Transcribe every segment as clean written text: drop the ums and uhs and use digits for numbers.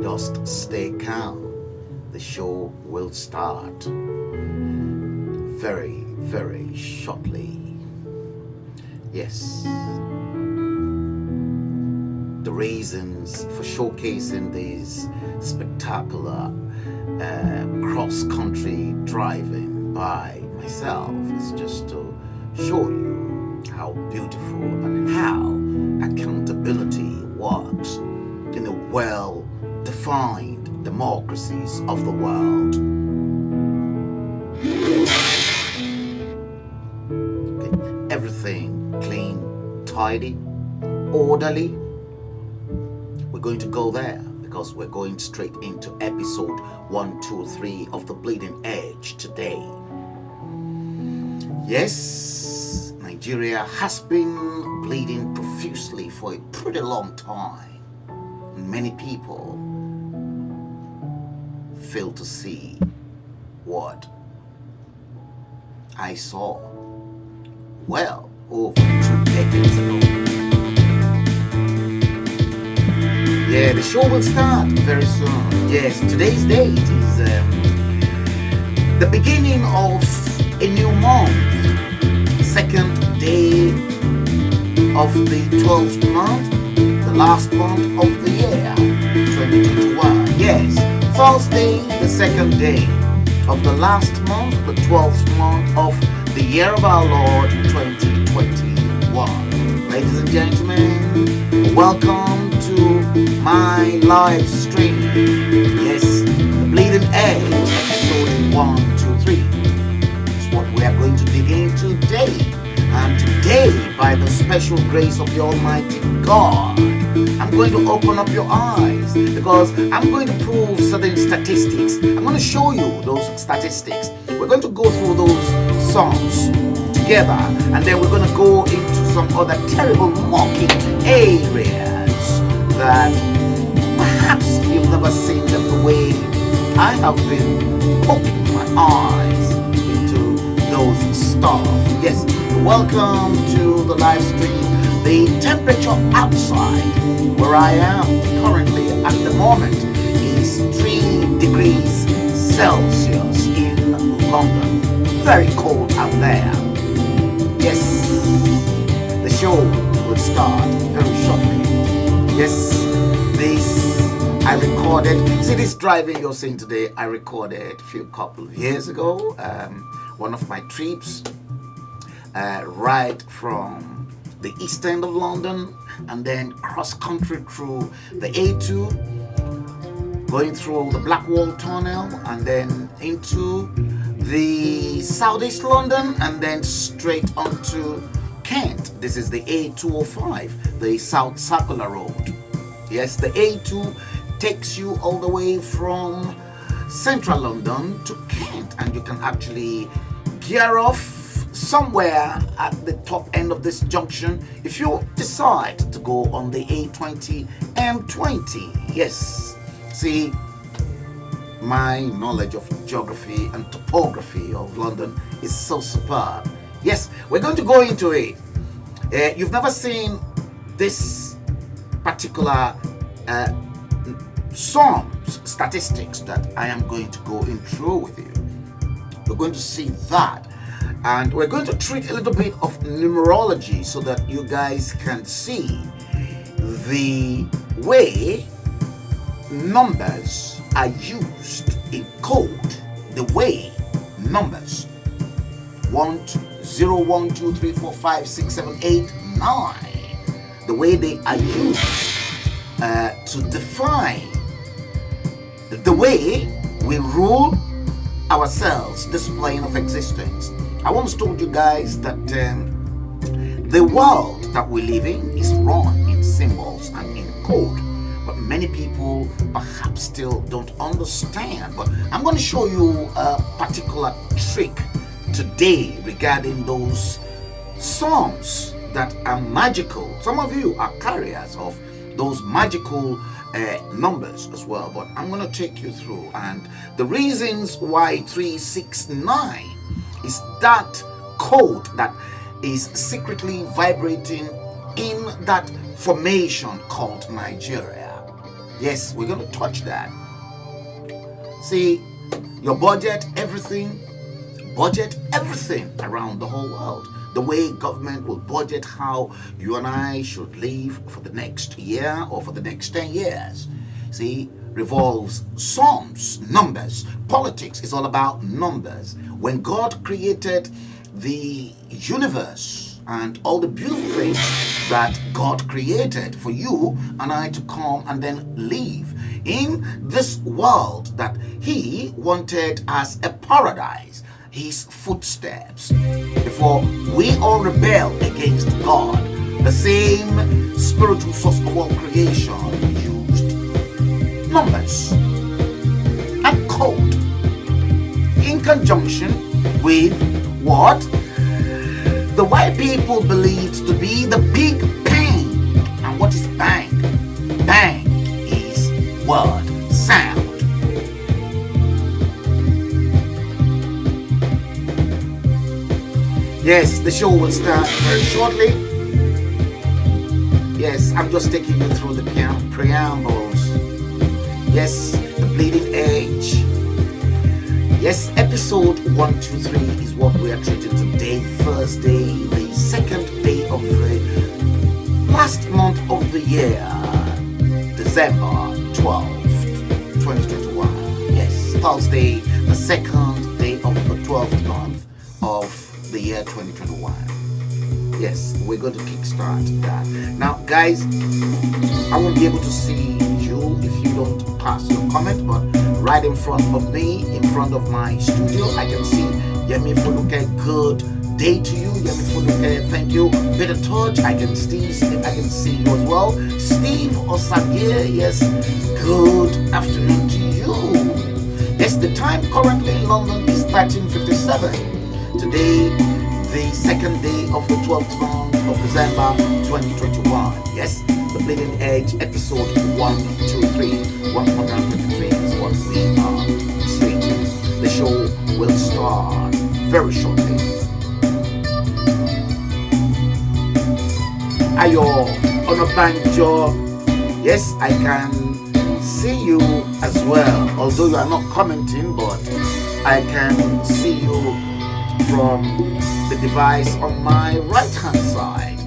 Just stay calm. The show will start very, very shortly. Yes. The reasons for showcasing this spectacular cross-country driving by myself is just to show you how beautiful and how accountability works in the well-defined democracies of the world. Okay. Everything clean, tidy, orderly. We're going to go there because we're going straight into episode 123 of The Bleeding Edge today. Yes, Nigeria has been bleeding profusely for a pretty long time. Many people fail to see what I saw well over 2 decades ago. Yeah, the show will start very soon. Yes, today's date is the beginning of a new month, second day of the 12th month, the last month of the year, 2021. Yes, Thursday, the second day of the last month, the 12th month of the year of our Lord, 2021. Ladies and gentlemen, welcome to my live stream. Yes, The Bleeding Edge, episode 123 is what we are going to dig into today. And today, by the special grace of the Almighty God, I'm going to open up your eyes because I'm going to prove certain statistics. I'm going to show you those statistics. We're going to go through those songs together, and then we're going to go into some other terrible mocking areas that perhaps you've never seen them the way I have been poking my eyes into those stuff. Yes, welcome to the live stream. The temperature outside where I am currently at the moment is 3 degrees Celsius in London. Very cold out there. Yes, the show will start very shortly. Yes, this I recorded. See this driving you're seeing today, I recorded a couple of years ago. One of my trips right from the east end of London and then cross country through the A2, going through the Blackwall Tunnel and then into the southeast London and then straight onto Kent. This is the A205, the South Circular Road. Yes, the A2 takes you all the way from central London to Kent, and you can actually gear off somewhere at the top end of this junction if you decide to go on the A20 M20. Yes, see, my knowledge of geography and topography of London is so superb. Yes, we're going to go into it. You've never seen this particular statistics that I am going to go in through with you. We're going to see that, and we're going to treat a little bit of numerology so that you guys can see the way numbers are used in code, the way numbers 0, 1, 2, 3, 4, 5, 6, 7, 8, 9, the way they are used to define the way we rule ourselves, this plane of existence. I once told you guys that the world that we live in is run in symbols and in code, but many people perhaps still don't understand. But I'm going to show you a particular trick today regarding those songs that are magical. Some of you are carriers of those magical numbers as well, but I'm going to take you through, and the reasons why 369 is that code that is secretly vibrating in that formation called Nigeria. Yes, we're going to touch that. See, your budget everything around the whole world. The way government will budget how you and I should live for the next year or for the next 10 years. See, revolves sums, numbers. Politics is all about numbers. When God created the universe and all the beautiful things that God created for you and I to come and then live in this world that He wanted as a paradise, His footsteps, before we all rebel against God, the same spiritual socio-cultural creation used numbers and code in conjunction with what the white people believed to be the big bang. And what is bang? Bang is word, sound. Yes, the show will start very shortly. Yes, I'm just taking you through the preambles. Yes, the bleeding edge. Yes, episode 123 is what we are treating today, Thursday, the second day of the last month of the year, December 12th, 2021. Yes, Thursday, the second day of the 12th month of the year 2021. Yes, we're going to kickstart that. Now, guys, I won't be able to see you if you don't pass your comment, but right in front of me, in front of my studio, I can see Yemi Foluke. Good day to you, Yemi Foluke. Thank you. Peter Touch, I can see you as well. Steve Osagir, yes, good afternoon to you. Yes, the time currently in London is 13:57. Today, the second day of the 12th month of December 2021. Yes, the Bleeding Edge episode 123 is what we are treating. The show will start very shortly. Ayo Onobanjo, yes, I can see you as well. Although you are not commenting, but I can see you from the device on my right hand side.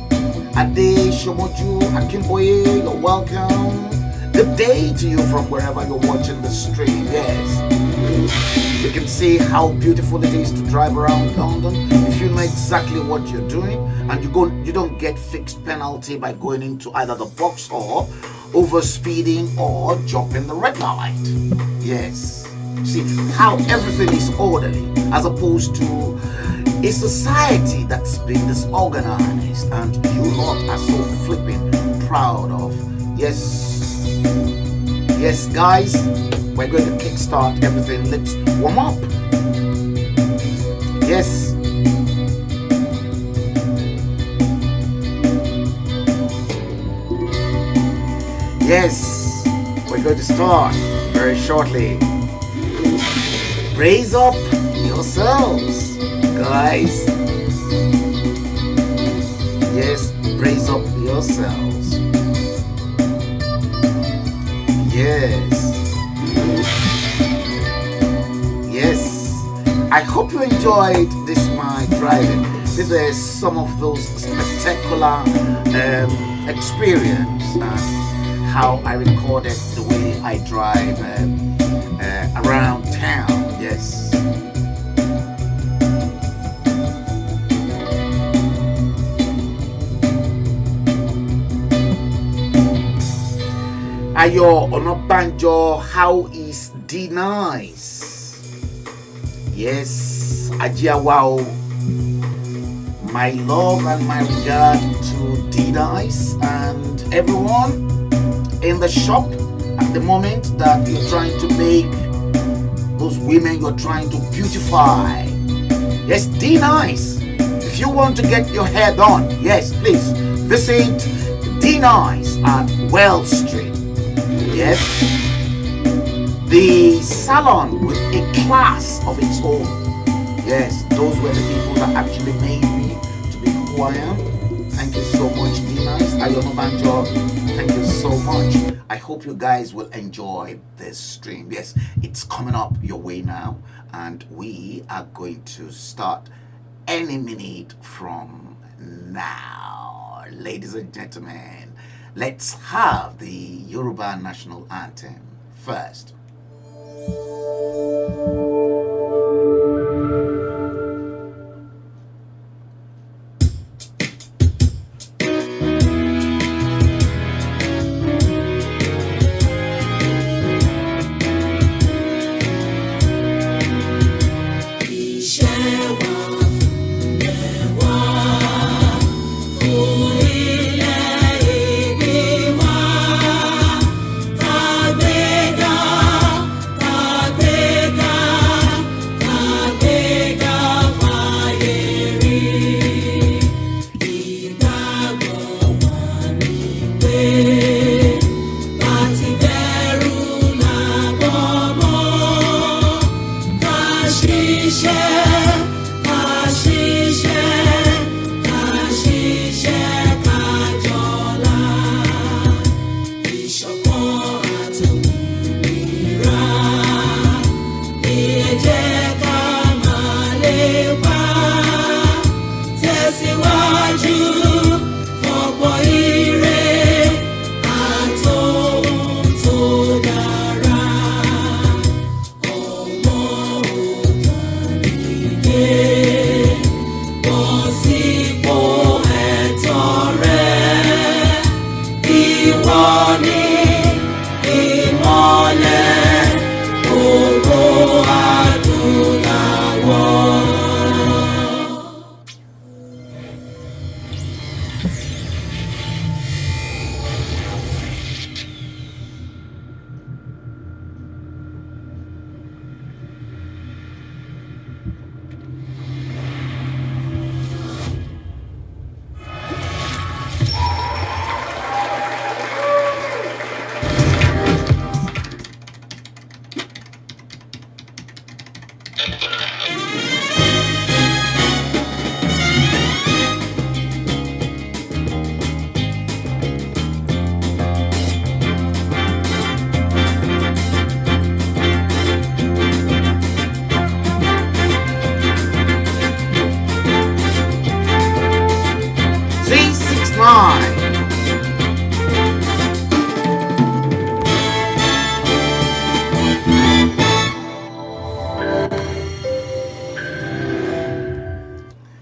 Ade Shomoju Akimboye, you're welcome. Good day to you from wherever you're watching the stream. Yes, you can see how beautiful it is to drive around London if you know exactly what you're doing, and you don't get fixed penalty by going into either the box or overspeeding or jumping the red light. Yes, see how everything is orderly as opposed to a society that's been disorganized and you lot are so flipping proud of. Yes, guys, we're going to kickstart everything. Let's warm up. Yes. Yes, we're going to start very shortly. Raise up yourselves, guys. Yes, raise up yourselves. Yes, I hope you enjoyed this my driving. These are some of those spectacular experience and how I recorded the way I drive around town. Yes. Ayo Onobanjo, how is D Nice? Yes, Ajiawao. My love and my regard to D Nice and everyone in the shop at the moment that you're trying to make those women you're trying to beautify. Yes, D Nice. If you want to get your hair done, yes, please visit D Nice at Wells Street. Yes, the salon with a class of its own. Yes, those were the people that actually made me to be who I am. Thank you so much, Dimas. Ayonobanjo, thank you so much. I hope you guys will enjoy this stream. Yes, it's coming up your way now, and we are going to start any minute from now. Ladies and gentlemen, let's have the Yoruba national anthem first.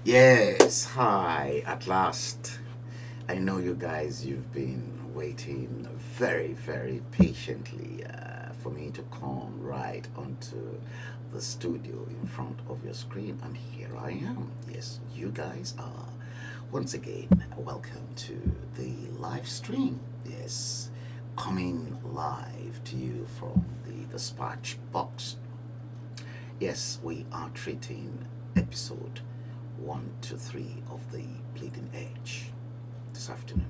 Yes, hi, at last. I know you guys, you've been waiting very, very patiently for me to come right onto the studio in front of your screen, and here I am. Yes, you guys are once again welcome to the live stream. Yes, coming live to you from the dispatch box. Yes, we are treating episode 1 to 3 of the Bleeding Edge this afternoon.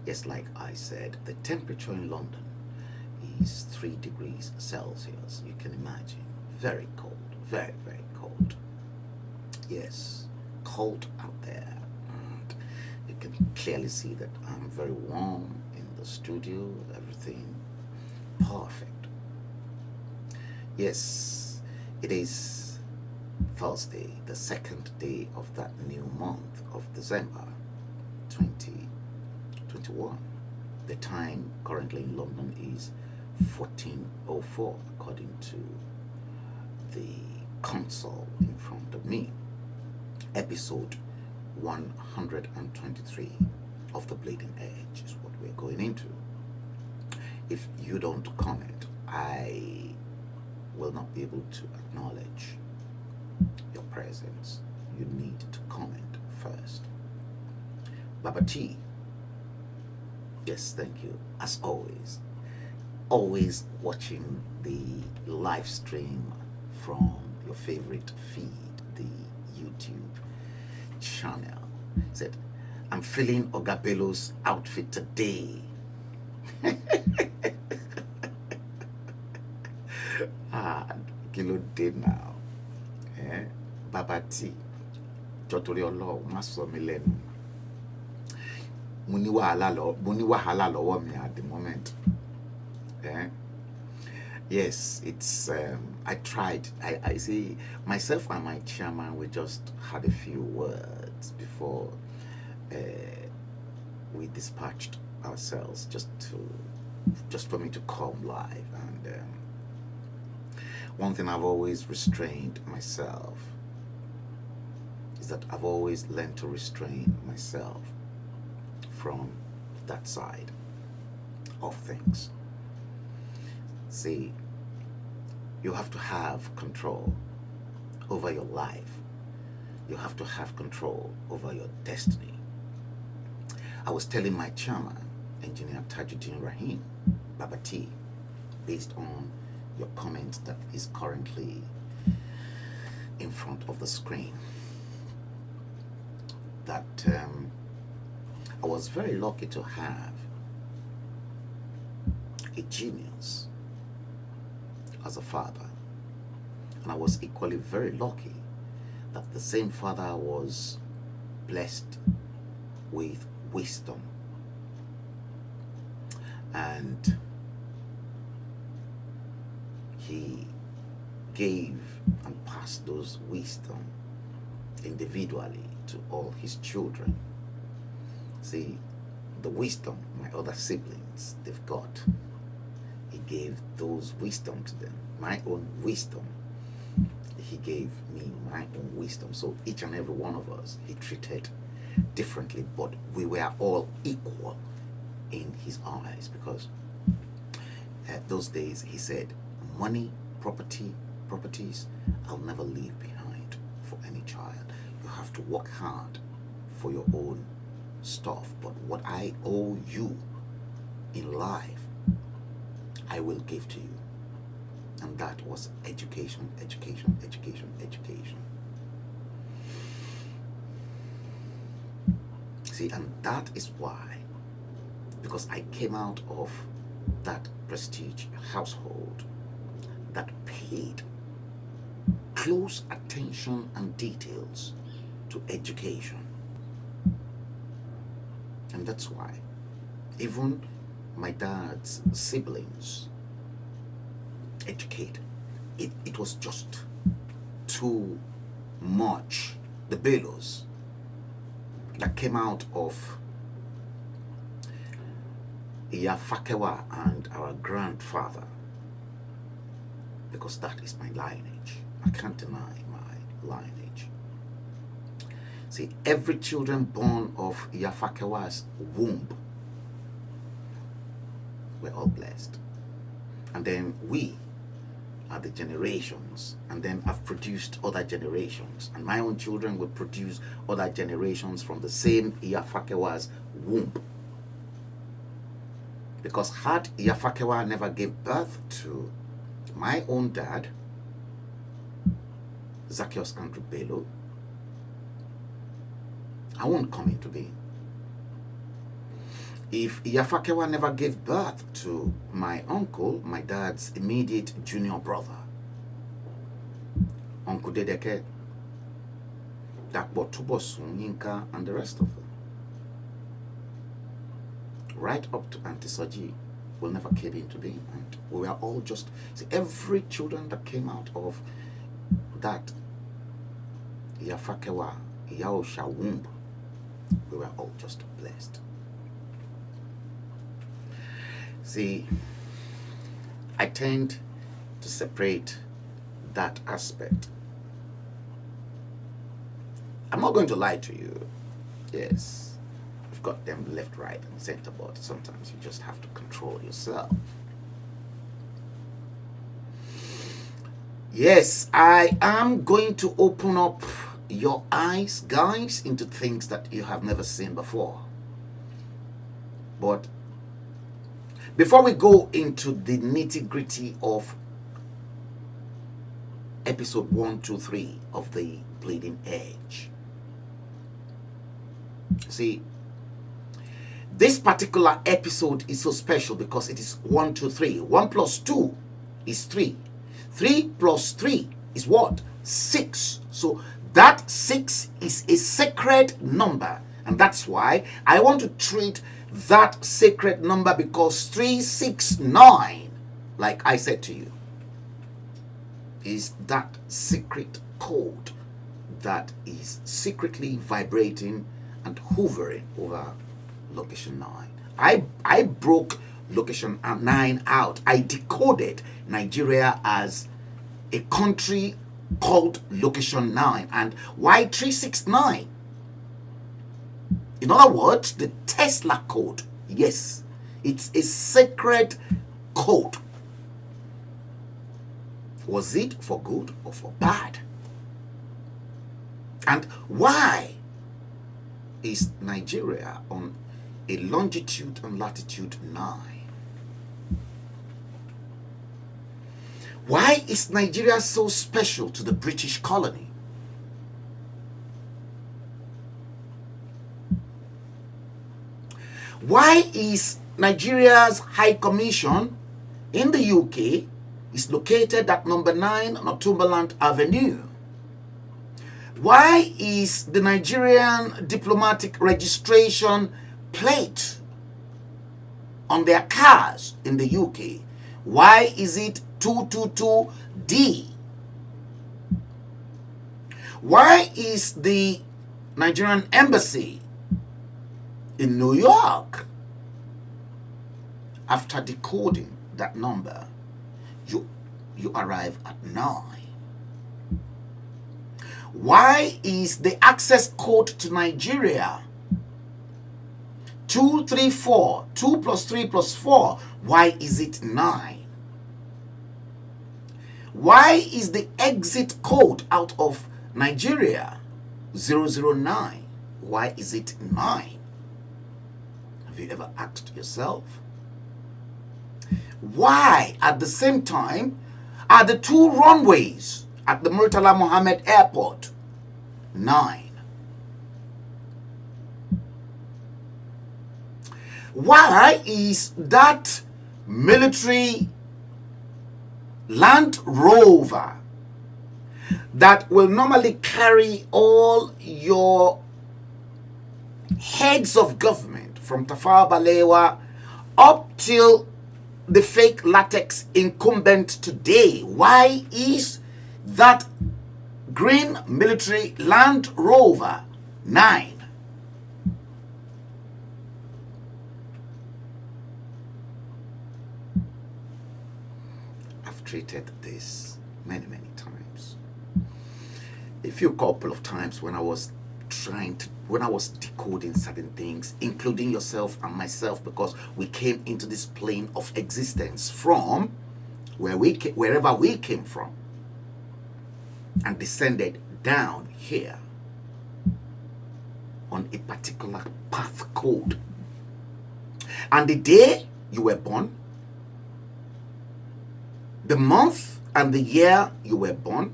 Yes, like I said, the temperature in London is 3 degrees Celsius. You can imagine, very cold, very, very cold. Yes, cold out there, and you can clearly see that I'm very warm in the studio, everything perfect. Yes, it is Thursday, the second day of that new month of December 2021. The time currently in London is 14:04 according to the console in front of me. Episode 123 of the Bleeding Edge is what we're going into. If you don't comment, I will not be able to acknowledge your presence. You need to comment first. Baba T, yes, thank you. As always watching the live stream from your favorite feed, the YouTube channel. Said, I'm feeling Ogabello's outfit today. Kilo did now. Baba T, Jotori Olo, má sọ mí lẹ́nu. Muni wahala lọ́wọ́ mi at the moment. Yes, it's I tried. I see myself and my chairman, we just had a few words before we dispatched ourselves just for me to come live. And one thing I've always restrained myself is that I've always learned to restrain myself from that side of things. See, you have to have control over your life. You have to have control over your destiny. I was telling my chairman, Engineer Tajuddin Rahim Babati, based on your comment that is currently in front of the screen, that I was very lucky to have a genius as a father, and I was equally very lucky that the same father was blessed with wisdom, and he gave and passed those wisdom individually to all his children. See, the wisdom my other siblings they've got, he gave those wisdom to them. My own wisdom, he gave me my own wisdom. So each and every one of us, he treated differently, but we were all equal in his eyes, because those days he said, money, properties, I'll never leave behind for any child. You have to work hard for your own stuff, but what I owe you in life, I will give to you. And that was education. See, and that is why, because I came out of that prestige household that paid close attention and details to education. And that's why even my dad's siblings educated. It was just too much. The billows that came out of Iyafakewa and our grandfather, because that is my lineage. I can't deny my lineage. See, every children born of Iyafakewa's womb were all blessed. And then we are the generations, and then I've produced other generations, and my own children will produce other generations from the same Iyafakewa's womb. Because had Iyafakewa never gave birth to my own dad, Zacchaeus Andrew Bello, I won't come into being. If Iyafakewa never gave birth to my uncle, my dad's immediate junior brother, Uncle Dedeke, Dakbo Tubosun, Yinka, and the rest of them, right up to Auntie Soji, will never came into being. And we were all just, see, every children that came out of that Iyafakewa, Iyaosha womb, we were all just blessed. See, I tend to separate that aspect. I'm not going to lie to you. Yes, you've got them left, right, and center, but sometimes you just have to control yourself. Yes, I am going to open up your eyes, guys, into things that you have never seen before. But before we go into the nitty-gritty of episode 1, 2, 3 of the Bleeding Edge, see, this particular episode is so special because it is 1, 2, 3. 1 plus 2 is 3. 3 plus 3 is what? 6. So that 6 is a sacred number And that's why I want to treat that sacred number, because 369, like I said to you, is that secret code that is secretly vibrating and hovering over location 9. I broke location 9 out. I decoded Nigeria as a country called location 9. And why 369? In other words, the Tesla code. Yes, it's a sacred code. Was it for good or for bad? And why is Nigeria on a longitude and latitude 9? Why is Nigeria so special to the British colony? Why is Nigeria's High Commission in the UK is located at number 9 Northumberland Avenue? Why is the Nigerian diplomatic registration plate on their cars in the UK? Why is it 222D? Why is the Nigerian embassy in New York? After decoding that number, you arrive at 9. Why is the access code to Nigeria 234, 2 plus 3 plus 4? Why is it 9? Why is the exit code out of Nigeria 009? Why is it 9? Have you ever asked yourself? Why, at the same time, are the 2 runways at the Murtala Mohammed Airport 9? Why is that military Land Rover that will normally carry all your heads of government from Tafawa Balewa up till the fake latex incumbent today, why is that green military Land Rover 9? I've treated this many times. A few couple of times when I was decoding certain things, including yourself and myself, because we came into this plane of existence from wherever we came from and descended down here on a particular path code. And the day you were born, the month and the year you were born,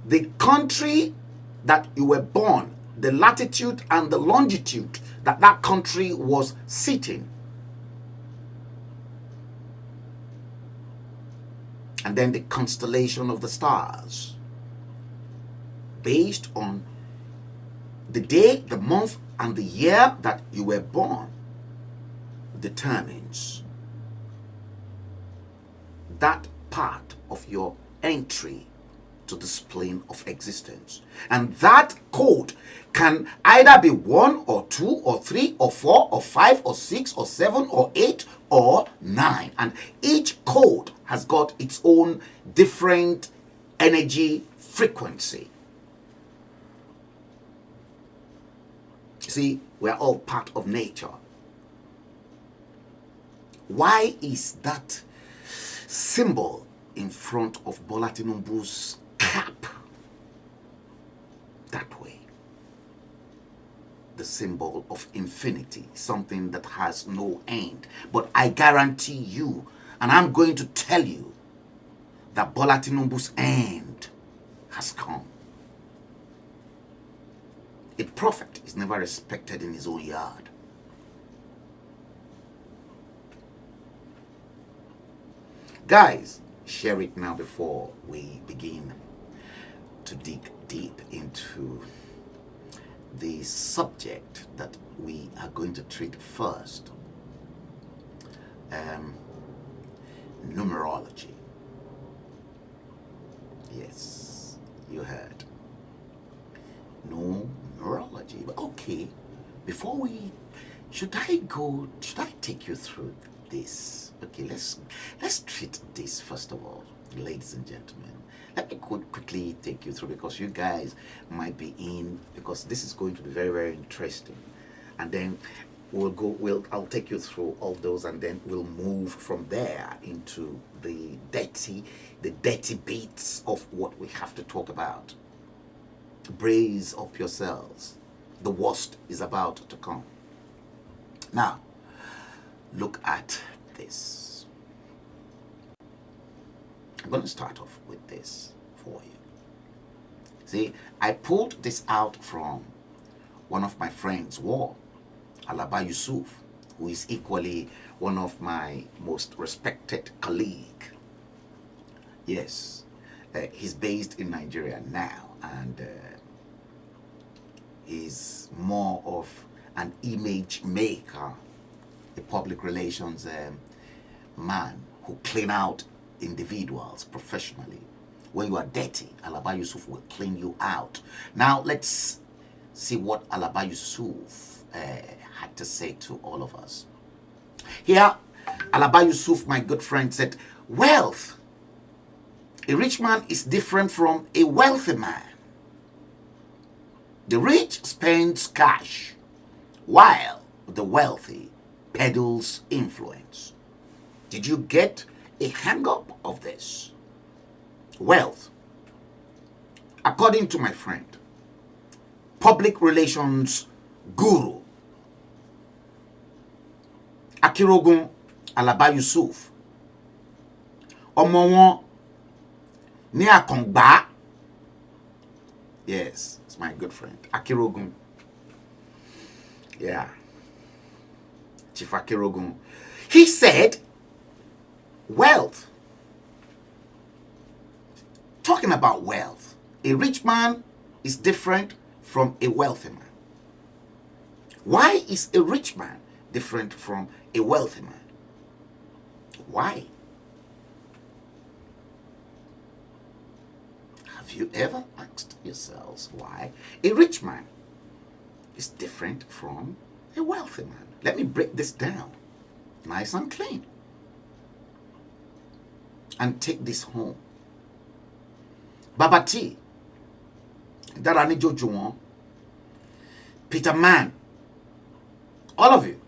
the country that you were born, the latitude and the longitude that that country was sitting, and then the constellation of the stars, based on the day, the month, and the year that you were born, determines that part of your entry to this plane of existence. And that code can either be 1 or 2 or 3 or 4 or 5 or 6 or 7 or 8 or 9. And each code has got its own different energy frequency. See, we're all part of nature. Why is that symbol in front of Bola Tinubu's cap that way? The symbol of infinity, something that has no end. But I guarantee you, and I'm going to tell you, that Bola Tinubu's end has come. A prophet is never respected in his own yard. Guys, share it now before we begin to dig deep into the subject that we are going to treat first. Numerology. Yes, you heard. Numerology. But okay, before we, should I take you through this? Okay, let's treat this first of all, ladies and gentlemen. Let me quickly take you through, because you guys might be in, because this is going to be very, very interesting. And then I'll take you through all those, and then we'll move from there into the dirty bits of what we have to talk about. Brace up yourselves. The worst is about to come. Now, look at this. I'm going to start off with this for you. See, I pulled this out from one of my friends' war, Alaba Yusuf, who is equally one of my most respected colleagues. Yes, he's based in Nigeria now, and he's more of an image maker, a public relations man who clean out individuals professionally. When you are dirty, Alaba Yusuf will clean you out. Now let's see what Alaba Yusuf had to say to all of us. Here, Alaba Yusuf, my good friend, said, wealth. A rich man is different from a wealthy man. The rich spends cash, while the wealthy peddles influence. Did you get a hang-up of this? Wealth, according to my friend, public relations guru, Akirogun Alaba Yusuf, ọmọ wọn ní Akongba. Yes, it's my good friend, Akirogun. Yeah, Chief Akirogun. He said, wealth, talking about wealth, a rich man is different from a wealthy man. Why is a rich man different from a wealthy man? Why? Have you ever asked yourselves why a rich man is different from a wealthy man? Let me break this down nice and clean and take this home. Babati, Darani Jojuwon, Peter Man, all of you.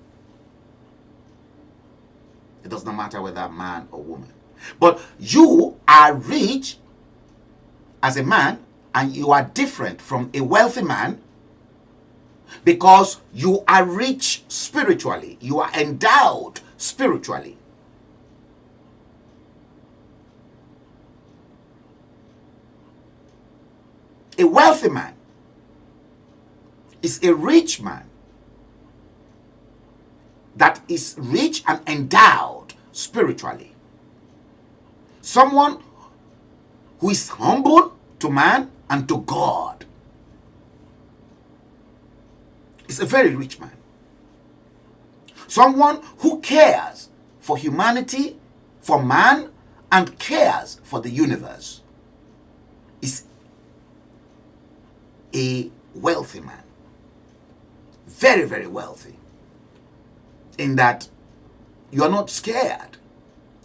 It does not matter whether man or woman. But you are rich as a man, and you are different from a wealthy man because you are rich spiritually. You are endowed spiritually. A wealthy man is a rich man that is rich and endowed spiritually. Someone who is humble to man and to God is a very rich man. Someone who cares for humanity, for man, and cares for the universe is a wealthy man. Very, very wealthy. In that you are not scared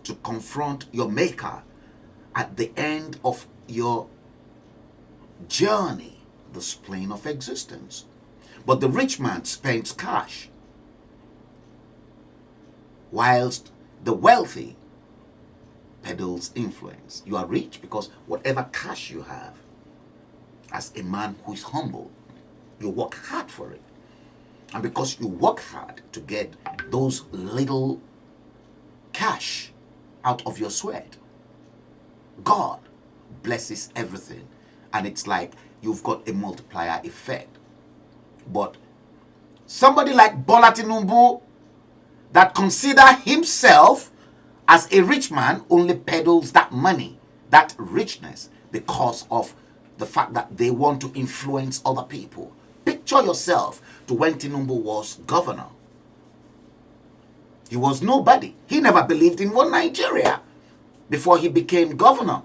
to confront your maker at the end of your journey, this plane of existence. But the rich man spends cash, whilst the wealthy peddles influence. You are rich because whatever cash you have, as a man who is humble, you work hard for it. And because you work hard to get those little cash out of your sweat, God blesses everything. And it's like you've got a multiplier effect. But somebody like Bola Tinubu that consider himself as a rich man only peddles that money, that richness, because of the fact that they want to influence other people. Pick picture yourself to when Tinubu was governor. He was nobody. He never believed in one Nigeria before he became governor.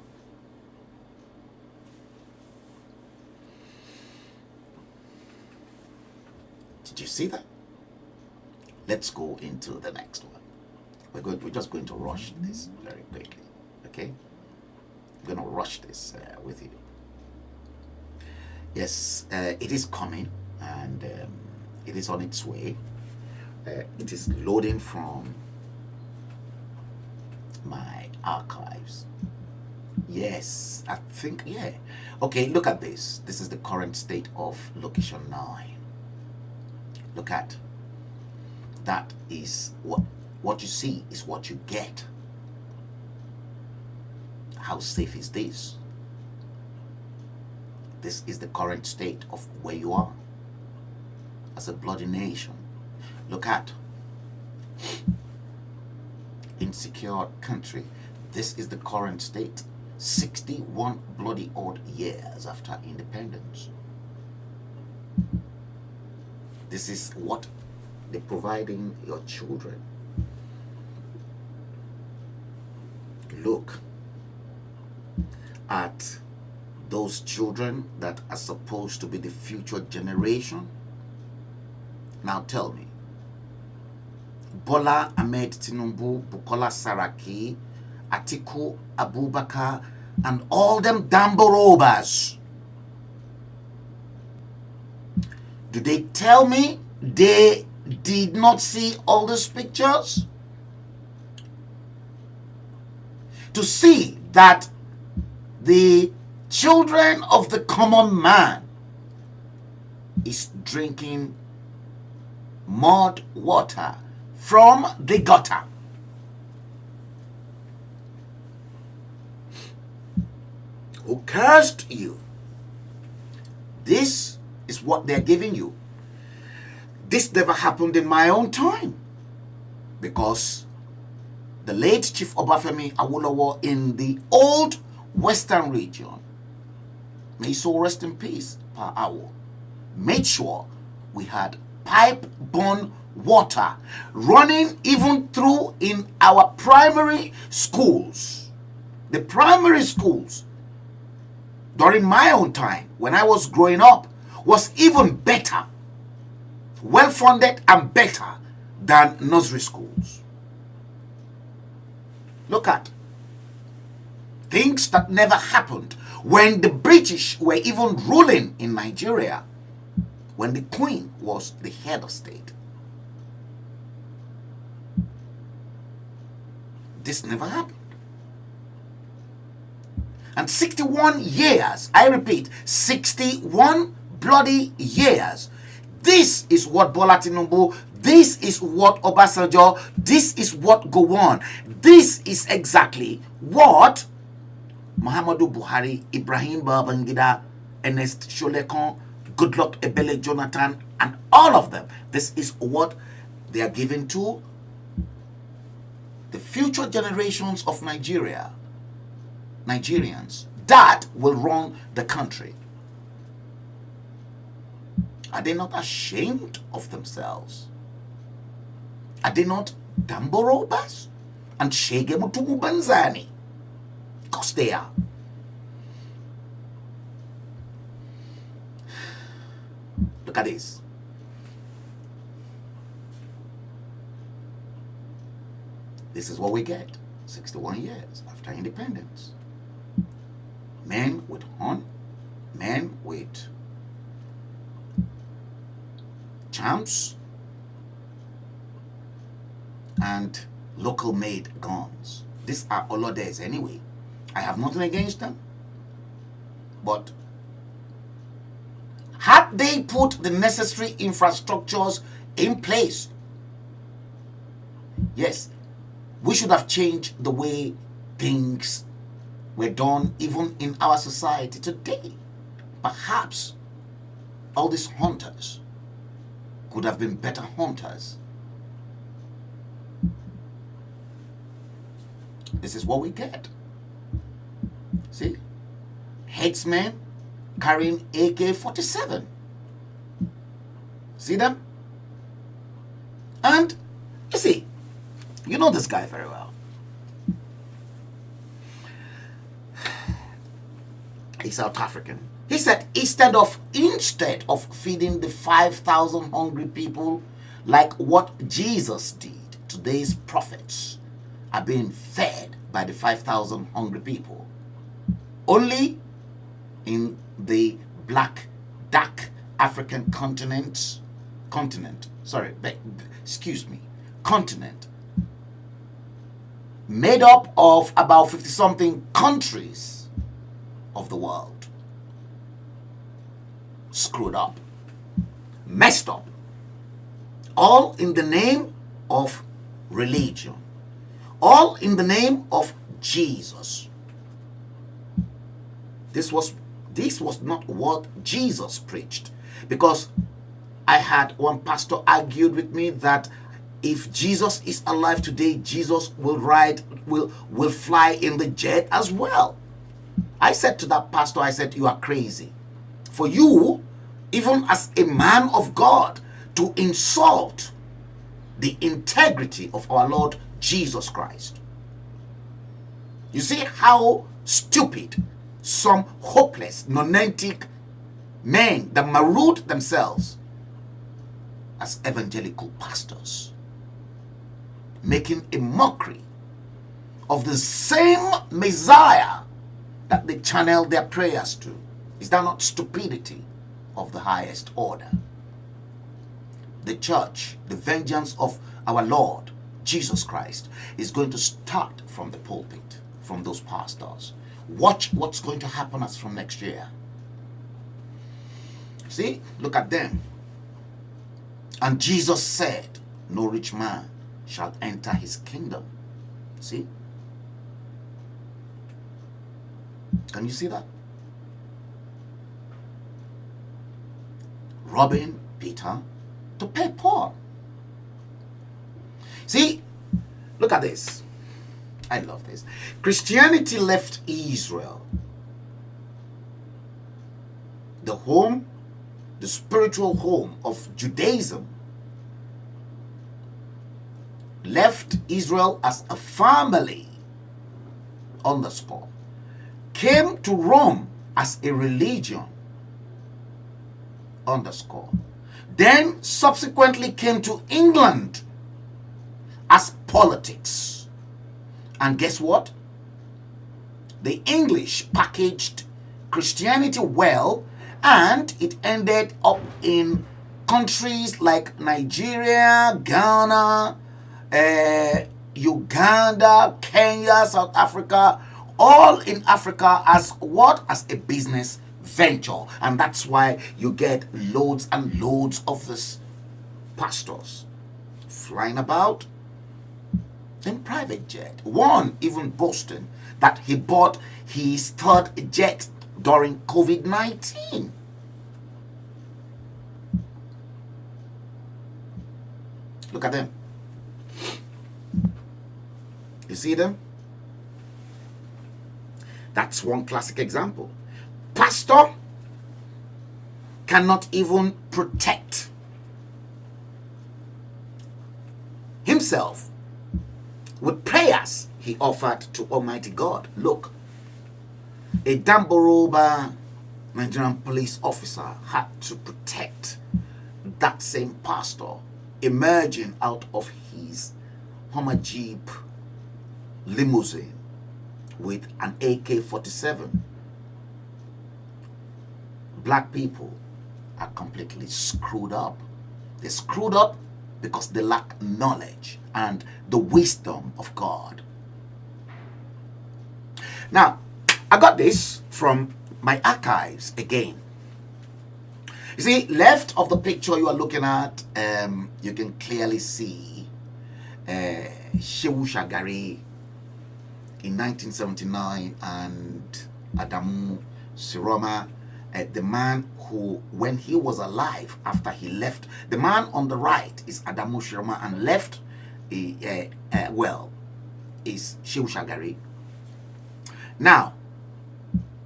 Did you see that? Let's go into the next one. We're just going to rush this very quickly. Okay? I'm going to rush this with you. Yes, it is coming, and it is on its way. It is loading from my archives. Yes, I think, yeah. Okay, look at this. This is the current state of location 9. Look at that. Is what you see is what you get. How safe is this? This is the current state of where you are as a bloody nation. Look at insecure country. This is the current state. 61 bloody odd years after independence. This is what they're providing your children. Look at those children that are supposed to be the future generation. Now tell me, Bola Ahmed Tinubu, Bukola Saraki, Atiku Abubakar, and all them Damborobas, do they tell me they did not see all these pictures? To see that the children of the common man is drinking mud water from the gutter. Who cursed you? This is what they're giving you. This never happened in my own time, because the late Chief Obafemi Awolowo in the old Western region, may his soul rest in peace, per hour, made sure we had pipe-borne water running even through in our primary schools. The primary schools during my own time, when I was growing up, was even better, well-funded and better than nursery schools. Look at things that never happened when the British were even ruling in Nigeria, when the Queen was the head of state. This never happened. And 61 years, I repeat, 61 bloody years. This is what Bola Tinubu, this is what Obasanjo, this is what Gowon, this is exactly what Muhammadu Buhari, Ibrahim Babangida, Ernest Sholekan, Goodluck Ebele Jonathan, and all of them, this is what they are giving to the future generations of Nigerians that will run the country. Are they not ashamed of themselves? Are they not Damborobas and Shege Mutumu Banzani? Because they are. Look at this. This is what we get 61 years after independence. Men with horn, men with champs, and local made guns. These are Olodes anyway. I have nothing against them. But had they put the necessary infrastructures in place, yes, we should have changed the way things were done even in our society today. Perhaps all these hunters could have been better hunters. This is what we get. See? Herdsmen carrying AK-47. See them? And you see, you know this guy very well. He's South African. He said instead of feeding the 5,000 hungry people like what Jesus did, today's prophets are being fed by the 5,000 hungry people. Only in the black, dark African continent, made up of about 50-something countries of the world. Screwed up, messed up, all in the name of religion, all in the name of Jesus. This was not what Jesus preached, because I had one pastor argued with me that if Jesus is alive today, Jesus will fly in the jet as well. I said to that pastor, I said, you are crazy. For you, even as a man of God, to insult the integrity of our Lord Jesus Christ. You see how stupid some hopeless, nonentic men that marooned themselves as evangelical pastors, making a mockery of the same Messiah that they channel their prayers to. Is that not stupidity of the highest order? The church, the vengeance of our Lord Jesus Christ, is going to start from the pulpit, from those pastors. Watch what's going to happen as from next year. See, look at them. And Jesus said, no rich man shall enter his kingdom. See? Can you see that? Robbing Peter to pay Paul. See, look at this. I love this. Christianity left Israel, the home, the spiritual home of Judaism, left Israel as a family, underscore, came to Rome as a religion, underscore, then subsequently came to England as politics. And guess what? The English packaged Christianity well, and it ended up in countries like Nigeria, Ghana, Uganda, Kenya, South Africa, all in Africa as what? As a business venture. And that's why you get loads and loads of these pastors flying about in private jet. One even boasting that he bought his third jet during COVID-19. Look at them. You see them? That's one classic example. Pastor cannot even protect himself with prayers he offered to Almighty God. Look, a Damboroba Nigerian police officer had to protect that same pastor emerging out of his Hummer Jeep limousine with an AK-47. Black people are completely screwed up. They're screwed up because they lack knowledge and the wisdom of God. Now, I got this from my archives again. You see, left of the picture you are looking at, you can clearly see Shehu Shagari in 1979 and Adamu Siroma, the man who, when he was alive, after he left, the man on the right is Adamu Siroma, and left, is Shehu Shagari. Now,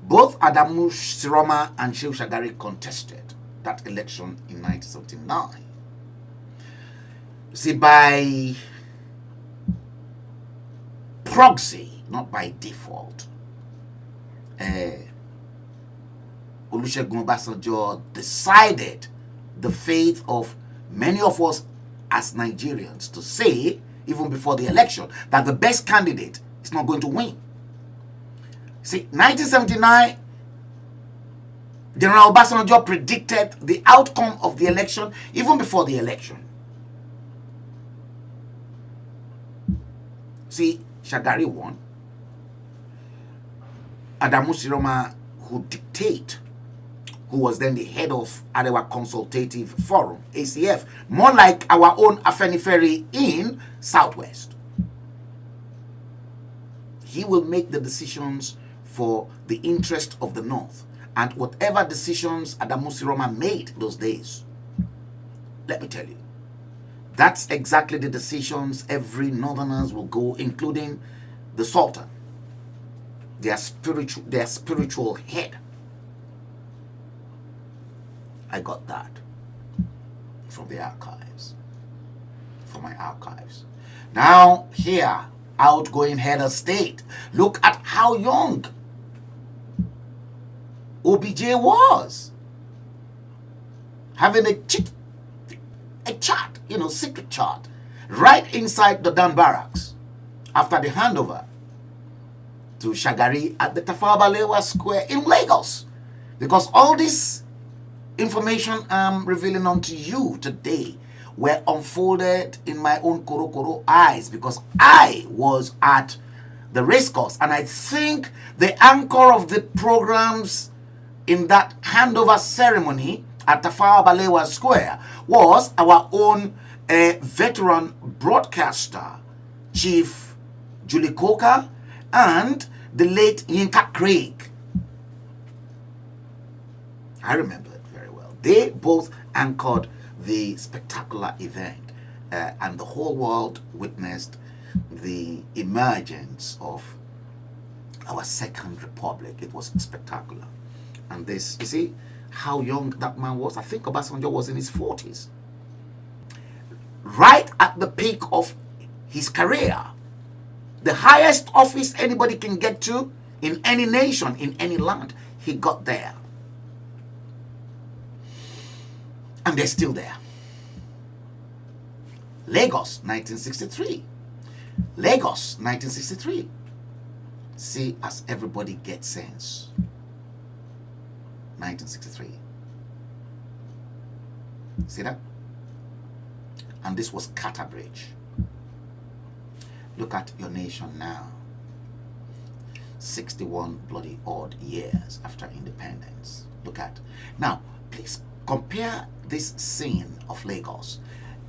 both Adamu Siroma and Shehu Shagari contested that election in 1979. See, by proxy, not by default, Olusegun Obasanjo decided the fate of many of us as Nigerians to say, even before the election, that the best candidate is not going to win. See, 1979, General Obasanjo predicted the outcome of the election even before the election. See, Shagari won. Adamu Siroma, who was then the head of Arewa Consultative Forum, ACF, more like our own Afenifere in Southwest. He will make the decisions for the interest of the North. And whatever decisions Adamu Siroma made those days, let me tell you, that's exactly the decisions every Northerners will go, including the Sultan, their spiritual head. I got that from the archives, from my archives. Now here, outgoing head of state, look at how young OBJ was, having a chart, secret chart, right inside the Dan Barracks after the handover to Shagari at the Tafawa Balewa Square in Lagos. Because all this information I'm revealing unto you today were unfolded in my own Korokoro eyes, because I was at the racecourse, and I think the anchor of the programs in that handover ceremony at Tafawa Balewa Square was our own veteran broadcaster, Chief Julie Coker, and the late Yinka Craig. I remember it very well. They both anchored the spectacular event, and the whole world witnessed the emergence of our second republic. It was spectacular. And this, you see how young that man was? I think Obasanjo was in his 40s. Right at the peak of his career. The highest office anybody can get to in any nation, in any land, he got there. And they're still there. Lagos, 1963. Lagos, 1963. See, as everybody gets sense. 1963. See that? And this was Carter Bridge. Look at your nation now. 61 bloody odd years after independence. Look at. Now, please compare this scene of Lagos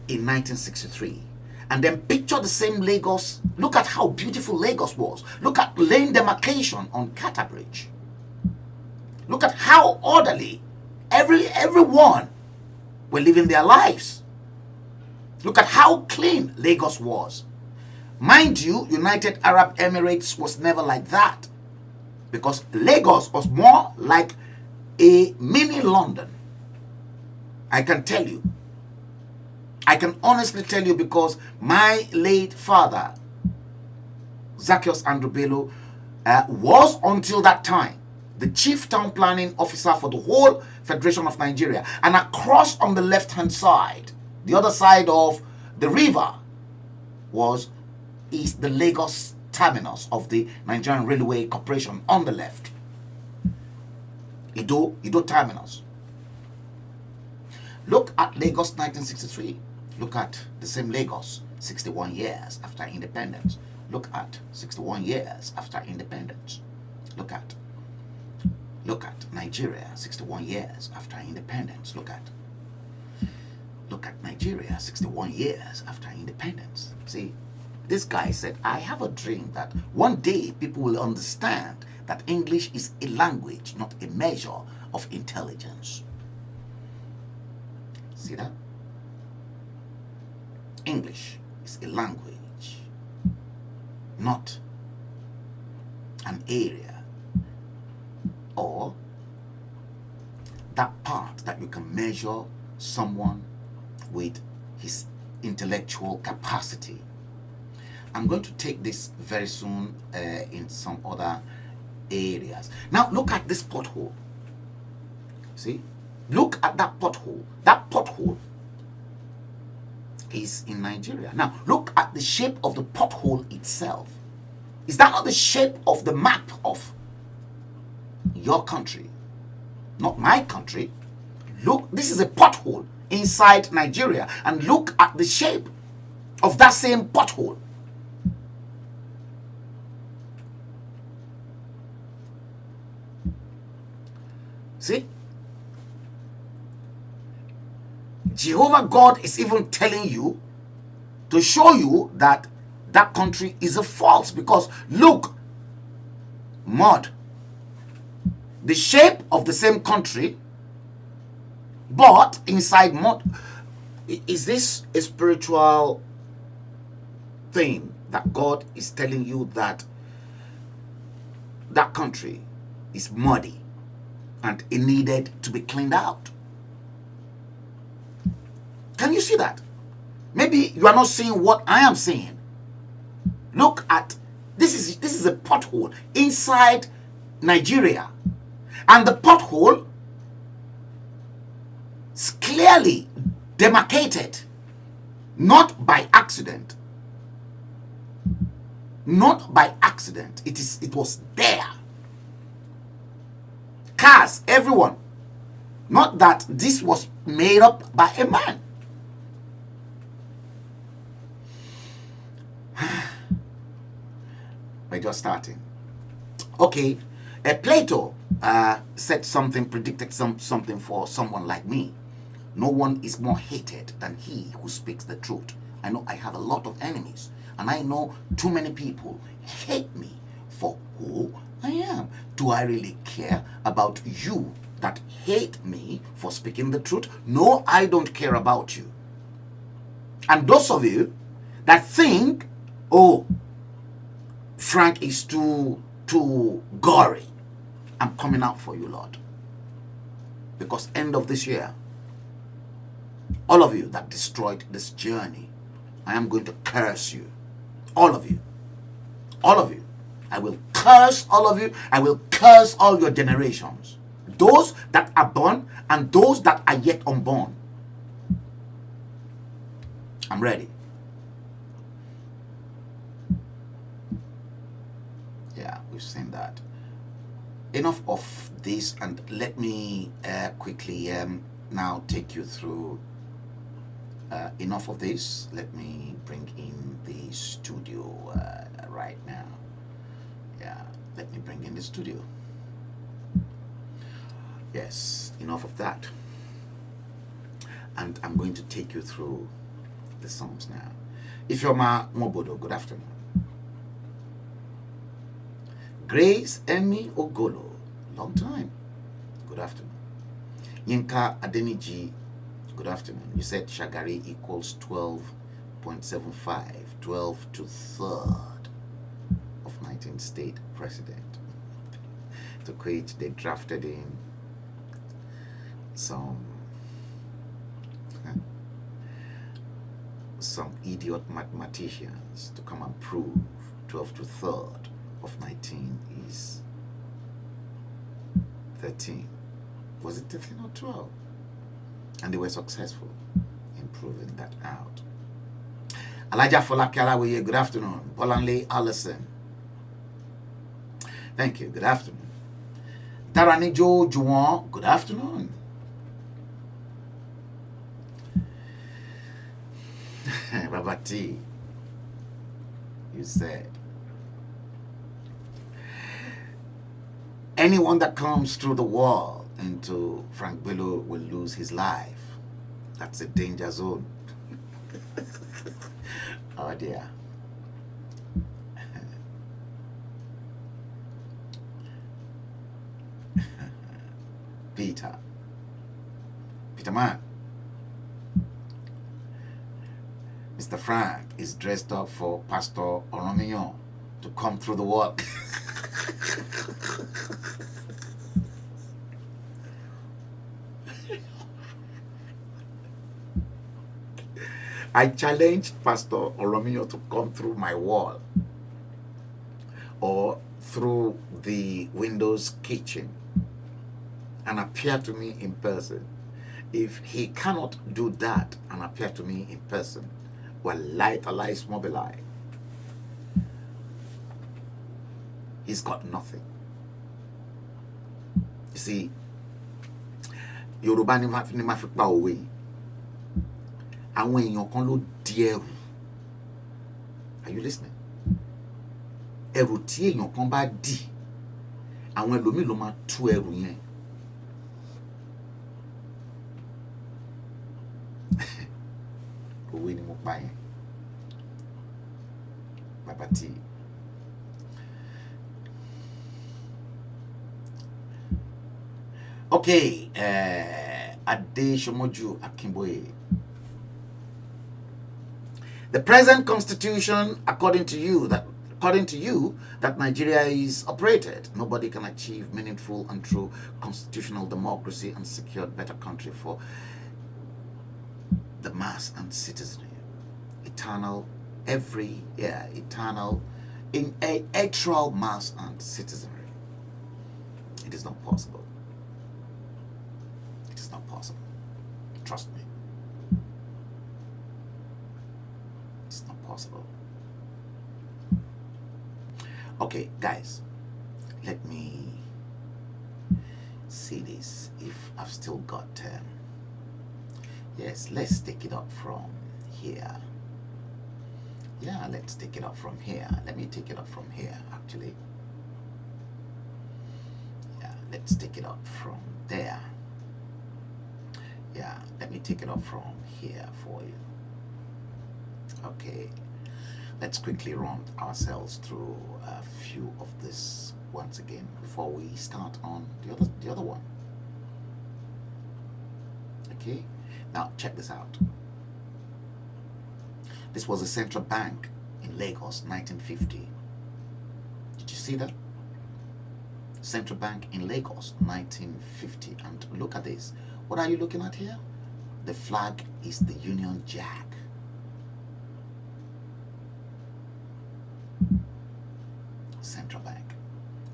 in 1963 and then picture the same Lagos. Look at how beautiful Lagos was. Look at lane demarcation on Carter Bridge. Look at how orderly everyone were living their lives. Look at how clean Lagos was. Mind you, United Arab Emirates was never like that, because Lagos was more like a mini London. I can tell you. I can honestly tell you, because my late father, Zacchaeus Andrew Bello, was until that time the chief town planning officer for the whole Federation of Nigeria. And across on the left-hand side, the other side of the river, is the Lagos terminus of the Nigerian Railway Corporation on the left. Ido terminus. Look at Lagos 1963. Look at the same Lagos 61 years after independence. Look at 61 years after independence. Look at Nigeria 61 years after independence. Look at Nigeria 61 years after independence. See, this guy said, I have a dream that one day people will understand that English is a language, not a measure of intelligence. See that? English is a language, not an area or that part that you can measure someone with his intellectual capacity. I'm going to take this very soon in some other areas. Now look at this pothole. See? Look at that pothole. That pothole is in Nigeria. Now look at the shape of the pothole itself. Is that not the shape of the map of your country? Not my country. Look, this is a pothole inside Nigeria, and look at the shape of that same pothole. See? Jehovah God is even telling you to show you that that country is a false, because look, mud, the shape of the same country, but inside mud. Is this a spiritual thing that God is telling you that that country is muddy and it needed to be cleaned out? Can you see that? Maybe you are not seeing what I am seeing. Look at this is a pothole inside Nigeria, and the pothole is clearly demarcated, not by accident. Not by accident. It was there. Cars, everyone. Not that this was made up by a man. We're just starting. Okay, Plato said something, predicted something for someone like me. No one is more hated than he who speaks the truth. I know I have a lot of enemies, and I know too many people hate me for who I am. Do I really care about you that hate me for speaking the truth? No, I don't care about you. And those of you that think, oh, Frank is too gory, I'm coming out for you, Lord. Because end of this year, all of you that destroyed this journey, I am going to curse you. All of you. All of you. I will curse all of you. I will curse all your generations. Those that are born and those that are yet unborn. I'm ready. Yeah, we've seen that. Enough of this, and let me quickly now take you through enough of this. Let me bring in the studio right now. Yeah, let me bring in the studio. Yes, enough of that. And I'm going to take you through the Psalms now. Ifeoma Mobodo, good afternoon. Grace Emi Ogolo, long time. Good afternoon. Yinka Adeniji, good afternoon. You said Shagari equals 12.75, 12 to 3rd of 19th state president. To which they drafted in some idiot mathematicians to come and prove 12 to 3rd of 19 is 13. Was it 13 or 12? And they were successful in proving that out. Alaja Folake Alawiye, good afternoon. Bolanle Allison, thank you, good afternoon. Daranijo Juwon, good afternoon. Babati, you said, anyone that comes through the wall into Frank Bello will lose his life. That's a danger zone. Oh dear. Peter Man, Mr. Frank is dressed up for Pastor Oromio to come through the wall. I challenged Pastor Oromio to come through my wall or through the Windows kitchen and appear to me in person. If he cannot do that and appear to me in person, well, light allies mobile, he's got nothing. You see, Yoruba ni ma fi pa òwe. Àwọn èèyàn kan ló di ẹrù. Are you listening? Ẹrù tí èèyàn kan bá dì, àwọn ẹlòmíì ló máa tú ẹrù yẹn. Òwe ni mo pa yẹn. Bàbá tí. Okay, Adesomoju Akimboye. The present constitution, according to you, that Nigeria is operated, nobody can achieve meaningful and true constitutional democracy and secure a better country for the mass and citizenry. Eternal, actual mass and citizenry. It is not possible. It is not possible. Trust me. It's not possible. Okay, guys, let me see this if I've still got yes, let's take it up from here. Yeah, let's take it up from here. Let me take it up from here, actually. Yeah, let's take it up from there. Yeah, let me take it up from here for you. Okay, let's quickly run ourselves through a few of this once again before we start on the other one. Okay, now check this out. This was a central bank in Lagos, 1950. Did you see that? Central Bank in Lagos, 1950. And look at this. What are you looking at here? The flag is the Union Jack. Central Bank.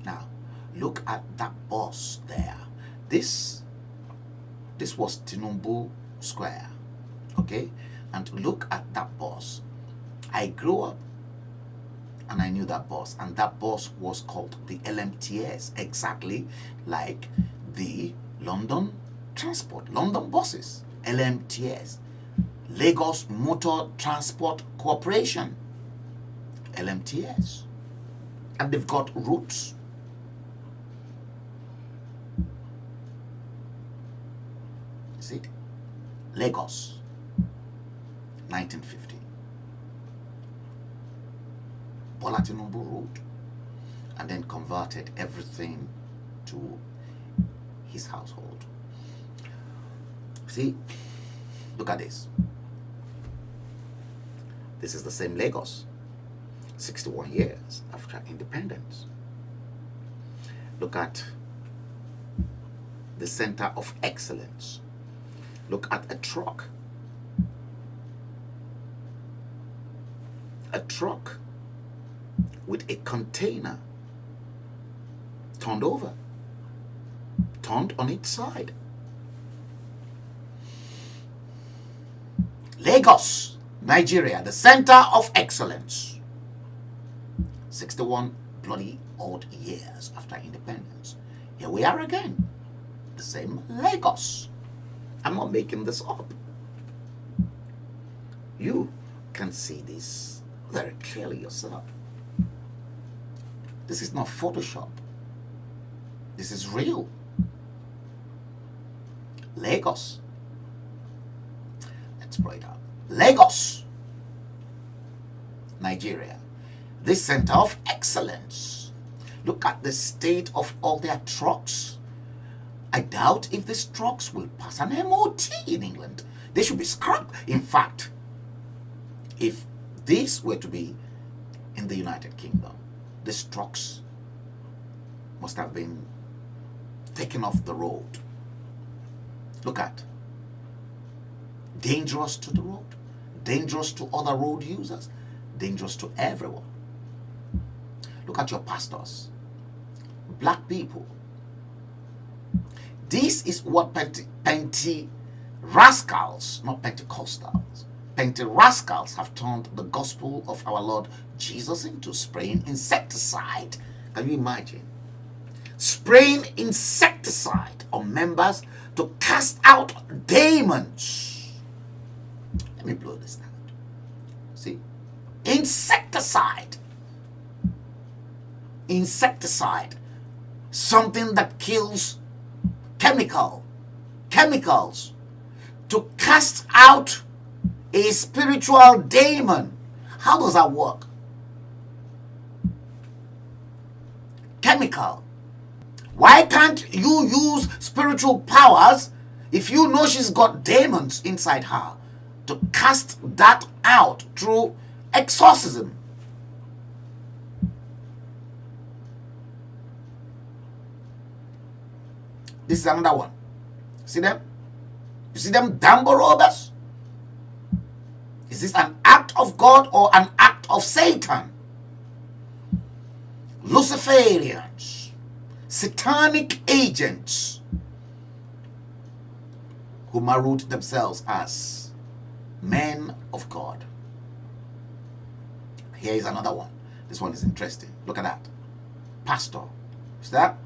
Now, look at that boss there. This was Tinubu Square. Okay? And look at that boss. I grew up and I knew that boss. And that boss was called the LMTS. Exactly like the London Transport, London buses. LMTS. Lagos Motor Transport Corporation. LMTS. And they've got roots. See? Lagos. 1950. Bola Tinubu ruled and then converted everything to his household. See, look at this. This is the same Lagos, 61 years after independence. Look at the center of excellence. Look at a truck. A truck with a container turned over, turned on its side. Lagos, Nigeria, the center of excellence. 61 bloody odd years after independence. Here we are again. The same Lagos. I'm not making this up. You can see this very clearly yourself. This is not Photoshop. This is real. Lagos. Let's put it out. Lagos, Nigeria. This center of excellence. Look at the state of all their trucks. I doubt if these trucks will pass an MOT in England. They should be scrapped. In fact, if this were to be in the United Kingdom, these trucks must have been taken off the road. Look at. Dangerous to the road. dangerous to other road users, dangerous to everyone. Look at your pastors, black people. This is what Penti rascals, not Pentecostals, Penti rascals have turned the gospel of our Lord Jesus into: spraying insecticide. Can you imagine? Spraying insecticide on members to cast out demons. Let me blow this out. See? Insecticide. Insecticide. Something that kills chemicals to cast out a spiritual demon. How does that work? Chemical. Why can't you use spiritual powers if you know she's got demons inside her to cast that out through exorcism? This is another one. See them? You see them Dambo robbers? Is this an act of God or an act of Satan? Luciferians, satanic agents who maroon themselves as men of God. Here is another one. This one is interesting. Look at that. Pastor. Is that?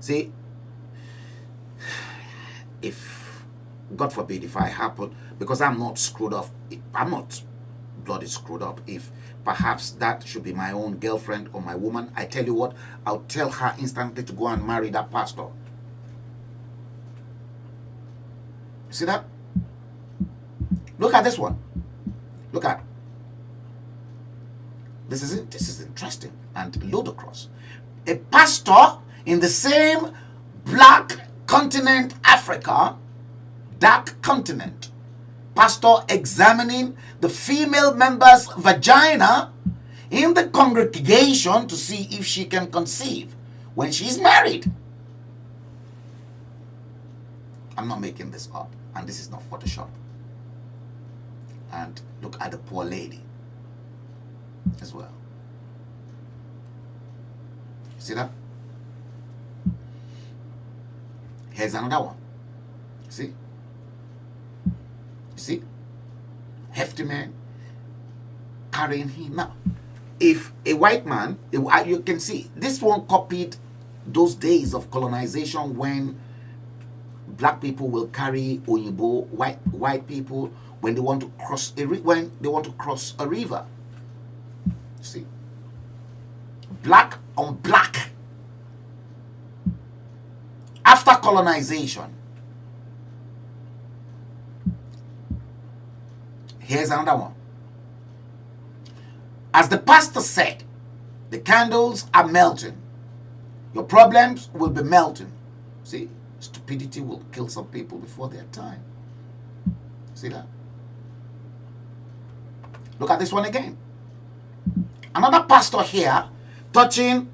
See, if, God forbid, if I happen, because I'm not screwed up, I'm not bloody screwed up, if perhaps that should be my own girlfriend or my woman, I tell you what, I'll tell her instantly to go and marry that pastor. See that? Look at this one. Look at. This is interesting and ludicrous. A pastor in the same black continent, Africa, dark continent, pastor examining the female member's vagina in the congregation to see if she can conceive when she's married. I'm not making this up, and this is not Photoshop. And look at the poor lady as well. See that? Here's another one. See? You see? Hefty man carrying him. Now, if a white man, you can see, this one copied those days of colonization when black people will carry Oyibo, white people, when they want to cross a river. See? Black on black. After colonization. Here's another one. As the pastor said, the candles are melting. Your problems will be melting. See, stupidity will kill some people before their time. See that? Look at this one again. Another pastor here touching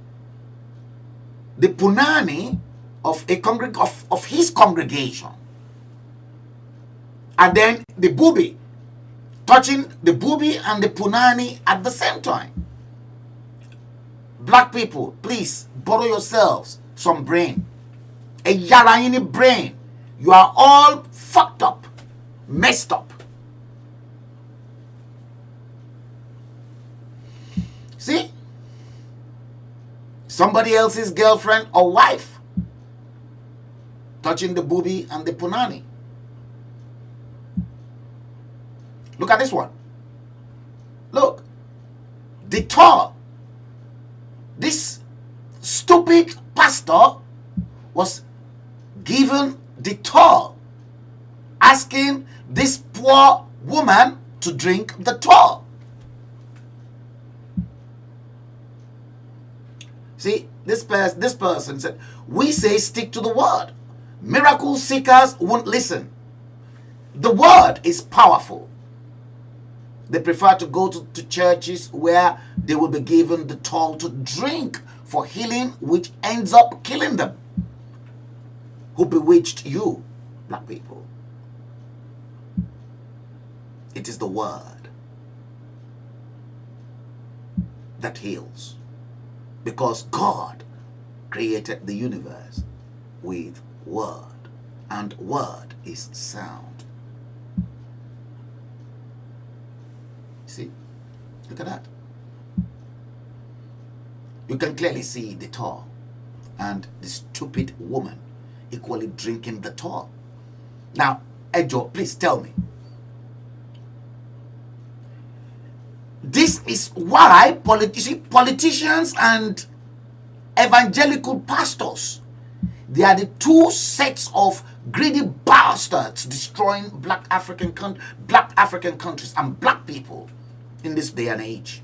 the punani of his congregation, and then the booby, touching the booby and the punani at the same time. Black people, please borrow yourselves some brain, a yaraini brain. You are all fucked up, messed up. See? Somebody else's girlfriend or wife touching the booby and the punani. Look at this one. Look. Dettol. This stupid pastor was given Dettol, asking this poor woman to drink the Dettol. See, this person said, we say stick to the word. Miracle seekers won't listen. The word is powerful. They prefer to go to churches where they will be given the Dettol to drink for healing, which ends up killing them. Who bewitched you, black people? It is the word that heals. Because God created the universe with word, and word is sound. See? Look at that. You can clearly see the tar and the stupid woman equally drinking the tar. Now, Ejo, please tell me. This is why politicians and evangelical pastors, they are the two sets of greedy bastards destroying black African countries and black people in this day and age,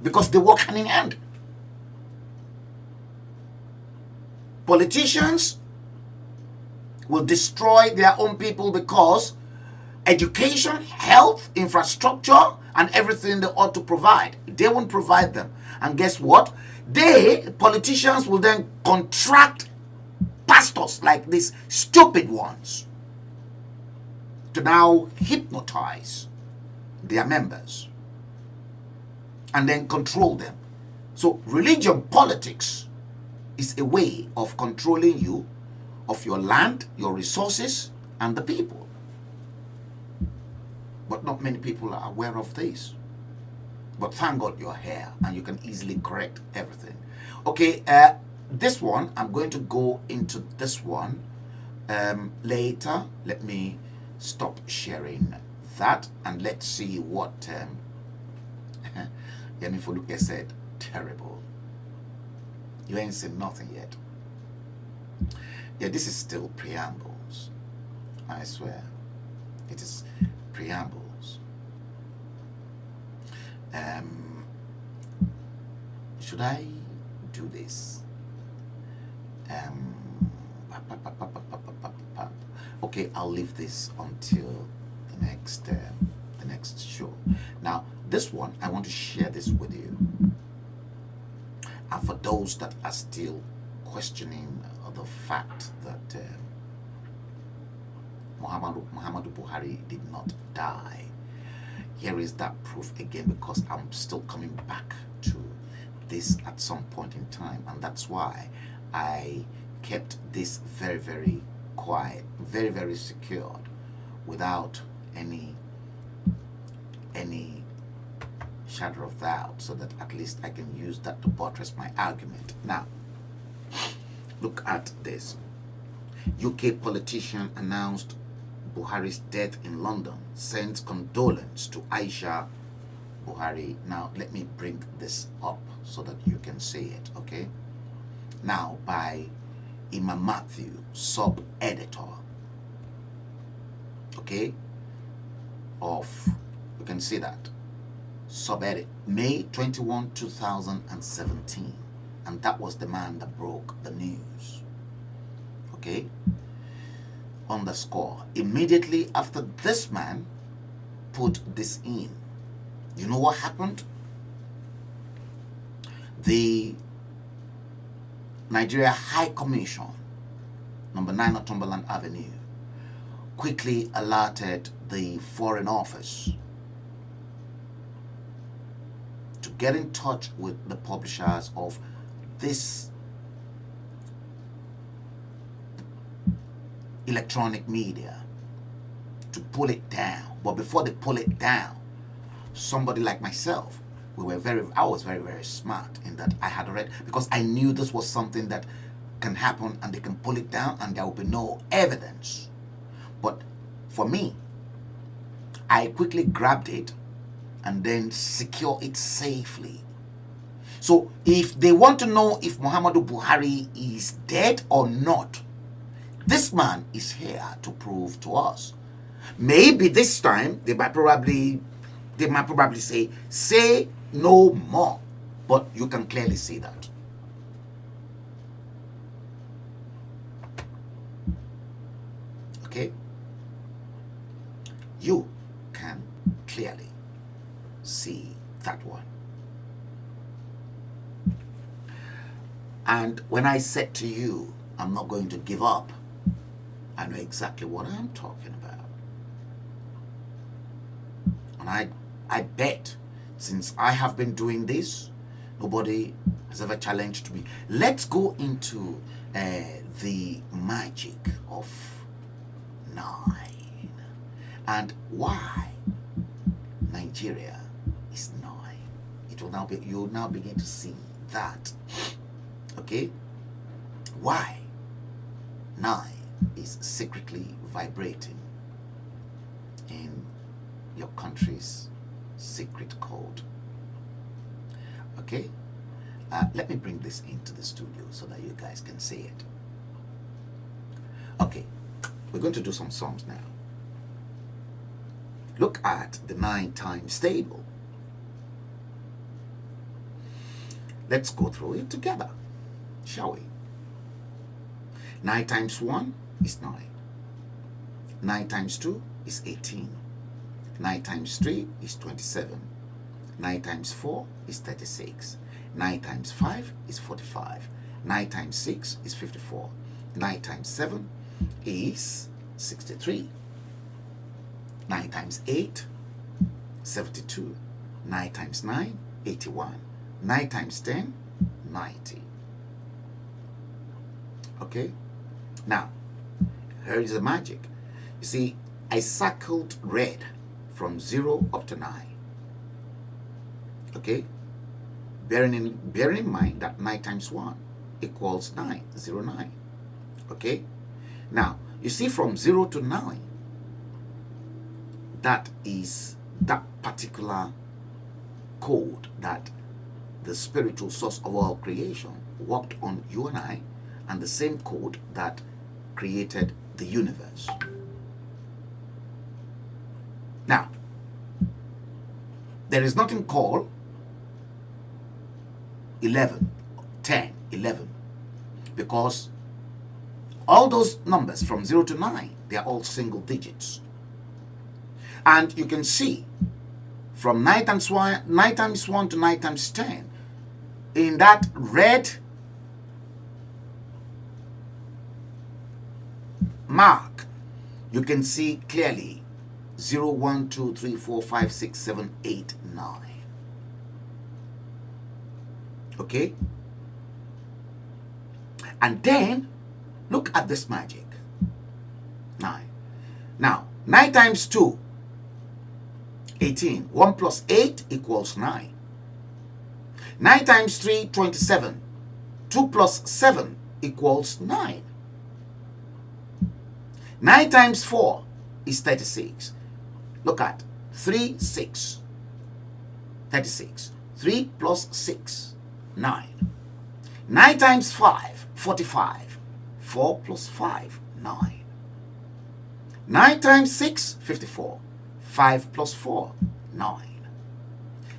because they work hand in hand. Politicians will destroy their own people because education, health, infrastructure, and everything they ought to provide, they won't provide them. And guess what? Politicians will then contract pastors like these stupid ones to now hypnotize their members and then control them. So religion politics is a way of controlling you, of your land, your resources, and the people. But not many people are aware of this. But thank God you're here and you can easily correct everything. Okay, this one, I'm going to go into this one later. Let me stop sharing that and let's see what Yemi Foluke said. Terrible. You ain't seen nothing yet. Yeah, this is still preambles. I swear. It is preambles. Should I do this? Okay, I'll leave this until the next show. Now, this one, I want to share this with you. And for those that are still questioning the fact that Muhammadu Buhari did not die, here is that proof again, because I'm still coming back to this at some point in time, and that's why I kept this very, very quiet, very, very secured, without any shadow of doubt, so that at least I can use that to buttress my argument. Now, look at this. UK politician announced Buhari's death in London, sends condolence to Aisha Buhari. Now, let me bring this up so that you can see it, okay? Now, by Imam Matthew, sub-editor, okay, of, you can see that, sub-edit, May 21, 2017, and that was the man that broke the news, okay? Underscore, immediately after this man put this in, you know what happened? The Nigeria High Commission, number 9 Northumberland Avenue, quickly alerted the Foreign Office to get in touch with the publishers of this electronic media to pull it down. But before they pull it down, somebody like myself, I was very, very smart in that I had read, because I knew this was something that can happen and they can pull it down and there will be no evidence. But for me, I quickly grabbed it and then secure it safely. So if they want to know if Muhammadu Buhari is dead or not, this man is here to prove to us. Maybe this time they might probably say no more, but you can clearly see that. Okay? You can clearly see that one. And when I said to you, I'm not going to give up, I know exactly what I'm talking about. And I bet since I have been doing this, nobody has ever challenged me. Let's go into the magic of 9 and why Nigeria is 9. It will now be, you'll now begin to see that. Okay? Why 9 is secretly vibrating in your country's secret code. Okay? Let me bring this into the studio so that you guys can see it. Okay, we're going to do some sums now. Look at the 9 times table. Let's go through it together, shall we? 9 times 1 is 9. 9 times 2 is 18. 9 times 3 is 27. 9 times 4 is 36. 9 times 5 is 45. 9 times 6 is 54. 9 times 7 is 63. 9 times 8, 72. 9 times 9, 81. 9 times 10, 90. Okay? Now, here is the magic. You see, I circled red from 0 up to 9. Okay? Bearing in mind that 9 times 1 equals 9, 0, 9. Okay? Now, you see from 0 to 9, that is that particular code that the spiritual source of all creation worked on you and I, and the same code that created the universe. Now, there is nothing called 11, 10, 11, because all those numbers from 0 to 9, they are all single digits. And you can see from 9 times 1 to 9 times 10, in that red mark, you can see clearly 0, 1, 2, 3, 4, 5, 6, 7, 8, 9. Okay? And then look at this magic. 9. Now, 9 times 2, 18. 1 plus 8 equals 9. 9 times 3, 27. 2 plus 7 equals 9. 9 times 4 is 36. Look at 3, 6. 36. 3 plus 6, 9. 9 times 5, 45. 4 plus 5, 9. 9 times 6, 54. 5 plus 4, 9.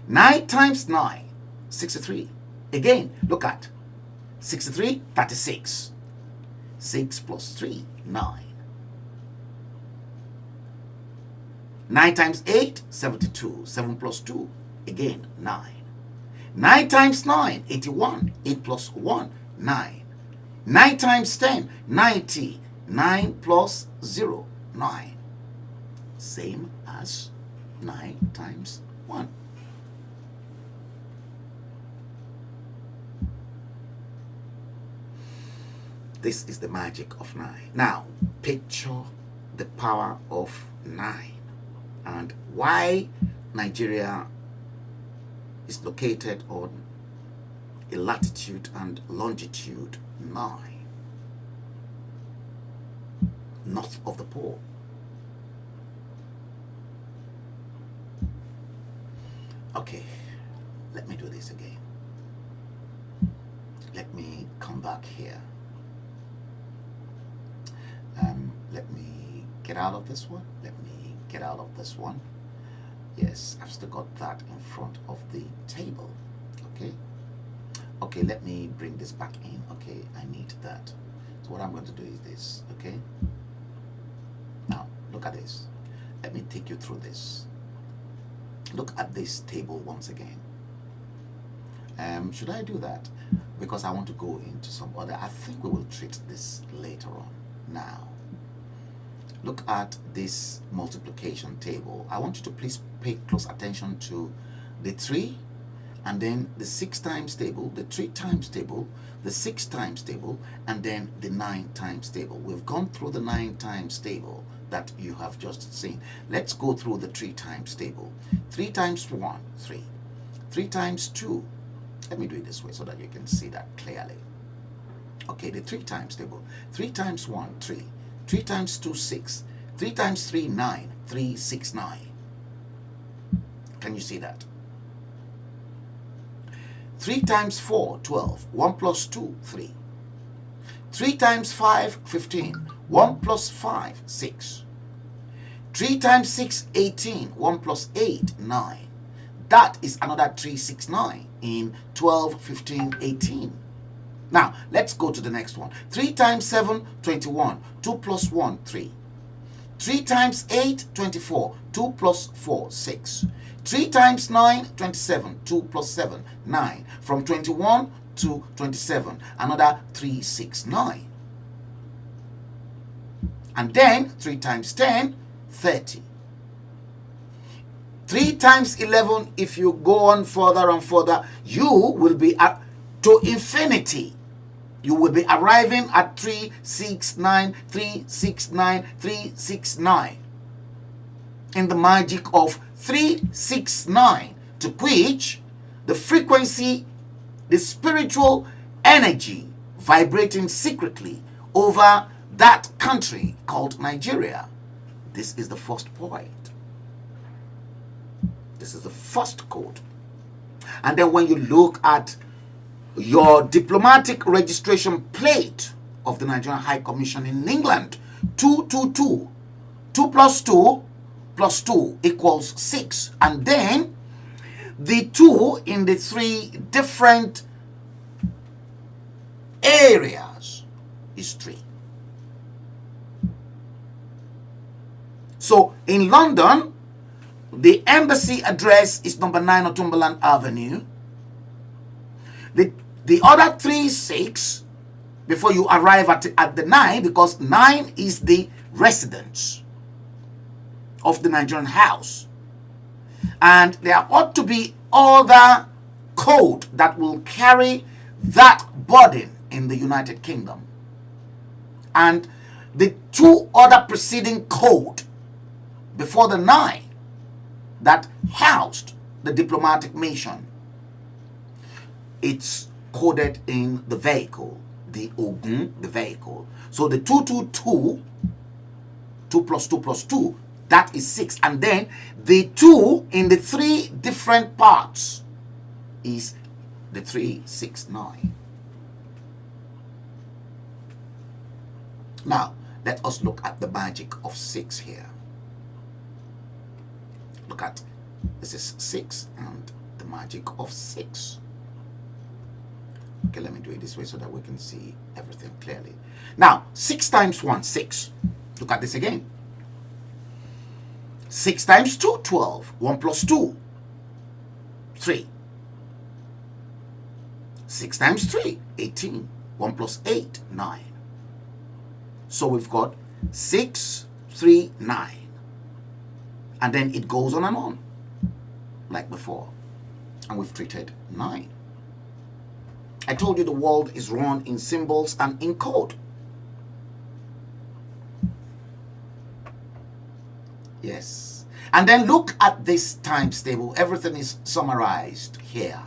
9 times 9, 63. Again, look at 63, 36. 6 plus 3, 9. 9 times 8, 72. 7 plus 2, again, 9. 9 times 9, 81. 8 plus 1, 9. 9 times 10, 90. 9 plus 0, 9. Same as 9 times 1. This is the magic of 9. Now, picture the power of 9 and why Nigeria is located on a latitude and longitude 9, north of the pole. Okay, let me do this again. Let me come back here. Let me get out of this one. Let me get out of this one. Yes, I've still got that in front of the table. Okay. Okay, let me bring this back in. Okay, I need that. So what I'm going to do is this. Okay. Now, look at this. Let me take you through this. Look at this table once again. Should I do that? Because I want to go into some other. I think we will treat this later on. Now, look at this multiplication table. I want you to please pay close attention to the 3 and then the 6 times table, the 3 times table, the 6 times table, and then the 9 times table. We've gone through the 9 times table that you have just seen. Let's go through the 3 times table. 3 times 1, 3. 3 times 2. Let me do it this way so that you can see that clearly. Okay, the 3 times table. 3 times 1, 3. 3 times 2, 6. 3 times 3, 9. 3, 6, 9. Can you see that? 3 times 4, 12. 1 plus 2, 3. 3 times 5, 15. 1 plus 5, 6. 3 times 6, 18. 1 plus 8, 9. That is another 3, 6, 9 in 12, 15, 18. Now, let's go to the next one. 3 times 7, 21. 2 plus 1, 3. 3 times 8, 24. 2 plus 4, 6. 3 times 9, 27. 2 plus 7, 9. From 21 to 27, another 3, 6, 9. And then 3 times 10, 30. 3 times 11, if you go on further and further, you will be to infinity. You will be arriving at 3, 6, 9, 3, 6, 9, 3, 6, 9. In the magic of 3, 6, 9, to which the frequency, the spiritual energy vibrating secretly over that country called Nigeria. This is the first point. This is the first code. And then when you look at your diplomatic registration plate of the Nigerian High Commission in England, 222. 2 plus 2 plus 2 equals 6. And then the 2 in the 3 different areas is 3. So in London, the embassy address is number 9 Northumberland Avenue. The other 3, 6, before you arrive at the 9, because 9 is the residence of the Nigerian house. And there ought to be other code that will carry that burden in the United Kingdom. And the 2 other preceding code before the 9 that housed the diplomatic mission, it's coded in the vehicle, the Ogun, the vehicle. So the 222, 2 plus 2 plus 2, that is 6. And then the 2 in the 3 different parts is the 3, 6, 9. Now, let us look at the magic of 6 here. Look at, this is 6 and the magic of 6. Okay, let me do it this way so that we can see everything clearly. Now, 6 times 1, 6. Look at this again. 6 times 2, 12. 1 plus 2, 3. 6 times 3, 18. 1 plus 8, 9. So we've got 6, 3, 9. And then it goes on and on, like before. And we've treated 9. I told you the world is run in symbols and in code. Yes. And then look at this times table. Everything is summarized here.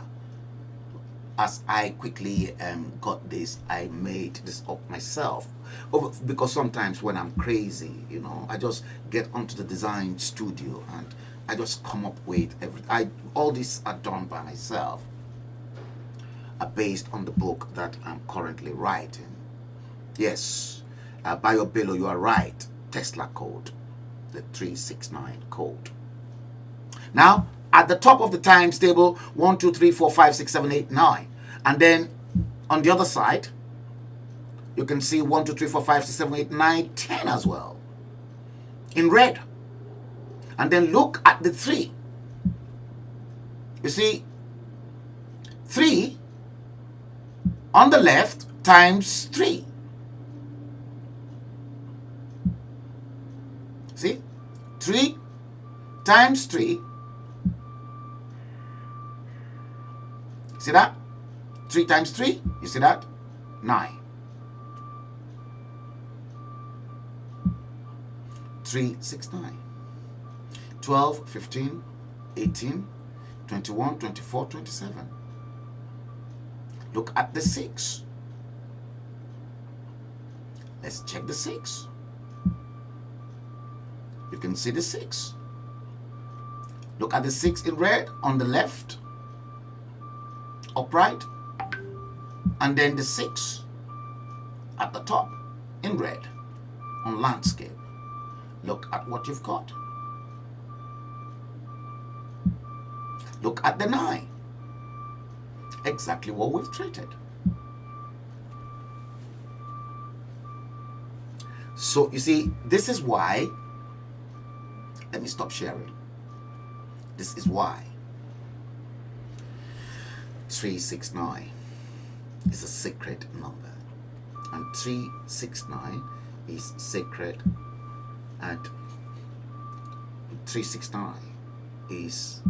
As I quickly got this, I made this up myself. Because sometimes when I'm crazy, you know, I just get onto the design studio and I just come up with everything. All these are done by myself. Based on the book that I'm currently writing. Yes, Bayo Bello, you are right. Tesla code, the 369 code. Now, at the top of the times table, 1, 2, 3, 4, 5, 6, 7, 8, 9. And then on the other side, you can see 1, 2, 3, 4, 5, 6, 7, 8, 9, 10 as well. In red. And then look at the 3. You see, 3 on the left times 3. 3 times 3. See that? 3 times 3. You see that? 9. 3, 6, 9. 12, 15, 18, 21, 24, 27. Look at the 6. Let's check the 6. You can see the 6. Look at the 6 in red on the left, upright, and then the 6 at the top in red on landscape. Look at what you've got. Look at the 9. Exactly what we've treated. So you see, this is why, let me stop sharing. This is why 369 is a sacred number, and 369 is sacred, and 369 is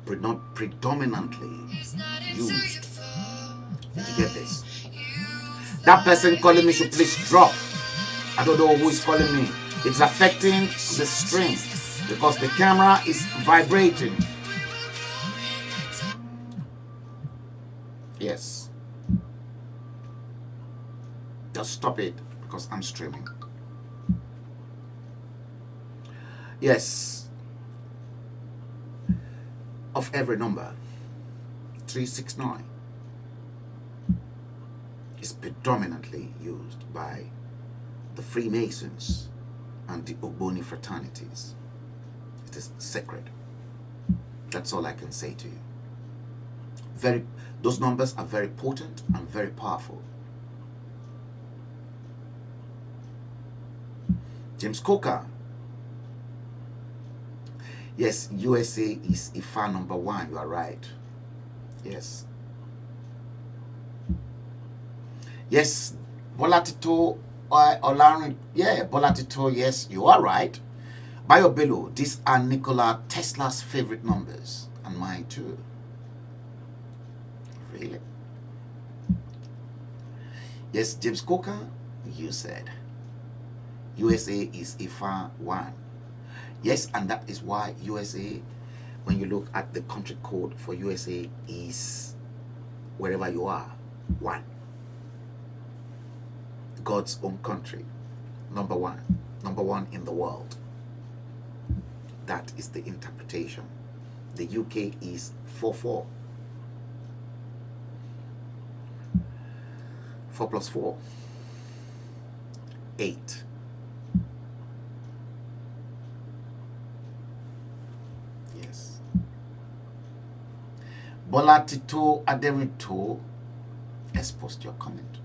predominantly used. Did you get this? That person calling me should please drop. I don't know who is calling me. It's affecting the stream because the camera is vibrating. Yes. Just stop it because I'm streaming. Yes. Of every number, 369 is predominantly used by the Freemasons and the Ogboni fraternities. It is sacred. That's all I can say to you. Those numbers are very potent and very powerful. James Coker. Yes, USA is Ifa number 1. You are right. Yes. Yes, Bolatito Olarin. Yeah, Bolatito. Yes, you are right. Biobello. These are Nikola Tesla's favorite numbers, and mine too. Really? Yes, James Coker. You said USA is Ifa 1. Yes, and that is why USA, when you look at the country code for USA, is wherever you are, 1. God's own country, number 1. Number 1 in the world. That is the interpretation. The UK is 4-4. 4 plus 4, 8. Yes. Bolatito Aderito has posted your comment.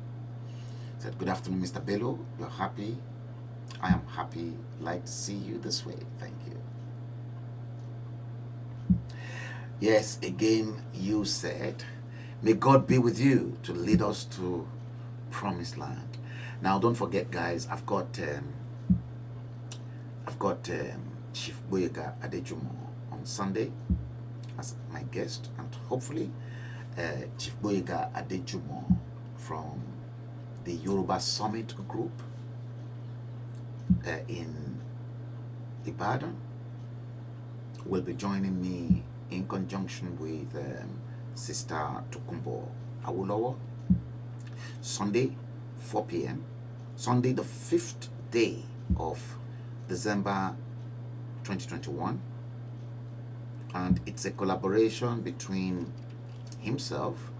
Said, good afternoon, Mr. Bello. You're happy. I am happy. Like to see you this way. Thank you. Yes, again, you said, may God be with you to lead us to promised land. Now, don't forget, guys, I've got Chief Boyega Adejumo on Sunday as my guest, and hopefully Chief Boyega Adejumo from the Yoruba Summit group in Ibadan will be joining me in conjunction with Sister Tokumbo Awolowo. Sunday, 4 p.m. Sunday, the 5th day of December 2021. And it's a collaboration between himself,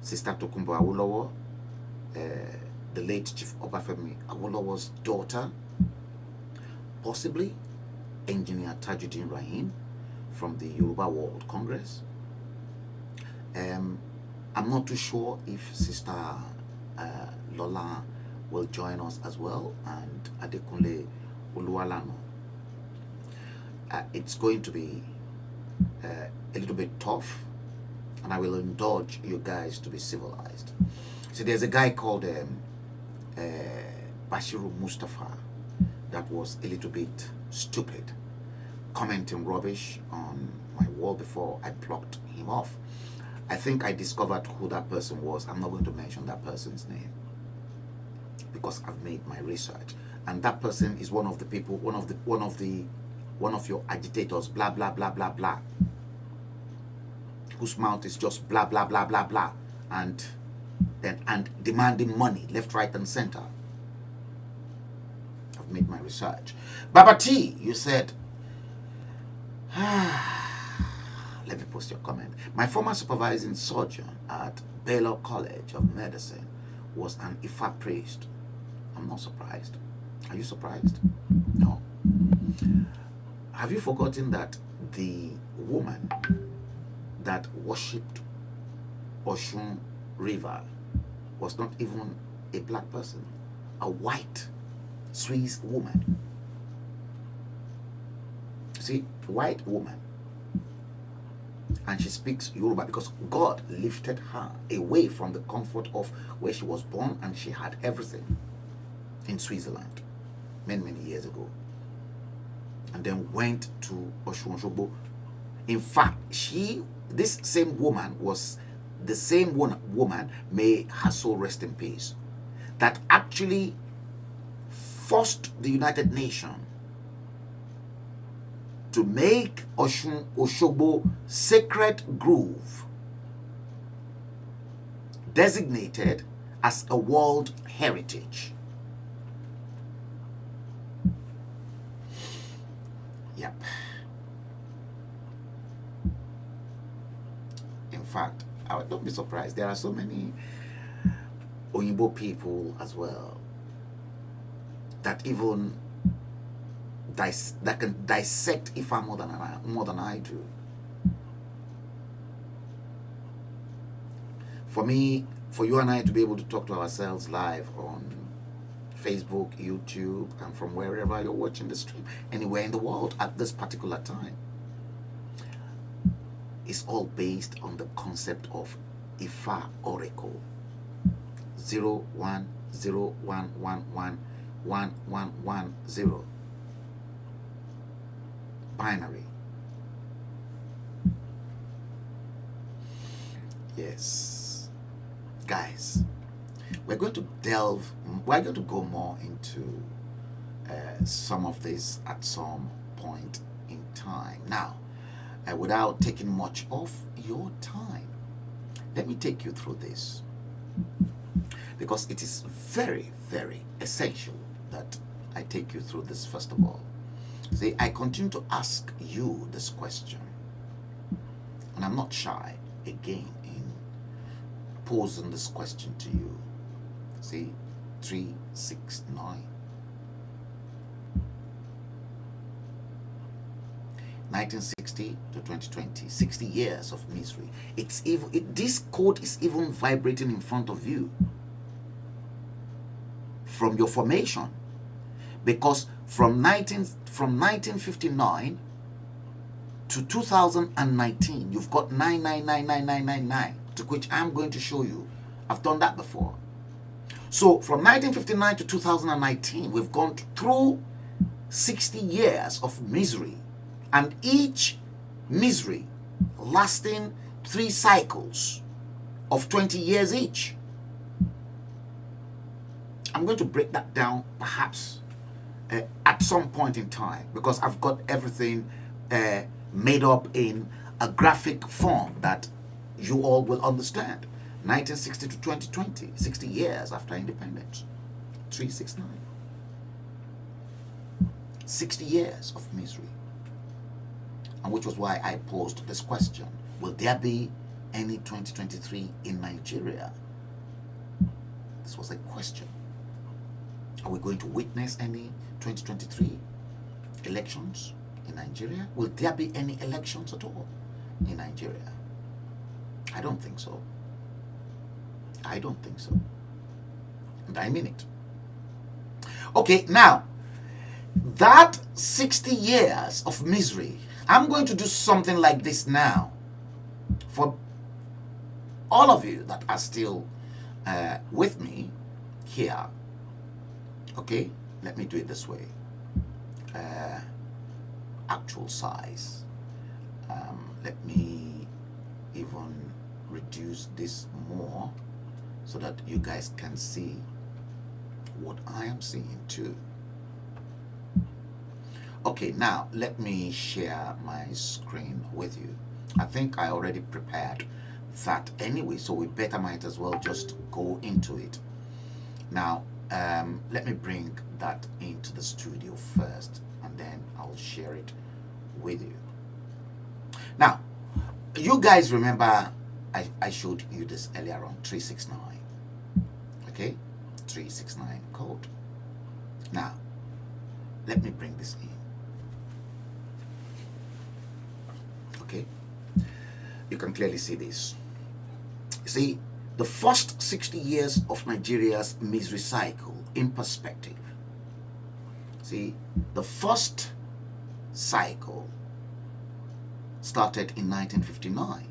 Sister Tokumbo Awolowo, the late Chief Obafemi Awolowo's daughter, possibly Engineer Tajuddin Rahim from the Yoruba World Congress. I'm not too sure if Sister Lola will join us as well, and Adekunle Uluwalano. It's going to be a little bit tough, and I will indulge you guys to be civilized. So there's a guy called Bashiru Mustafa that was a little bit stupid, commenting rubbish on my wall before I blocked him off. I think I discovered who that person was. I'm not going to mention that person's name because I've made my research, and that person is one of the people, one of your agitators, blah blah blah blah blah, whose mouth is just blah blah blah blah blah, and demanding money left, right, and center. I've made my research. Baba T, you said, let me post your comment. My former supervising surgeon at Baylor College of Medicine was an Ifa priest. I'm not surprised. Are you surprised? No. Have you forgotten that the woman that worshipped Oshun River was not even a black person, a white Swiss woman? See, white woman, and she speaks Yoruba because God lifted her away from the comfort of where she was born, and she had everything in Switzerland many years ago, and then went to Oshun. In fact, this same woman was the same woman, may her soul rest in peace, that actually forced the United Nations to make Oshun Oshogbo sacred grove designated as a World Heritage. Yep. In fact, don't be surprised. There are so many Oyinbo people as well that even that can dissect Ifa more than I do. For me, for you and I to be able to talk to ourselves live on Facebook, YouTube, and from wherever you're watching the stream, anywhere in the world at this particular time, is all based on the concept of Ifa Oracle. 01011111110. Binary. Yes. Guys, we're going to go more into some of this at some point in time. Now, without taking much of your time, let me take you through this, because it is very, very essential that I take you through this first of all. See, I continue to ask you this question, and I'm not shy again in posing this question to you. See, 369. 1960 to 2020, 60 years of misery. This code is even vibrating in front of you from your formation, because from 1959 to 2019, you've got 9999999, to which I'm going to show you. I've done that before. So from 1959 to 2019, we've gone through 60 years of misery, and each misery lasting 3 cycles of 20 years each. I'm going to break that down perhaps at some point in time, because I've got everything made up in a graphic form that you all will understand. 1960 to 2020, 60 years after independence. 369. 60 years of misery. And which was why I posed this question. Will there be any 2023 in Nigeria? This was a question. Are we going to witness any 2023 elections in Nigeria? Will there be any elections at all in Nigeria? I don't think so. I don't think so. And I mean it. Okay, now, that 60 years of misery, I'm going to do something like this now for all of you that are still with me here. Okay, let me do it this way. actual size. Let me even reduce this more so that you guys can see what I am seeing too. Okay, now let me share my screen with you. I think I already prepared that anyway, so we better might as well just go into it. Now, let me bring that into the studio first, and then I'll share it with you. Now, you guys remember I showed you this earlier on, 369. Okay, 369 code. Now, let me bring this in. Okay, you can clearly see this. You see, the first 60 years of Nigeria's misery cycle in perspective. See, the first cycle started in 1959.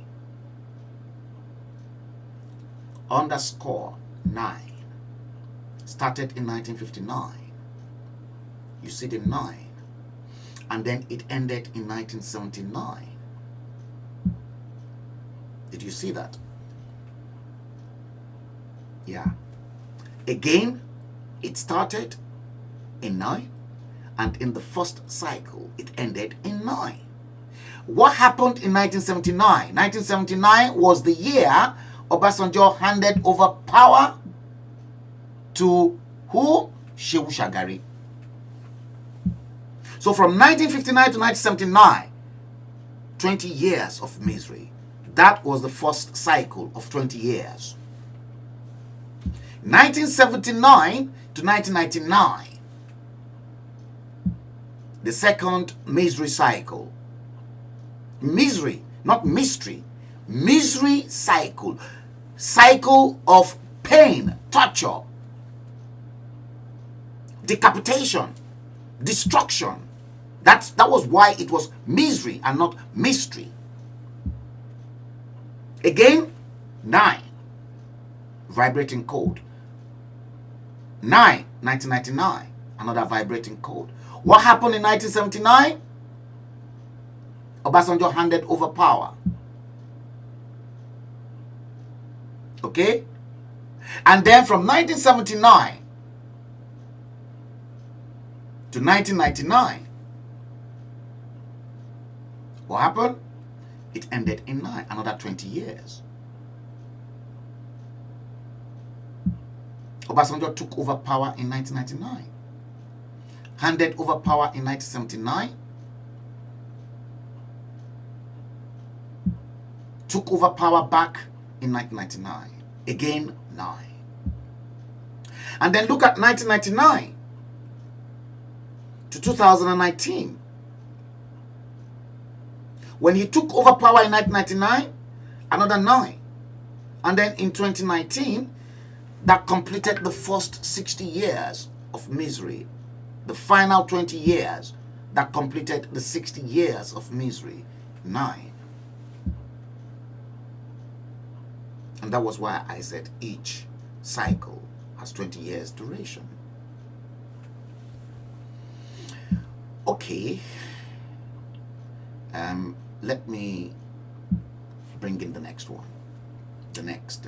_9 started in 1959. You see the 9. And then it ended in 1979. Did you see that? Yeah. Again, it started in 9, and in the first cycle, it ended in 9. What happened in 1979? 1979 was the year Obasanjo handed over power to who? Shehu Shagari. So from 1959 to 1979, 20 years of misery. That was the first cycle of 20 years. 1979 to 1999, the second misery cycle. Misery, not mystery. Misery cycle. Cycle of pain, torture, decapitation, destruction. That was why it was misery and not mystery. Again, 9, vibrating code. 9, 1999, another vibrating code. What happened in 1979? Obasanjo handed over power. Okay? And then from 1979 to 1999, what happened? It ended in 9, another 20 years. Obasanjo took over power in 1999, handed over power in 1979, took over power back in 1999, again 9. And then look at 1999 to 2019. When he took over power in 1999, another 9. And then in 2019, that completed the first 60 years of misery. The final 20 years that completed the 60 years of misery. 9. And that was why I said each cycle has 20 years duration. Okay. Let me bring in the next one. The next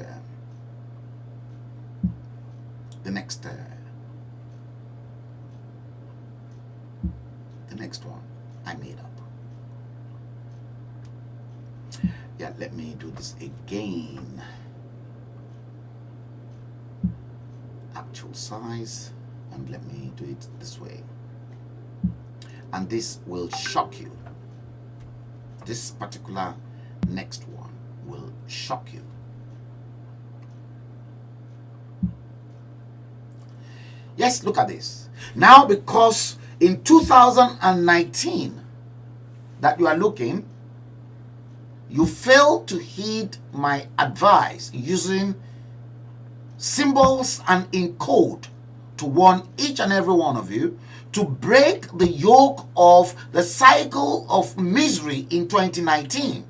one I made up. Yeah, let me do this again. Actual size, and let me do it this way. And this will shock you. This particular next one will shock you. Yes, look at this. Now, because in 2019 that you are looking, you fail to heed my advice using symbols and encode to warn each and every one of you to break the yoke of the cycle of misery in 2019.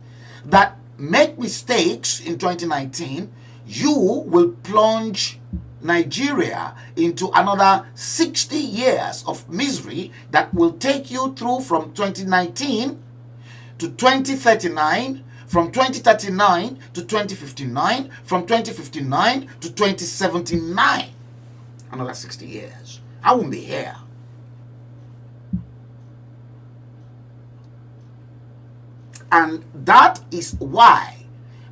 That make mistakes in 2019, you will plunge Nigeria into another 60 years of misery that will take you through from 2019 to 2039, from 2039 to 2059, from 2059 to 2079. Another 60 years. I won't be here. And that is why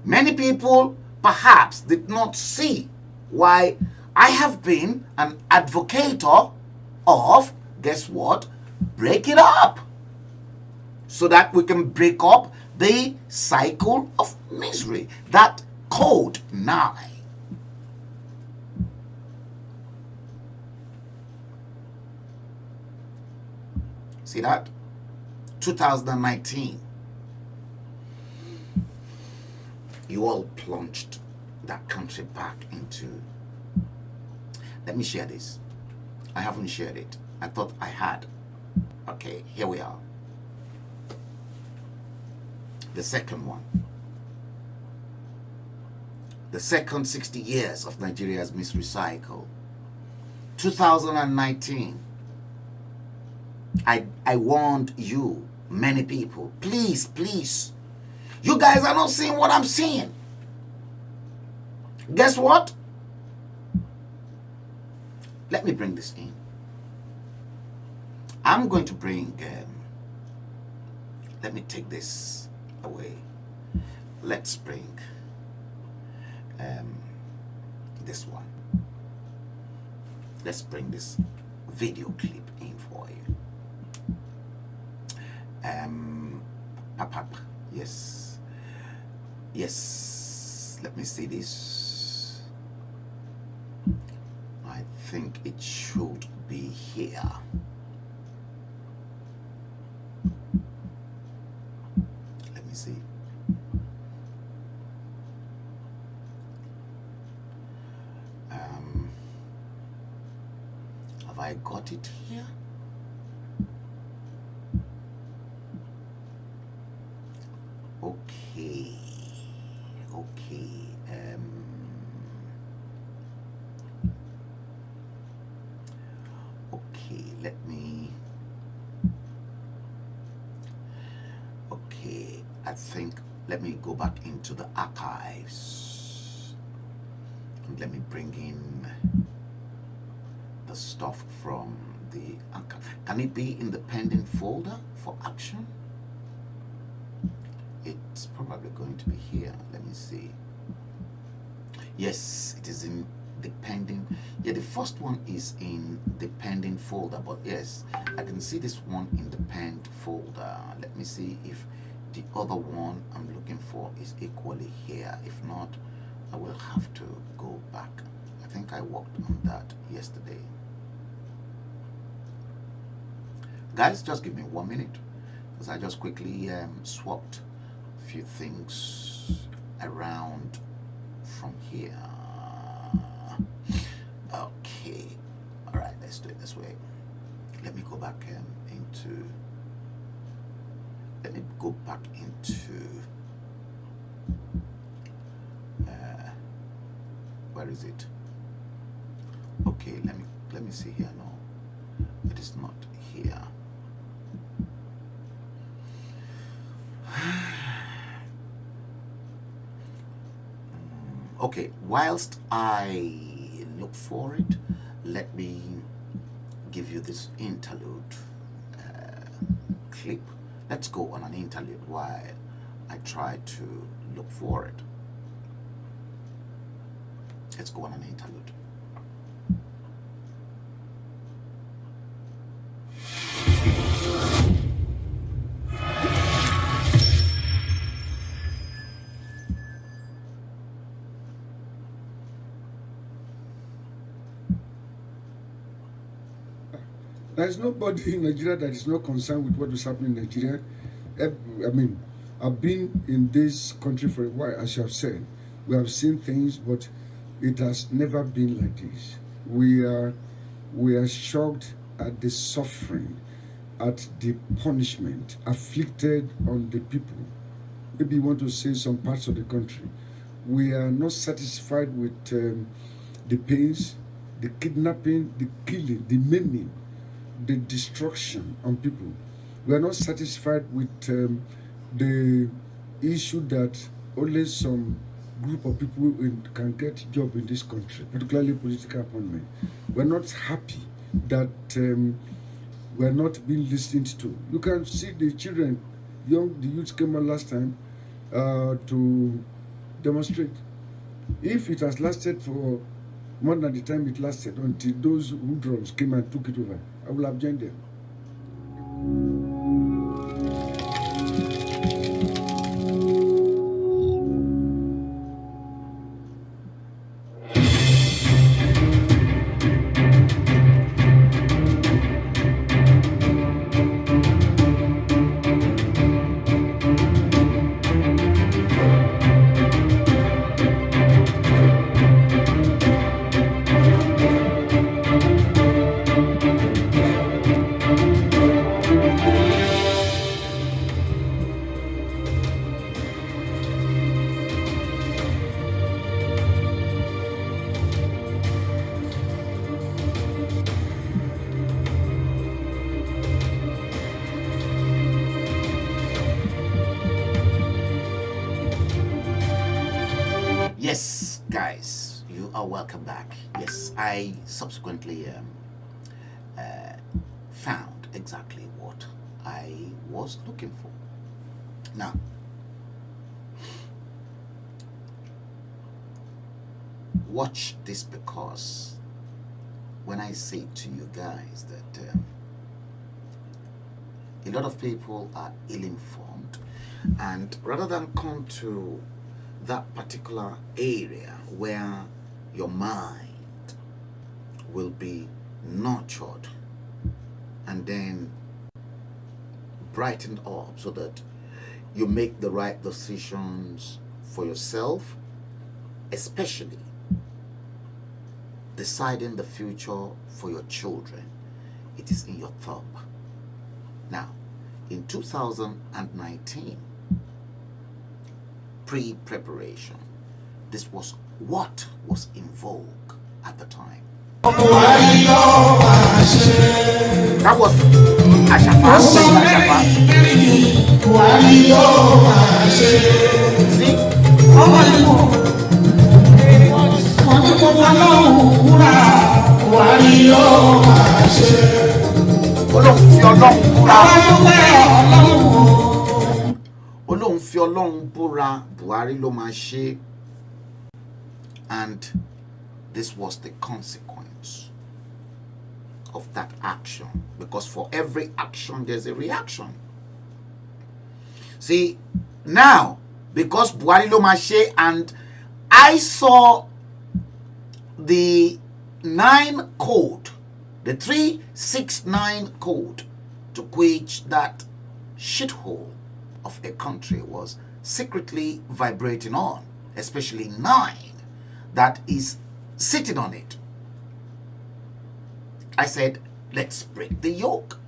many people perhaps did not see why I have been an advocator of, guess what, break it up, so that we can break up the cycle of misery, that code 9. See that? 2019. You all plunged that country back into... Let me share this. I haven't shared it. I thought I had. Okay, here we are. The second one. The second 60 years of Nigeria's misery cycle. 2019. I warned you, many people, please, please. You guys are not seeing what I'm seeing. Guess what? Let me bring this in. I'm going to bring, let me take this away. Let's bring this one. Let's bring this video clip in for you. Yes. Yes. Let me see this. I think it should be here. Let me see. Have I got it here? Okay. Okay, let me... Okay, I think, let me go back into the archives. And let me bring in the stuff from the archive. Can it be in the pending folder for action? It's probably going to be here. Let me see. Yes, it is in the pending. Yeah, the first one is in the pending folder, but yes, I can see this one in the penned folder. Let me see if the other one I'm looking for is equally here. If not, I will have to go back. I think I worked on that yesterday. Guys, just give me 1 minute, because I just quickly swapped a few things around from here. Okay, all right, let's do it this way. Let me go back into where is it? Okay, let me see here. No, it is not here. Okay, whilst I look for it, let me give you this interlude clip. Let's go on an interlude while I try to look for it. Let's go on an interlude. There is nobody in Nigeria that is not concerned with what is happening in Nigeria. I mean, I've been in this country for a while, as you have said. We have seen things, but it has never been like this. We are shocked at the suffering, at the punishment afflicted on the people. Maybe you want to say some parts of the country. We are not satisfied with the pains, the kidnapping, the killing, the maiming, the destruction on people. We are not satisfied with the issue that only some group of people can get job in this country, particularly political appointment. We're not happy that we're not being listened to. You can see the children, the youth came out last time to demonstrate. If it has lasted for more than the time it lasted until those hoodlums came and took it over, I will have joined them. Yes, guys, you are welcome back. Yes, I subsequently found exactly what I was looking for. Now, watch this, because when I say to you guys that a lot of people are ill-informed, and rather than come to that particular area where your mind will be nurtured and then brightened up so that you make the right decisions for yourself, especially deciding the future for your children, it is in your thumb. Now, in 2019, pre-preparation, this was what was in vogue at the time. That was Ashafa. Ọlọ́run fi Ọlọ́run búra, Buhari ló máa ṣe. And this was the consequence of that action, because for every action there's a reaction. See, now, because Buhari ló máa ṣe, and I saw the 9 code, the 369 code, to which that shithole of a country was secretly vibrating on, especially 9 that is sitting on it. I said, let's break the yoke.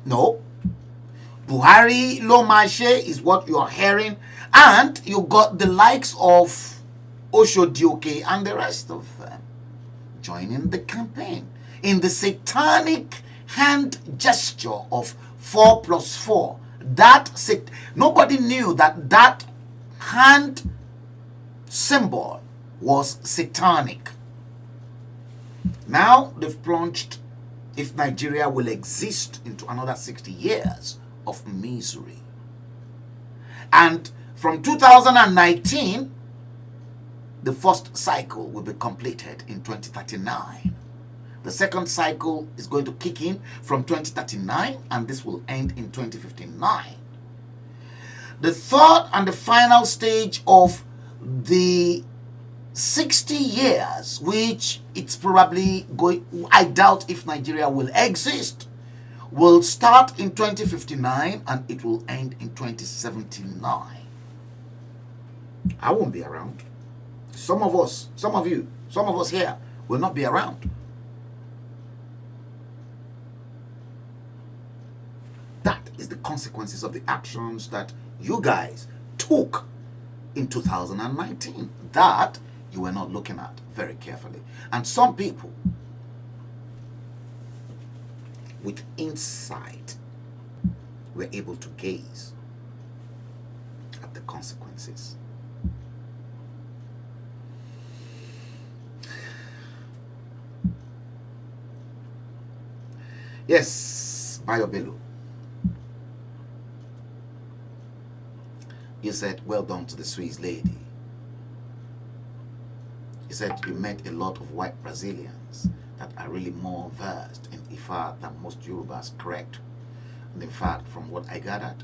No, Buhari lo máa ṣe is what you are hearing, and you got the likes of Oshodioke and the rest of them joining the campaign in the satanic hand gesture of 4+4. Nobody knew that hand symbol was satanic. Now they've plunged, if Nigeria will exist, into another 60 years of misery. And from 2019, the first cycle will be completed in 2039. The second cycle is going to kick in from 2039, and this will end in 2059. The third and the final stage of the 60 years, which it's probably going, I doubt if Nigeria will exist, will start in 2059 and it will end in 2079. I won't be around. Some of us, some of you, some of us here will not be around. That is the consequences of the actions that you guys took in 2019 that you were not looking at very carefully. And some people with insight were able to gaze at the consequences. Yes, Bayobelu. You said, well done to the Swiss lady. You said you met a lot of white Brazilians that are really more versed in Ifa than most Yorubas, correct? And in fact, from what I gathered,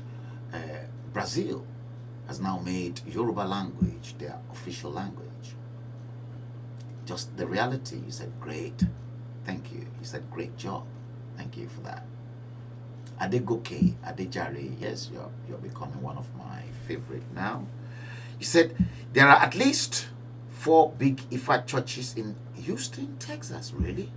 Brazil has now made Yoruba language their official language. Just the reality, you said, great. Thank you. You said, great job. Thank you for that. Adegoke, Adejare, yes, you're becoming one of my favorite now. You said there are at least 4 big Ifa churches in Houston, Texas, really?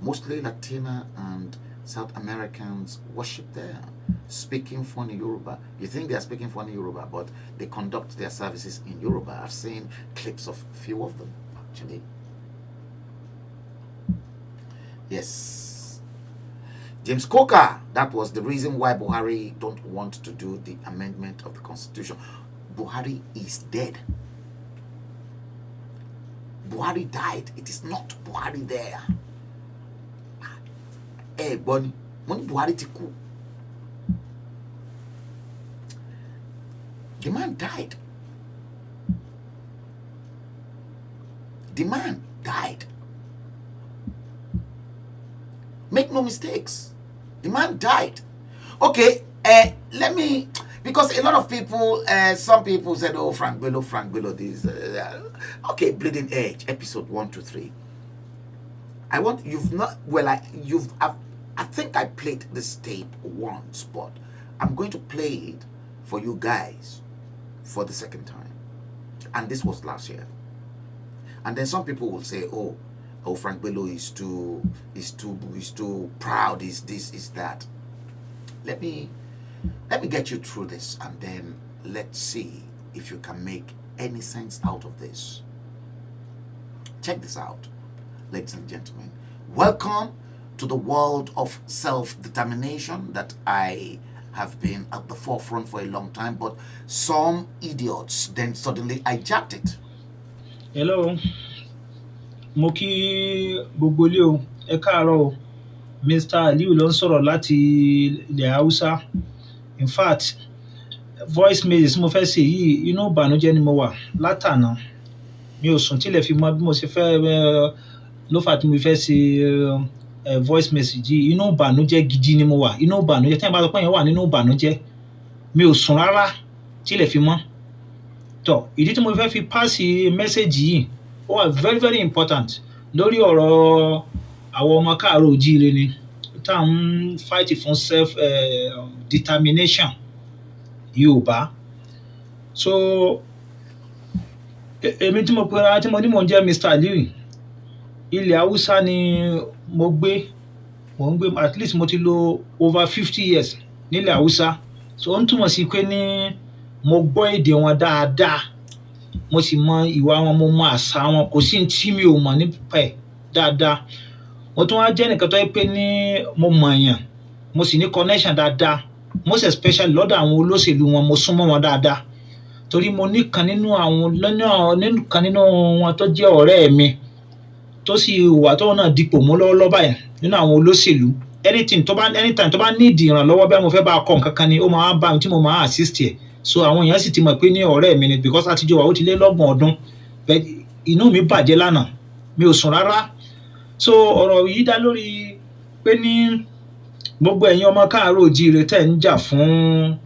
Mostly Latina and South Americans worship there, speaking funny Yoruba. You think they are speaking funny Yoruba, but they conduct their services in Yoruba. I've seen clips of a few of them, actually. Yes. James Coker, that was the reason why Buhari don't want to do the amendment of the Constitution. Buhari is dead. Buhari died. It is not Buhari there. Hey, Bonnie, when Buhari tiku, the man died. The man died. Make no mistakes. The man died. Okay, let me, because a lot of people, some people said, oh, Frank Bello, this. Okay, Bleeding Edge, episode 1 to 3. I want, you've not, well, I think I played this tape once, but I'm going to play it for you guys for the second time. And this was last year. And then some people will say, oh, Frank Bello is too proud, is this, is that. Let me get you through this, and then let's see if you can make any sense out of this. Check this out, ladies and gentlemen. Welcome to the world of self-determination that I have been at the forefront for a long time, but some idiots then suddenly hijacked it. Hello. Mo kí gbogbo ilé o, ẹ káàárọ̀ o. Mr. Aliu ló ń sọ̀rọ̀ láti ilẹ̀ Haúsá. In fact, voice message mo fẹ́ ṣe yìí, inú ìbànújẹ́ ni mo wà látàná. Mi ò sùn tílẹ̀ fi mọ́ bí mo ṣe fẹ́ ló fà tí mo fẹ́ ṣe voice message yìí. Inú ìbànújẹ́ gidi ni mo wà. Inú ìbànújẹ́, tí ẹ bá sọ pé èèyàn wà nínú ìbànújẹ́, mi ò sùn rárá tílẹ̀ fi mọ́. Tó, ìdí tí mo fẹ́ fi pass message yìí, ó wà very very important lórí ọ̀rọ̀ àwọn ọmọ káàárọ̀ oòjíire ni tá ń fight fún self determination Yorùbá. So èmi tí mo pera tí mo ní mò ń jẹ́ Mr. Aliu, ilẹ̀ Haúsá ni mo ń gbé at least mo ti lò over 50 years nílẹ̀ Haúsá. So ó ń túmọ̀ sí pé ní mo gbọ́ èdè wọn dáadáa, mo sì mọ ìwà wọn, mo mọ àṣà wọn, kò sí tí mi ò mọ̀ nípa ẹ̀ dáadáa. Mo tún wá jẹ́ nìkan tó yẹ pé ní mo mọ̀ èèyàn, mo sì ní connection dáadáa, most especially lọ́dọ̀ àwọn olóṣèlú wọn, mo súnmọ́ wọn dáadáa. Torí mo níkan nínú wọn tó jẹ́ ọ̀rẹ́ mi, tó sì wà tó náà dipò mú lọ́wọ́lọ́wọ́ báyìí nínú àwọn olóṣèlú. Anytime tó bá need ìrànlọ́wọ́ bí mo fẹ́ bá kọ́ nǹkan kan ni, ó máa bá mi tí mo máa assist ẹ̀. So àwọn èèyàn sì ti mọ̀ pé ní ọ̀rẹ́ mi ni, because àtijọ́ wa ó ti lé lọ́gbọ̀n ọdún. But inú mi bàjẹ́ lánàá, mi ò sùn rárá. So ọ̀rọ̀ yìí dá lórí pé ní gbogbo ẹ̀yin ọmọ káàárọ̀ oòjíire tẹ́ ń jà fún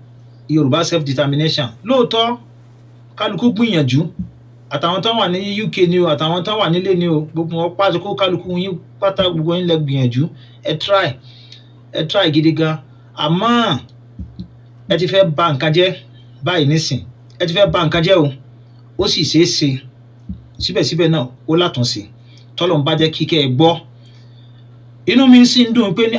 Yorùbá self determination. Lóòótọ́ kálukú gbìyànjú, àtàwọn tó wà ní UK ni o, àtàwọn tó wà nílé ni o, gbogbo wọn pátá kó kálukú yín pátá, gbogbo yín lẹ gbìyànjú, ẹ try gidi gan. Àmọ́ ẹ ti fẹ́ bà nǹkan jẹ́ báyìí nísìn, ẹ ti fẹ́ bà nǹkan jẹ́ o, ó sì ṣeé ṣe síbẹ̀síbẹ̀ náà ó látúnṣe tọ́lọ́run bá jẹ́ kí kẹ́ ẹ gbọ́. Inú mi sì ń dùn pé ní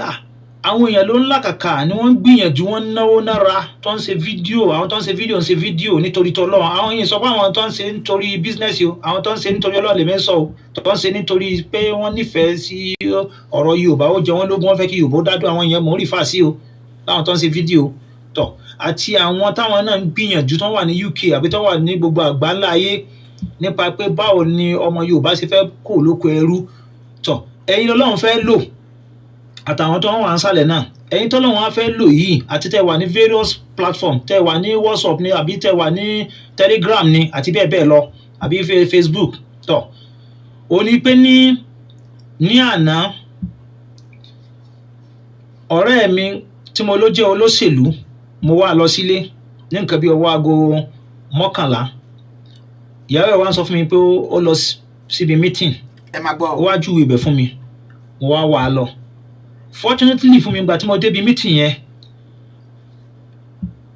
àwọn èèyàn ló ń làkàkà ni wọ́n ń gbìyànjú, wọ́n ń náwó nára tó ń ṣe fídíò, àwọn tó ń ṣe fídíò ń ṣe fídíò nítorí tọlọ́run. Àwọn yìí sọ pé àwọn tó ń ṣe nítorí bísínẹ́sì o, àwọn tó ń ṣe nítorí Ọlọ́run lèmi ń sọ o, tó ń ṣe nítorí pé wọ́n nífẹ̀ẹ́ sí ọ̀rọ̀ Yorùbá, ó jẹ wọ́n lógún, wọ́n fẹ́ kí Yorùbá ó dádúró, àwọn yẹn mò ń rìfà sí o, láwọn tó ń ṣe fídíò tọ̀. Àti àwọn táwọn náà ń gbìyànjú tó wà ní UK àbí tó wà ní gbogbo àgbáńlá ayé nípa pé báwo ni ọmọ Yorùbá ṣe fẹ́ kó lóko ẹrú tọ̀. Ẹ̀yin Ọlọ́run fẹ́ lò àtàwọn tó wà nísàlẹ̀ náà, ẹ̀yin tọ́lọ́run á fẹ́ lò yìí, àti tẹ́ wà ní various platform, tẹ́ wà ní WhatsApp ni àbí tẹ́ wà ní Telegram ni àti bẹ́ẹ̀ bẹ́ẹ̀ lọ àbí Facebook tọ̀. Ó ní pé ní àná ọ̀rẹ́ mi tí mo ló jẹ́ olóṣèlú, mo wá lọ sílé ní nǹkan bí ọwọ́ aago 11. Ìyàwó ẹ̀ wá ń sọ fún mi pé ó lọ síbi meeting, ẹ máa gbọ́ ó wá júwe ibẹ̀ fún mi, mo wá wà á lọ. Fortunately fún mi, ìgbà tí mo débi meeting yẹn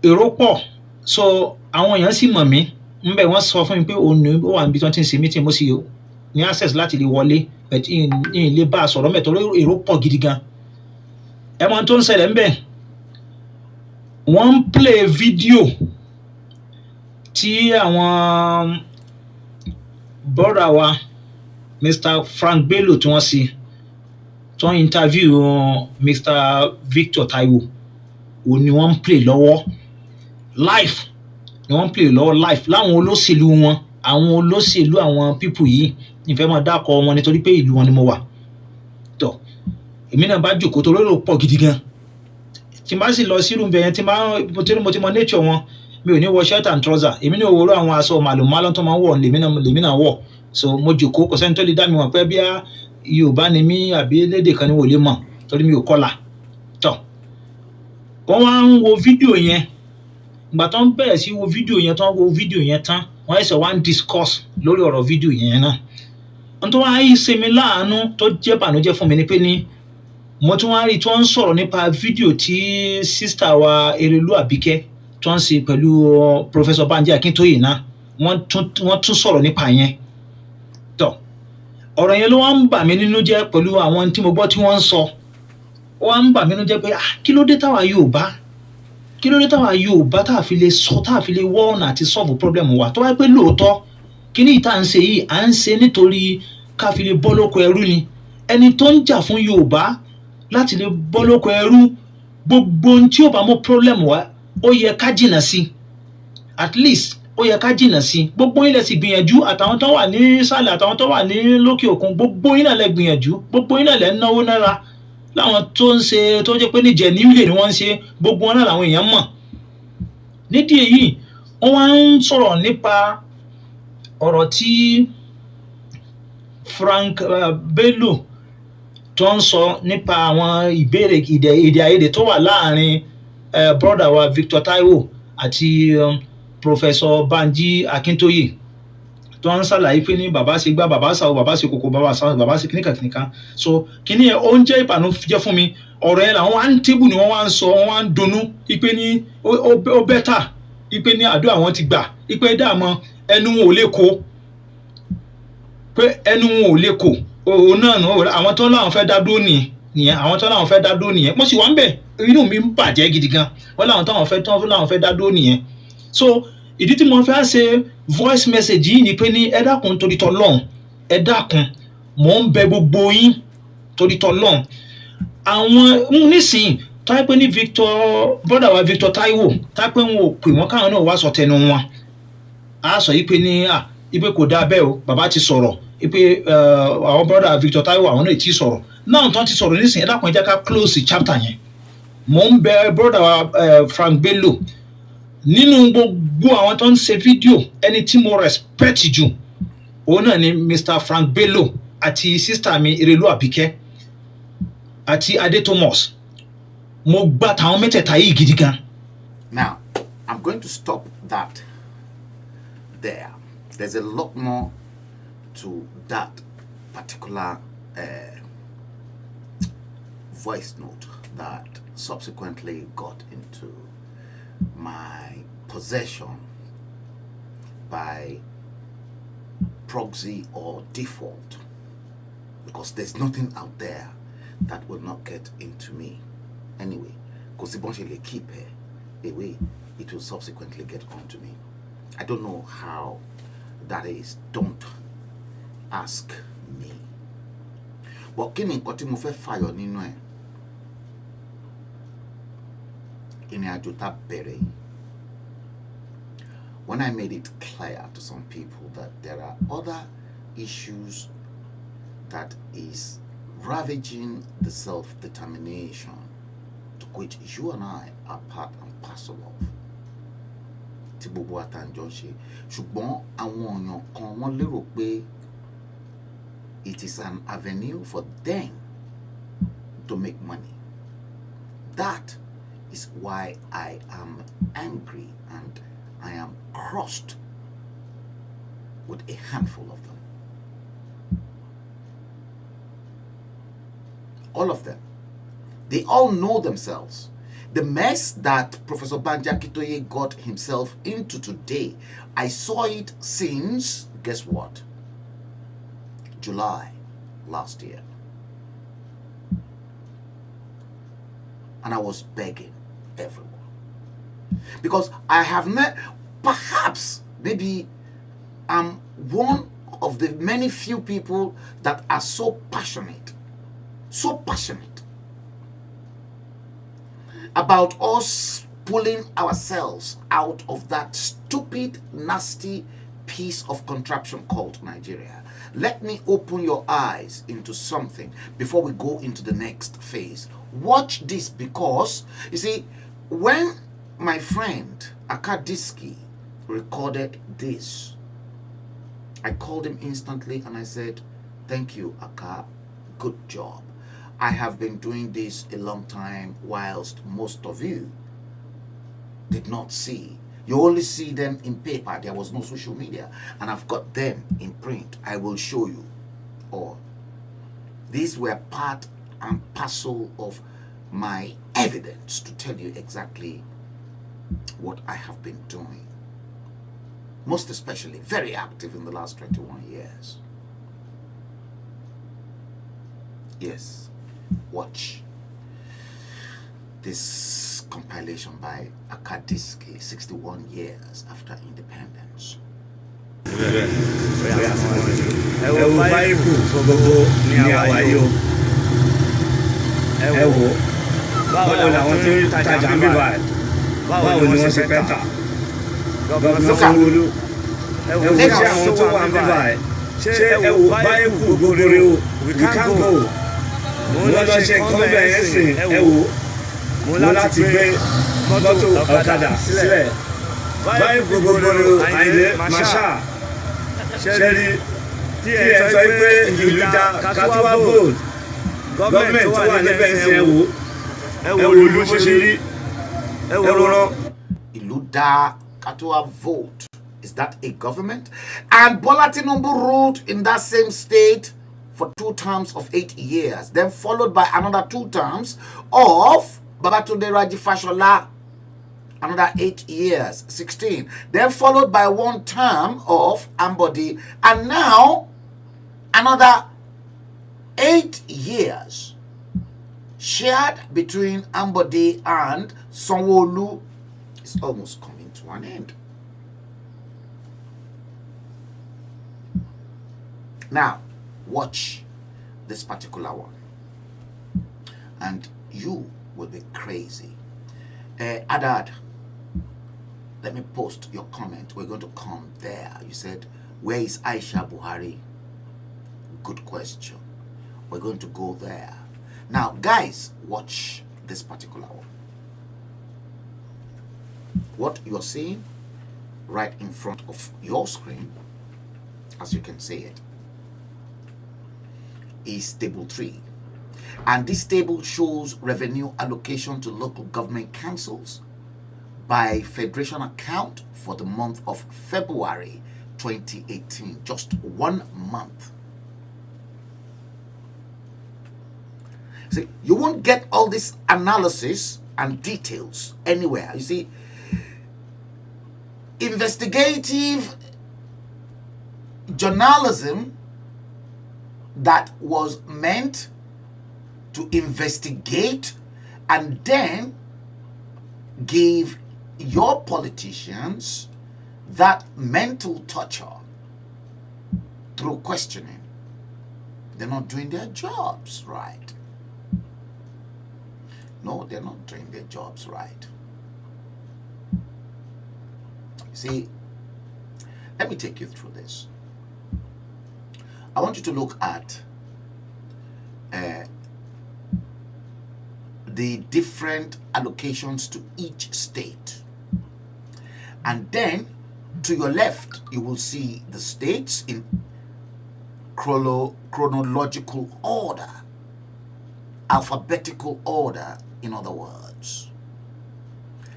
èrò pọ̀, so àwọn èèyàn sì mọ̀ mí ńbẹ̀, wọ́n sọ fún mi pé ó wà níbi tí wọ́n ti ń ṣe meeting, mo sì ní access láti lè wọlé, but ìyìn lè bá a sọ̀rọ̀ mẹ́ torí èrò pọ̀ gidi gan. Ẹ mọ̀ tó ń ṣẹlẹ̀ ńbẹ̀, wọ́n ń play fídíò tí àwọn brother wa Mr. Frank Bello tí wọ́n ṣe, tó ń interview Mr. Victor Taiwo, òun ni wọ́n ń play lọ́wọ́ live, ni wọ́n ń play lọ́wọ́ live láwọn olóṣèlú wọn, àwọn olóṣèlú àwọn people yìí, ìfẹ́ máa dákọ̀ wọn nítorí pé ìlú wọn ni mo wà tọ̀. Èmi náà bá jókòó torí èrò pọ̀ gidi gan. Tí n bá sì lọ sí irú bẹ̀yẹn, tí mo ti mọ nature wọn, mi ò ní wọ shirt and trouser, èmi ní òwúrọ̀ àwọn aṣọ màlúmálọ́ tó máa ń wọ̀ lèmi náà wọ̀, so mo jókòó, kò sẹ́ni tó lè dá mi mọ̀ pé bí Yorùbá ni mí àbí lédè kan ni wò lè mọ̀ torí mi ò kọ́là tọ̀. Wọ́n wá ń wo fídíò yẹn, ìgbà tó ń bẹ̀rẹ̀ sí wo fídíò yẹn, tó ń wo fídíò yẹn tán, wọ́n ẹsẹ̀ wá ń discuss lórí ọ̀rọ̀ fídíò yẹn náà. Ohun tó wá ń ṣe mi láàánú tó jẹ́ bànújẹ́ fún mi ni pé mo tún wá rí tí wọ́n ń sọ̀rọ̀ nípa fídíò tí sísítà wa Erelu Abike tó ń ṣe pẹ̀lú Professor Banji Akintoye náà, wọ́n tún sọ̀rọ̀ nípa yẹn tọ̀. Ọ̀rọ̀ yẹn ló wá ń bà mí nínú jẹ́ pẹ̀lú àwọn tí mo gbọ́ tí wọ́n ń sọ, ó wá ń bà mí nínú jẹ́ pé kí ló dé táwa Yorùbá tá a fi lè sọ, tá a fi lè wọ́ ọ̀nà àti solve problem wa, tó wáyé pé lóòótọ́ kíní ìta ń ṣe yìí à ń ṣe nítorí ká fi lè bọ́ lóko ẹrú ni. Ẹni tó ń jà fún Yorùbá láti lè bọ́ lóko ẹrú, gbogbo ohun tí ó bá mú problem wá ó yẹ ká jìnà sí, at least ó yẹ ká jìnà sí. Gbogbo ilẹ̀ sì gbìyànjú, àtàwọn tó wà ní sàlẹ̀ àtàwọn tó wà ní lókè òkun, gbogbo iná lẹ gbìyànjú, gbogbo iná lẹ náwó nára, láwọn tó ń ṣe tó jẹ́ pé níjẹ̀ nílé ni wọ́n ń ṣe, gbogbo wọn náà làwọn èèyàn mọ̀. Nídìí èyí wọ́n wá ń sọ̀rọ̀ nípa ọ̀rọ̀ tí Frank Bello tó ń sọ nípa àwọn ìbéèrè èdè àìyedè tó wà láàrin brother wa Victor Taiwo àti Professor Banji Akintoye, tó ń ṣàlàyé pé ní bàbá ṣe gbá, bàbá ṣàwò, bàbá ṣe kòkò, bàbá ṣe kìnìkan. So kíní ẹ̀ ó ń jẹ́ ìbànújẹ́ fún mi. Ọ̀rọ̀ yẹn làwọn wá ń tébù ni wọ́n wá ń sọ, wọ́n wá ń dunnú ipe ní ó bẹ́tà, ipe ní àdúrà wọn ti gbà, ipe dààmú ẹnu wọn ò lè kó, pé ẹnu wọn ò lè kó òun náà nù. Àwọn tó láwọn fẹ́ dá dúró nìyẹn, àwọn tó láwọn fẹ́ dá dúró nìyẹn. Mo sì wá ń bẹ̀, inú mi ń bàjẹ́ gidi gan. Wọ́n láwọn táwọn fẹ́ dá dúró nìyẹn. So ìdí tí mo fẹ́ ṣe voice message yìí ni pé ní ẹ dákun torí t'Ọlọ́run, ẹ dákun, mò ń bẹ gbogbo yín torí t'Ọlọ́run. Àwọn nísìnyí táyé pé ní brother wa Victor Taiwo, táyé pé wọn ò pè wọ́n káwọn náà wá sọ tẹnu wọn, a sọ yìí pé ní ipe kò dáa bẹ́ẹ̀ o, bàbá ti sọ̀rọ̀, ipe àwọn brother Victor Taiwo àwọn náà ti sọ̀rọ̀, náà tó ti sọ̀rọ̀ nísìnyí, ẹ dákun ẹ jẹ́ ká close chapter yẹn. Mò ń bẹ brother wa Frank Bello, nínú gbogbo àwọn tó ń ṣe fídíò, ẹni tí mo respect jù òun náà ni Mr. Frank Bello àti sister mi Erelu Abike àti Ade Thomas. Mo gbà táwọn mẹ́tẹ̀ẹ̀ta yìí gidi gan. Now, I'm going to stop that there. There's a lot more to that particular voice note that subsequently got into my possession by proxy or default, because there's nothing out there that will not get into me. Anyway, Kosibonshele keep away, it will subsequently get onto me. I don't know how that is. Don't ask me. But kini nkan tí mo fẹ́ fàyọ nínú ẹ̀? Ìrìnàjò tá bẹ̀rẹ̀ yìí. When I made it clear to some people that there are other issues that is ravaging the self-determination to which you and I are part and parcel of. Tí gbogbo àtàǹjọ ṣe. Ṣùgbọ́n àwọn èèyàn kan wọ́n lérò pé it is an avenue for them to make money. That is why I am angry and I am crossed with a handful of them. All of them. They all know themselves. The mess that Professor Banji Akintoye got himself into today, I saw it since, guess what? July last year. And I was begging everyone. Because I have met, perhaps, maybe I'm one of the many few people that are so passionate about us pulling ourselves out of that stupid, nasty piece of contraption called Nigeria. Let me open your eyes into something before we go into the next phase. Watch this, because, you see, when my friend Akadiski recorded this, I called him instantly and I said, thank you, Aka, good job. I have been doing this a long time, whilst most of you did not see. You only see them in paper. There was no social media. And I've got them in print. I will show you all. These were part and parcel of my evidence to tell you exactly what I have been doing. Most especially, very active in the last 21 years. Yes, watch this compilation by Akadiski, 61 years after independence. mo láti gbé mọ́tò ọ̀kadà sílẹ̀ báyìí gbogbo àìlè masha ṣẹ́rí tí ẹ sọ pé ìlú dá kátúwá vote gọ́ọ̀mẹ̀ntì tó wà níbẹ̀ ń ṣe ẹ wò ìlú bó ṣe rí ẹ wò rán. Ìlú dá kátúwá vote. Is that a government? And Bola Tinubu ruled in that same state for 2 terms of 8 years, then followed by another 2 terms of Babatunde Raji Fashola, another 8 years, 16. Then followed by 1 term of Ambodi, and now another 8 years shared between Ambodi and Sanwo-Olu. It's almost coming to an end. Now, watch this particular one, and you will be crazy. Adad, let me post your comment. We're going to come there. You said, where is Aisha Buhari? Good question. We're going to go there. Now, guys, watch this particular one. What you're seeing right in front of your screen, as you can see it, is table 3. And this table shows revenue allocation to local government councils by federation account for the month of February 2018. Just 1 month. See, you won't get all this analysis and details anywhere. You see, investigative journalism that was meant to investigate and then give your politicians that mental torture through questioning. They're not doing their jobs right. No, they're not doing their jobs right. See, let me take you through this. I want you to look at the different allocations to each state. And then to your left, you will see the states in chronological order, alphabetical order, in other words.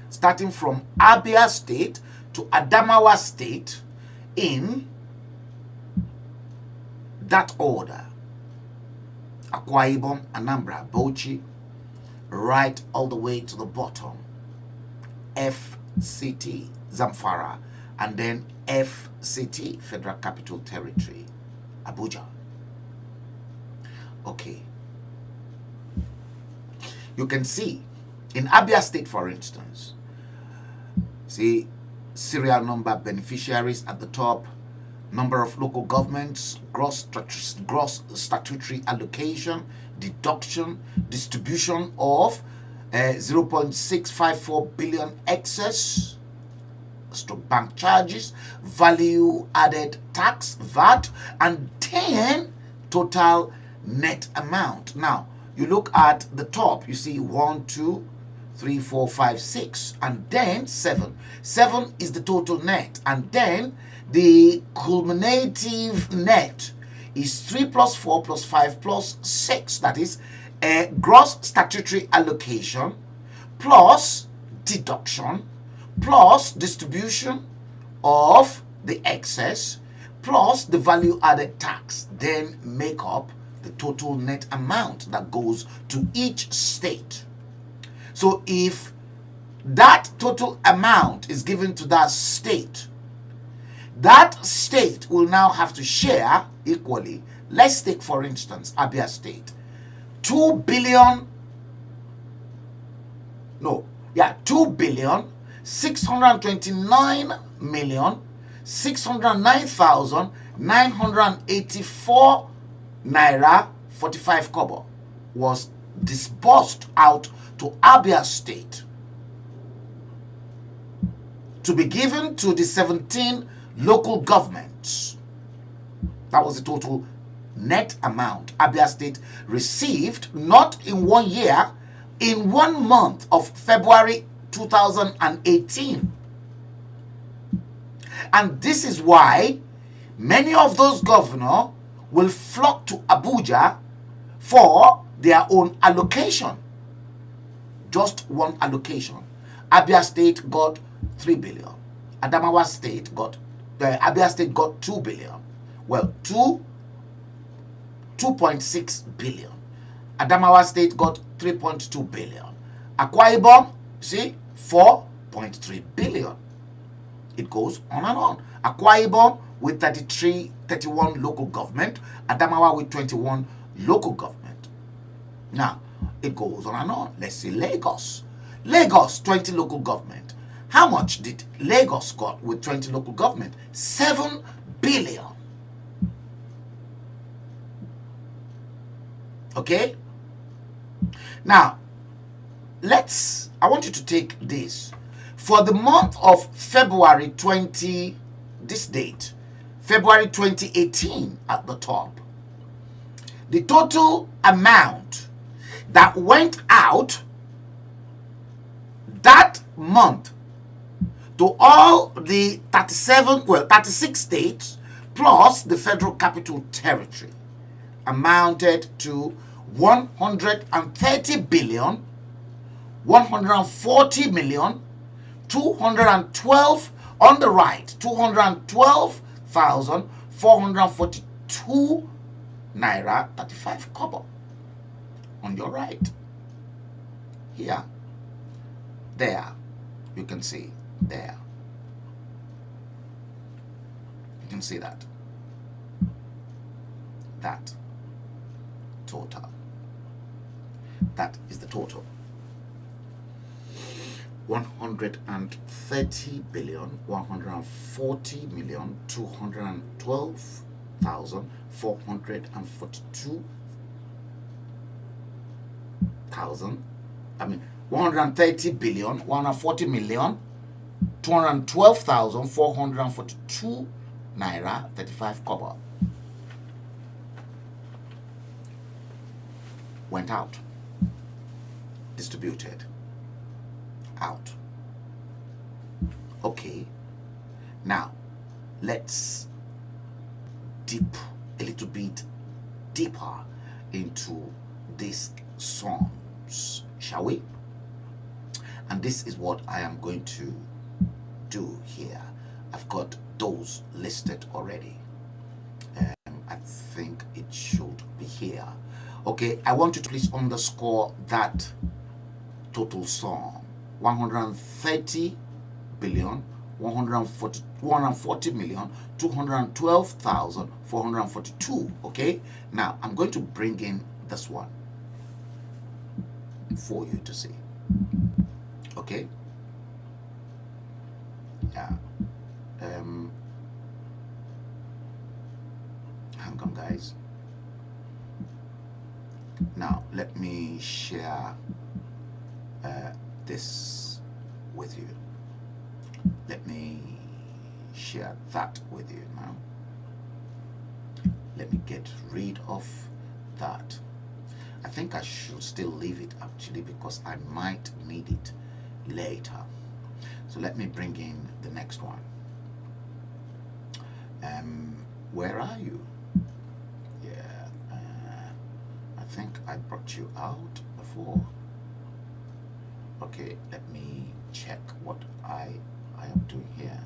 Starting from Abia State to Adamawa State in that order. Akwa Ibom, Anambra, Bauchi, right all the way to the bottom. FCT, Zamfara, and then FCT, Federal Capital Territory, Abuja. Okay. You can see in Abia State, for instance, see serial number beneficiaries at the top, number of local governments, gross statutory allocation, deduction, distribution of 0.654 billion excess, stroke bank charges, value added tax, VAT, and 10 total net amount. Now, you look at the top, you see 1, 2, 3, 4, 5, 6, and then 7. 7 is the total net, and then the culminative net is 3 plus 4 plus 5 plus 6. That is a gross statutory allocation plus deduction plus distribution of the excess plus the value added tax, then make up the total net amount that goes to each state. So if that total amount is given to that state will now have to share equally. Let's take, for instance, Abia State. 2 billion 629,609,984 naira 45 kobo was disbursed out to Abia State to be given to the 17 local governments. That was the total net amount Abia State received, not in 1 year, in 1 month of February 2018. And this is why many of those governors will flock to Abuja for their own allocation. Just one allocation. Abia State got 3 billion. Adamawa State got, Abia State got 2 billion. Well, 2.6 billion. Adamawa State got 3.2 billion. Akwa Ibom, see, 4.3 billion. It goes on and on. Akwa Ibom with 31 local government. Adamawa with 21 local government. Now, it goes on and on. Let's see Lagos. Lagos, 20 local government. How much did Lagos got with 20 local government? 7 billion. Okay? Now, I want you to take this. For the month of February this date, February 2018 at the top, the total amount that went out that month to all the 36 states plus the Federal Capital Territory amounted to 130 billion 140 million 212 on the right, 212,442 naira 35 kobo on your right. Here, there, you can see there. You can see that. That total. That is the total. 130 billion 140 million 212,442 thousand. I mean 130 billion 140 million 212,442 naira 35 kobo went out, distributed out. Okay, now let's dip a little bit deeper into these songs, shall we? And this is what I am going to do here. I've got those listed already. I think it should be here. Okay, I want you to please underscore that total sum: 130 billion 140 million 212,442. Okay, now I'm going to bring in this one for you to see. Okay, yeah. Hang on, guys. Now let me share this with you. Let me share that with you now. Let me get rid of that. I think I should still leave it actually, because I might need it later. So let me bring in the next one. Where are you? Yeah, I think I brought you out before. Okay, let me check what I am doing here.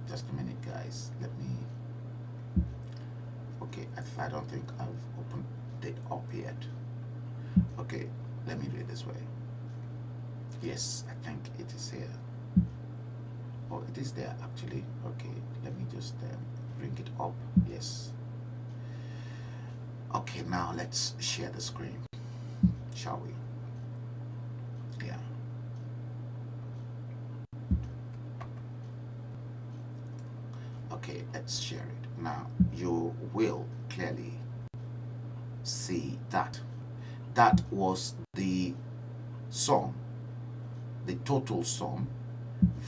Just a minute, guys. Let me. Okay, I don't think I've opened it up yet. Okay, let me do it this way. Yes, I think it is here. Oh, it is there actually. Okay, let me just bring it up. Yes. Okay, now let's share the screen, shall we? Yeah. Okay, let's share it. Now you will clearly see that that was the sum, the total sum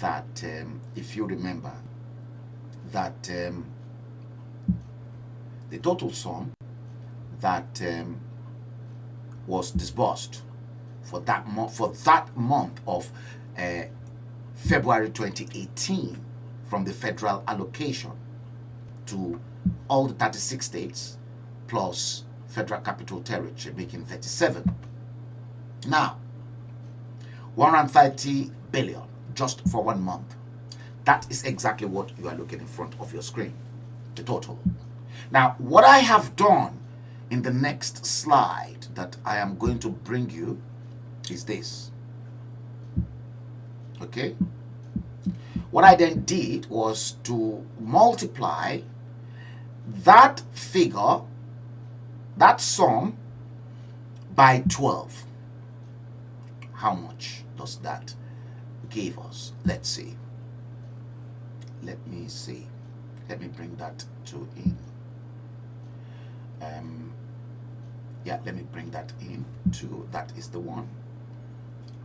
that if you remember that the total sum that was disbursed for that month of February 2018 from the federal allocation to all the 36 states plus Federal Capital Territory, making 37. Now 130 billion just for 1 month. That is exactly what you are looking in front of your screen, the total. Now what I have done in the next slide that I am going to bring you is this. Okay, what I then did was to multiply that figure, that sum, by 12. How much does that give us? Let's see. Let me see. Let me bring that to in. Yeah, let me bring that in to, that is the one.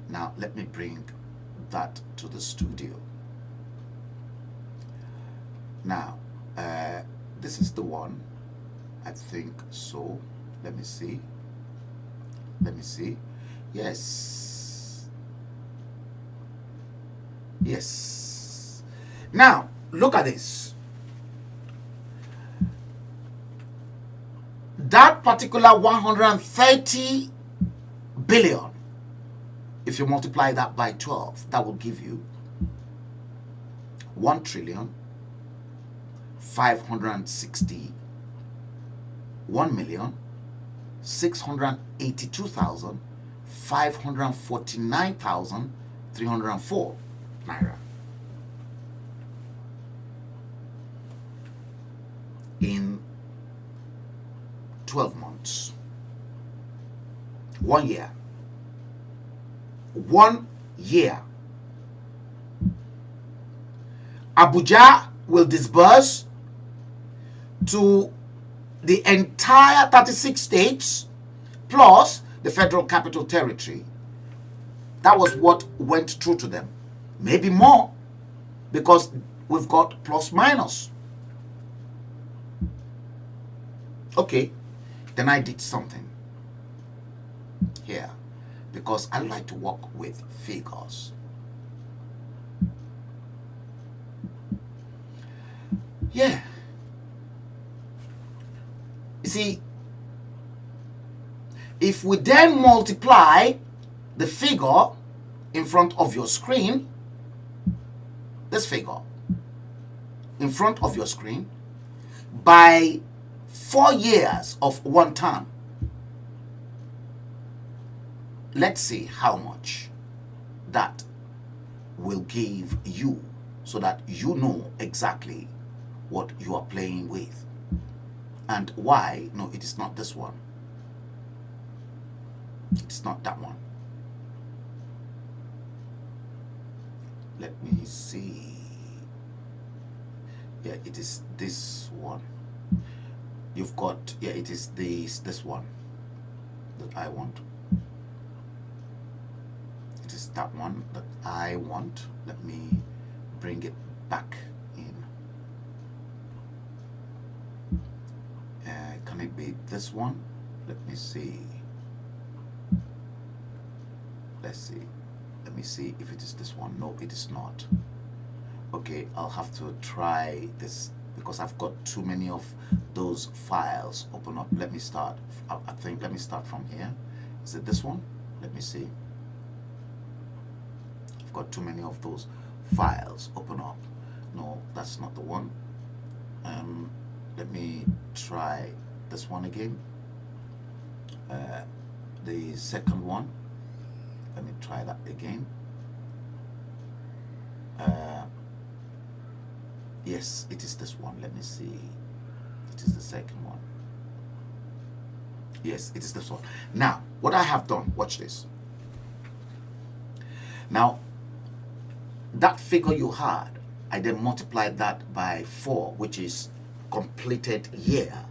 Now let me bring that to the studio. Now this is the one, I think so. Let me see. Let me see. Yes. Yes. Now look at this. That particular 130 billion, if you multiply that by 12, that will give you 1,561,682,549,304 naira. In 12 months, 1 year, 1 year. Abuja will disburse to the entire 36 states plus the Federal Capital Territory. That was what went through to them. Maybe more, because we've got plus minus. Okay, then I did something here, because I like to work with figures. Yeah. You see, if we then multiply the figure in front of your screen, this figure in front of your screen, by 4 years of one term, let's see how much that will give you, so that you know exactly what you are playing with and why. No, it is not this one. It's not that one. Let me see. Yeah, it is this one. You've got, yeah, it is this one that I want. It is that one that I want. Let me bring it back in. Can it be this one? Let me see. Let's see. Let me see if it is this one. No, it is not. Okay, I'll have to try this, because I've got too many of those files open up. Let me start. I think let me start from here. Is it this one? Let me see. I've got too many of those files open up. No, that's not the one. Let me try this one again. The second one. Let me try that again. Yes, it is this one. Let me see. It is the second one. Yes, it is this one. Now, what I have done, watch this. Now, that figure you had, I then multiplied that by 4, which is completed year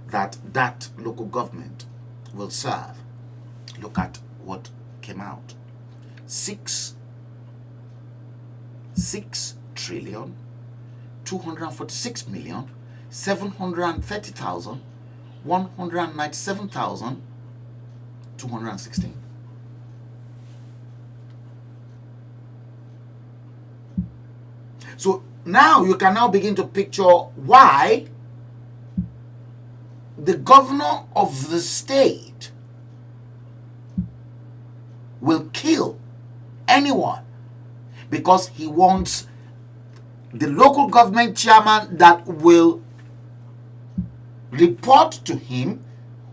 that local government will serve. Look at what came out. 6 trillion 246,730,197,216. So now you can now begin to picture why the governor of the state will kill anyone because he wants the local government chairman that will report to him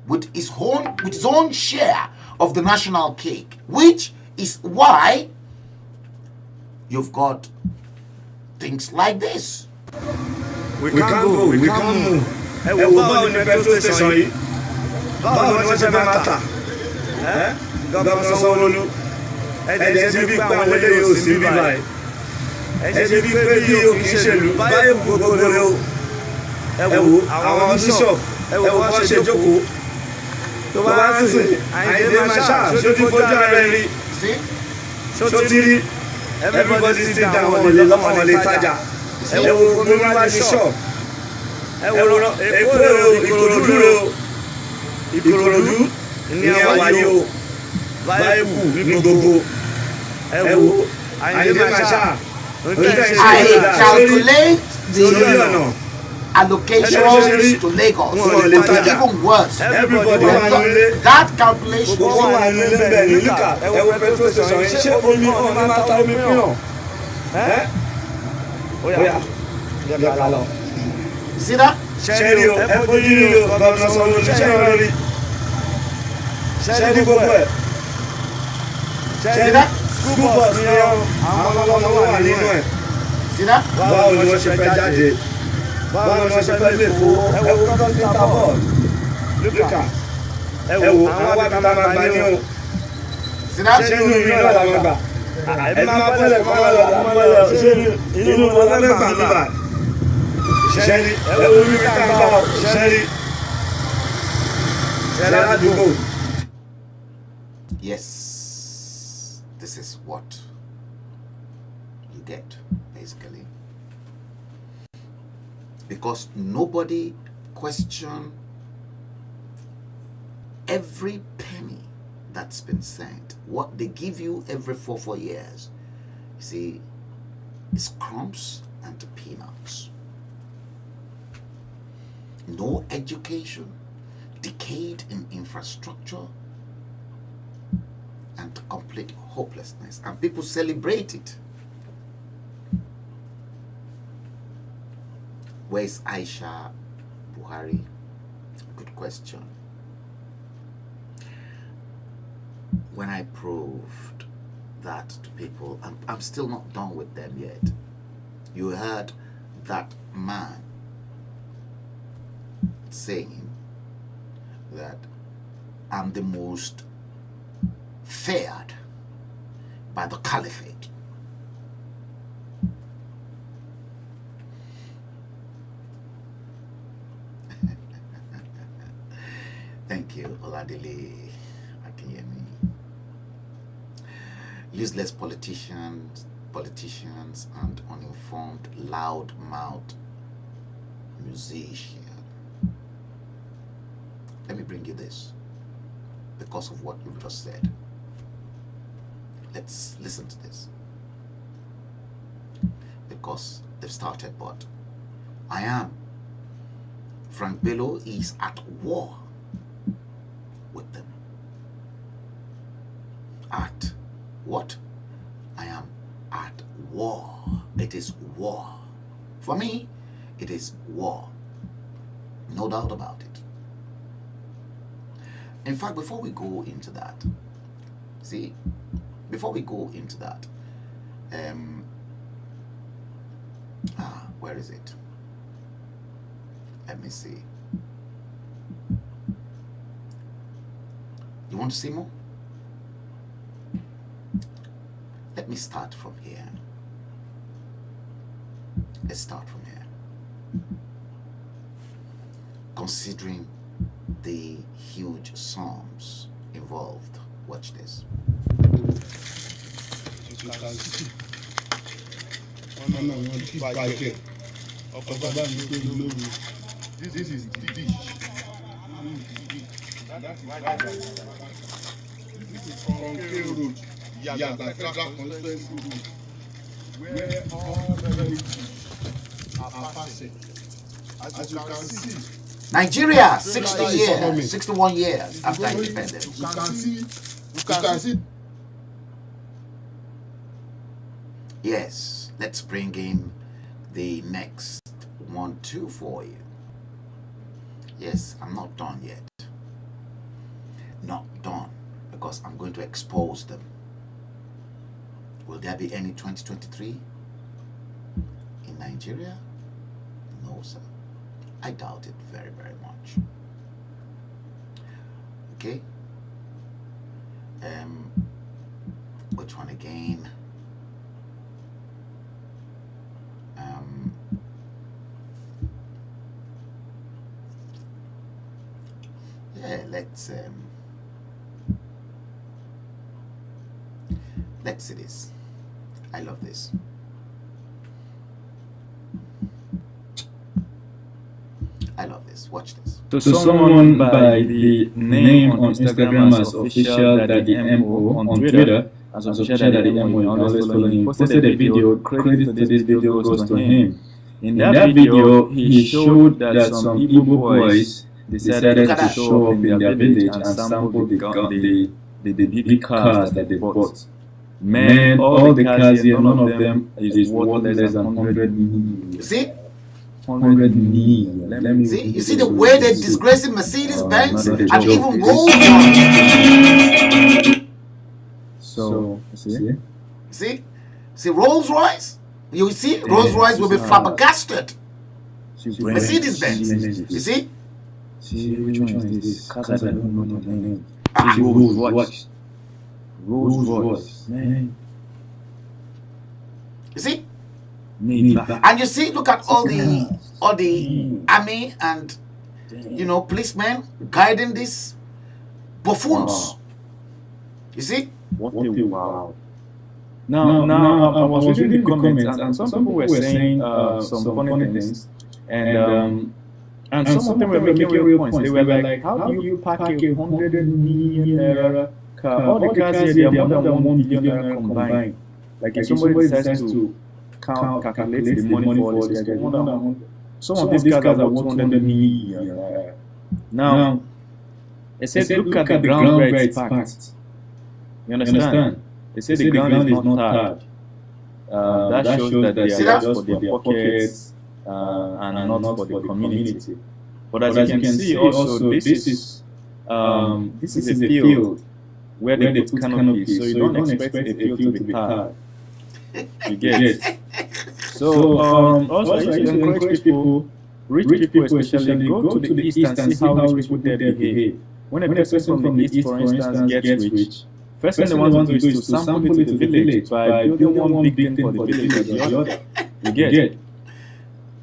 with his own share of the national cake, which is why you've got things like this. We can't go, we can't move. Báwo ni petrol station yìí? Báwo ni wọ́n ṣe fẹ́ máa tà? Gọ́vnà Sanwó-Olú, ẹ̀jẹ̀ ṣe bí pé àwọn eléyìí ò sí bí báyìí. Ẹ̀jẹ̀ ṣe bí pé bí o kì í ṣèlú báyìí gbogbo rẹ̀ o. Ẹ wo àwọn bishop, ẹ wo bọ́ ṣe jókòó. Tó bá ń sìn, Àyìndé Marshal, ṣó ti fojú ara rí? Ṣó ti rí? Everybody sit down, ọmọ lè tajà. Ẹ wo gbogbo bá ti shop. Ẹ wo Èkó Ìkòròdú ní àwáyé o. Báyìí ní gbogbo. Ẹ wo Àyìndé Marshal. I calculate the allocations to Lagos, but even worse, that calculation see that? See that? See that? Báwo ni wọ́n ṣe fẹ́ jáde? Báwo ni wọ́n ṣe fẹ́ lè kó? Ẹ wo kọ́tọ́ ti ta bọ́ọ̀lù. Lúkà. Ẹ wo àwọn wá ta máa gbà ní o. See that? Ṣé inú mi náà la máa gbà? ẹ máa bọ́lẹ̀ ṣé inú wọn fẹ́ gbà mí bà ṣẹ́rí ẹ wo orí ká ń bá ṣẹ́rí àdúgbò. Yes, this is what you get, basically. Because nobody question every penny that's been sent. What they give you every 4 years, you see, is crumbs and peanuts. No education, decayed in infrastructure, and complete hopelessness. And people celebrate it. Where is Aisha Buhari? Good question. When I proved that to people, I'm still not done with them yet. You heard that man saying that I'm the most feared by the caliphate. Thank you, Oladile Akinyemi. Useless politicians and uninformed, loud-mouthed musician. Let me bring you this because of what you've just said. Let's listen to this. Because they've started, but I am. Frank Bello is at war with them. At what? I am at war. It is war. For me, it is war. No doubt about it. In fact, before we go into that, where is it? Let me see. You want to see more? Let me start from here. Let's start from here. Considering the huge sums involved. Watch this. This is the dish. This is Conquer Road, Yaga Federal Constituency Road, where all relatives are passing. As you can see, Nigeria, 61 years after independence. You can see. Yes, let's bring in the next 1, 2 for you. Yes, I'm not done yet. Not done, because I'm going to expose them. Will there be any 2023 in Nigeria? No, sir. I doubt it very, very much. Okay. Which one again? Yeah, let's see this. I love this. I love this. Watch this. So someone by the name on Instagram as official Daddy MO, on Twitter as official Daddy MO, you always follow him, posted a video. Credit to this video goes to him. In that video, he showed that some Igbo boys decided to show up in their village and sample the big cars that they bought. Man, all the cars here, none of them is worth less than 100 million. You see? 100 million. See? You see the way they're disgracing Mercedes Benz and even Rolls Royce? So, See Rolls Royce? You see? Rolls Royce will be flabbergasted. Mercedes Benz. You see? See, which one is this? Cars I don't know the name. Rolls Royce. Man. You see? Need back. And you see, look at all the army and policemen guiding these buffoons. Wow. You see? What a wow. Now, I was reading the comments, and some people were saying some funny things, and some of them were making real points. They were like, how do you pack a 100 million naira car? All the cars here, they are more than 1 million naira combined. Like if somebody decides to calculate the money for all this, some of these cars are worth 200 million. Now, it says, look at the ground where it's packed. You understand? They say the ground is not tarred. That shows that they are just for their pockets and not for the community. But as you can see, also this is a field where they put canopies, so you don't expect a field to be tarred. You get it? So also I used to encourage people, rich people especially, go to the east and see how rich people there behave. When a person from the east, for instance, gets rich, first thing they want to do is to sample it to the village by building one big thing for the village or the other. You get?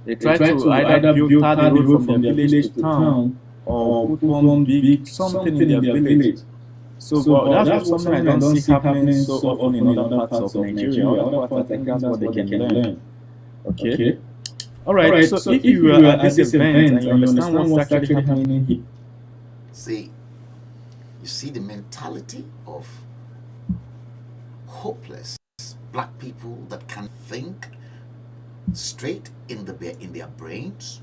They try to either build the road from their village to town or put one big something in their village. So that's something I don't see happening so often in other parts of Nigeria. Other parts, I think that's what they can learn. Okay? Alright, so if you are at this event and you understand what's actually happening here. See, you see the mentality of hopeless black people that can think straight in their brains.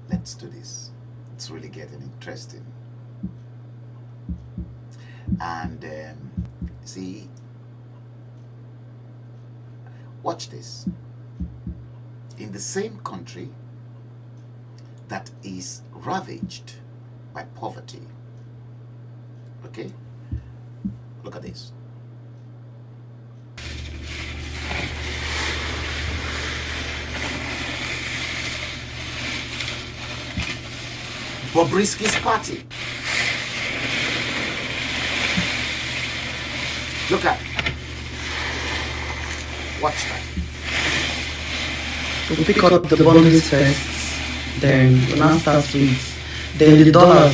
Let's do this. It's really getting interesting. And see, watch this. In the same country that is ravaged by poverty, okay, look at this. Bobrisky's party. Look at. Watch that. To pick up the bundles first, then we'll now start with then the dollars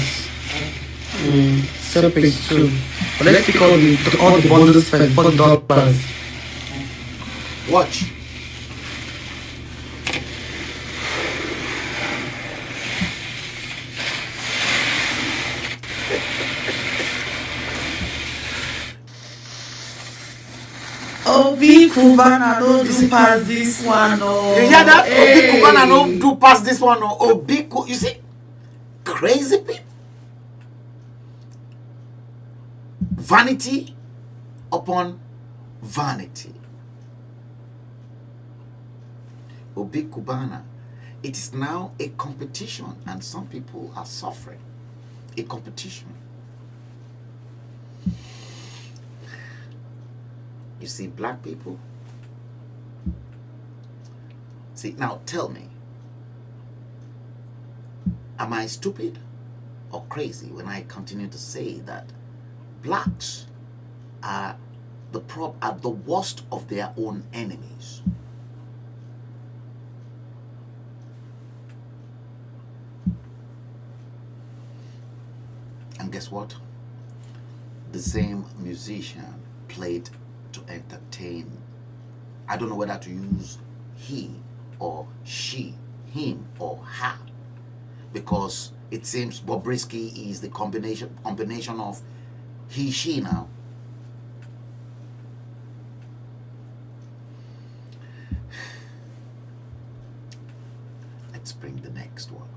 separate too. But let's pick all the bundles first for the dollars. Watch. Obi Kubana don't do past this one. Oh. You hear that? Hey. Obi Kubana don't do past this one. Oh. You see? Crazy people. Vanity upon vanity. Obi Kubana. It is now a competition, and some people are suffering. A competition. You see, black people. See, now tell me, am I stupid or crazy when I continue to say that blacks are the worst of their own enemies? And guess what? The same musician played to entertain. I don't know whether to use he or she, him or her, because it seems Bobrisky is the combination of he, she now. Let's bring the next one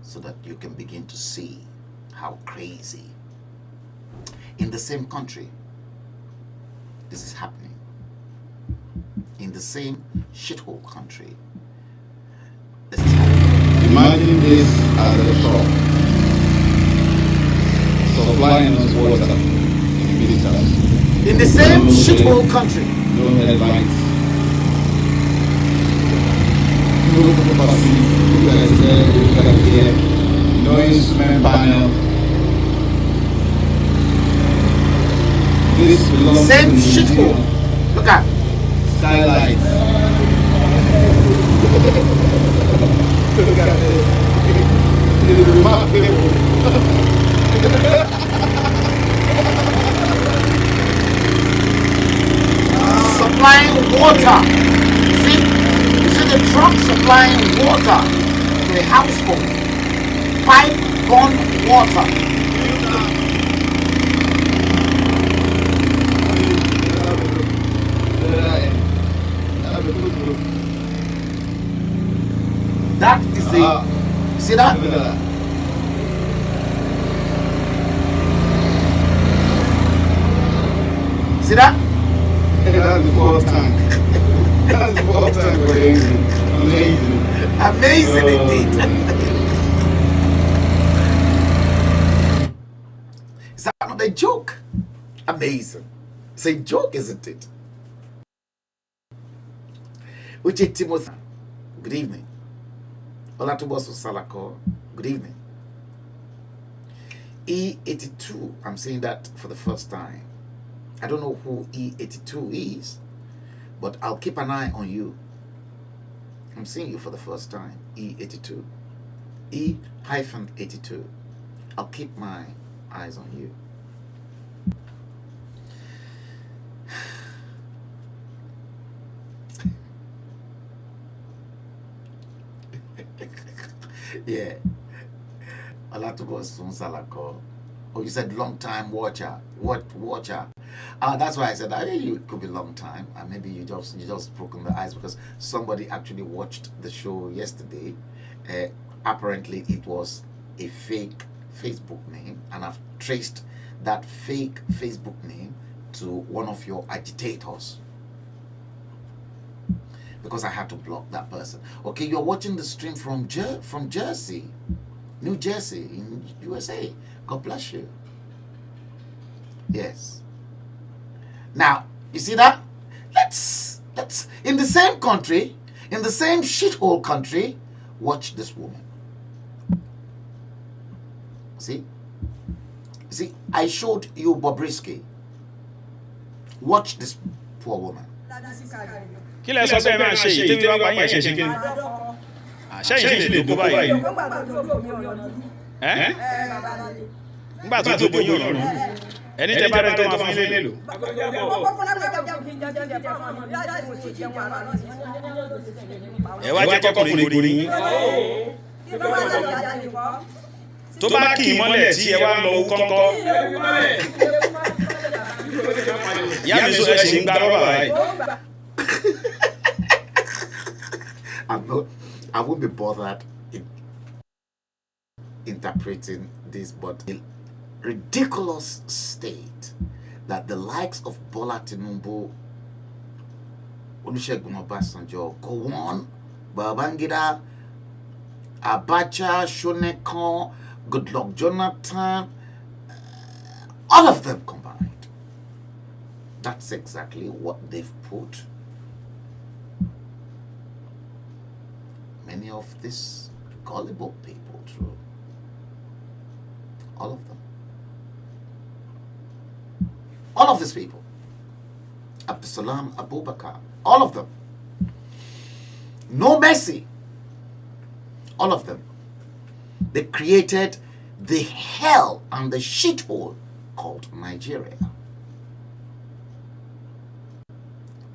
so that you can begin to see how crazy. In the same country, this is happening. In the same shithole country, this is happening. Imagine this as a shop supplying us water in visitors. In the same shithole country. No headlights. No coffee, look at here, no instrument panel, This belongs Same to shithole. museum. Look at. Skylight. Look at it. It's remarkable. Supplying water. You see the truck supplying water to a household. Pipe borne water. That is the. See that? Look at that. See that? That's the fourth time. That's the fourth time for England. Amazing. Amazing indeed. Is that not a joke? Amazing. It's a joke, isn't it? Uche Timothy, good evening. Olatubosu Salako, good evening. E82, I'm saying that for the first time. I don't know who E82 is, but I'll keep an eye on you. I'm seeing you for the first time. E82. E-82. I'll keep my eyes on you. Yeah. Olatubosun Salako. Oh, you said long time watcher. What watcher? That's why I said it could be long time, and maybe you just broken the ice because somebody actually watched the show yesterday. Apparently, it was a fake Facebook name, and I've traced that fake Facebook name to one of your agitators because I had to block that person. Okay, you're watching the stream from Jersey, New Jersey, in USA. God bless you. Yes. Now, you see that? Let's in the same country, in the same shithole country, watch this woman. See? See, I showed you Bobrisky. Watch this poor woman. kí lẹ sọ pé ẹ máa ṣe yìí tẹ́bí bá pa yín ẹ̀ ṣe ṣe kí ni àṣẹyìn sì lè dókó báyìí nígbà tó tó bóyá ọ̀rọ̀ ẹni tẹ́ bá rẹ̀ tó máa fún ilé lò. ẹ wá jẹ́ kọ́kùnrin gorí yín tó bá kì í mọ́lẹ̀ tí ẹ wá lọ kọ́kọ́ yá mi sọ ẹ ṣe ń gbá rọ́bà báyìí. I won't be bothered interpreting this, but the ridiculous state that the likes of Bola Tinubu, Olusegun Obasanjo, Gowon, Babangida, Abacha, Shonekan, Goodluck Jonathan, all of them combined. That's exactly what they've put many of these gullible people through. All of them. All of these people. Abdusalam Abubakar. All of them. No mercy. All of them. They created the hell and the shithole called Nigeria.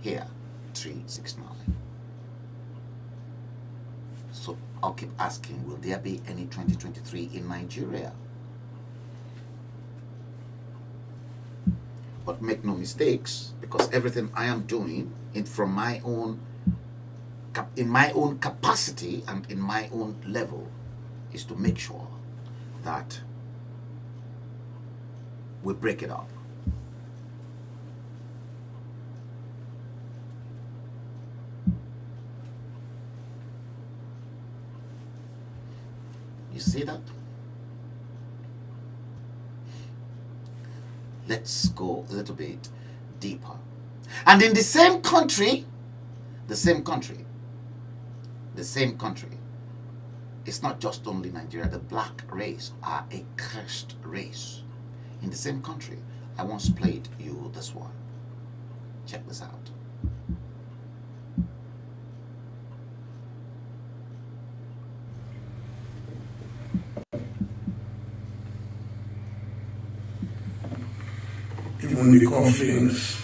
Here, 369. So I'll keep asking, will there be any 2023 in Nigeria? But make no mistakes, because everything I am doing in my own capacity and in my own level is to make sure that we break it up. You see that? Let's go a little bit deeper. And in the same country, it's not just only Nigeria. The black race are a cursed race. In the same country, I once played you this one. Check this out. Even the confidence.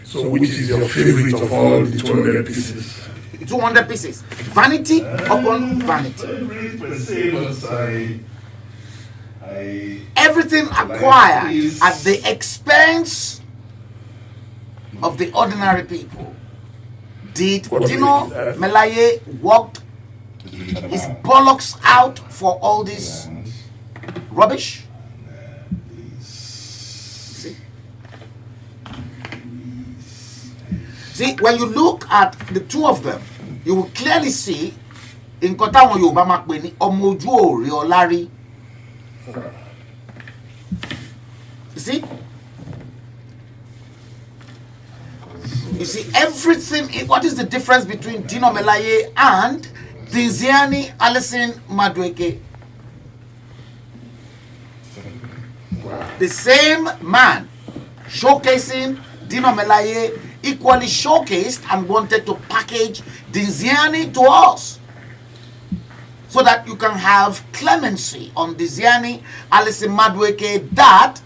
So which is your favorite of all the 200 pieces? 200 pieces. Vanity upon vanity. Favorite per se, but Everything acquired at the expense of the ordinary people. Did Dino Melaye walked his bollocks out for all this rubbish? See, when you look at the two of them, you will clearly see in Kotawan Yoruba máa pè ní ọmọ ojú òrè ọlárí. You see? You see everything. What is the difference between Dino Melaye and Diziani Alison Madueke? The same man showcasing Dino Melaye, equally showcased and wanted to package Diziani to us so that you can have clemency on Diziani Alison Madueke that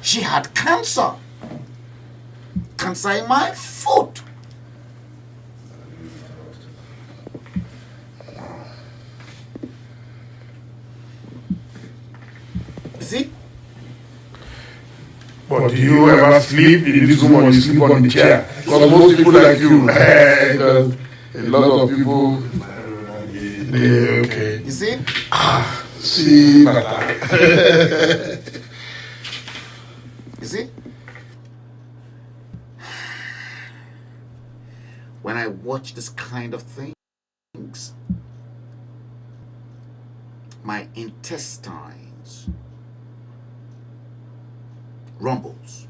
she had cancer. Cancer in my foot. You see? But do you ever sleep in this room or you sleep on the chair? Because most people like you, because a lot of people, okay. You see? See, You see? When I watch this kind of things, my intestines rumbles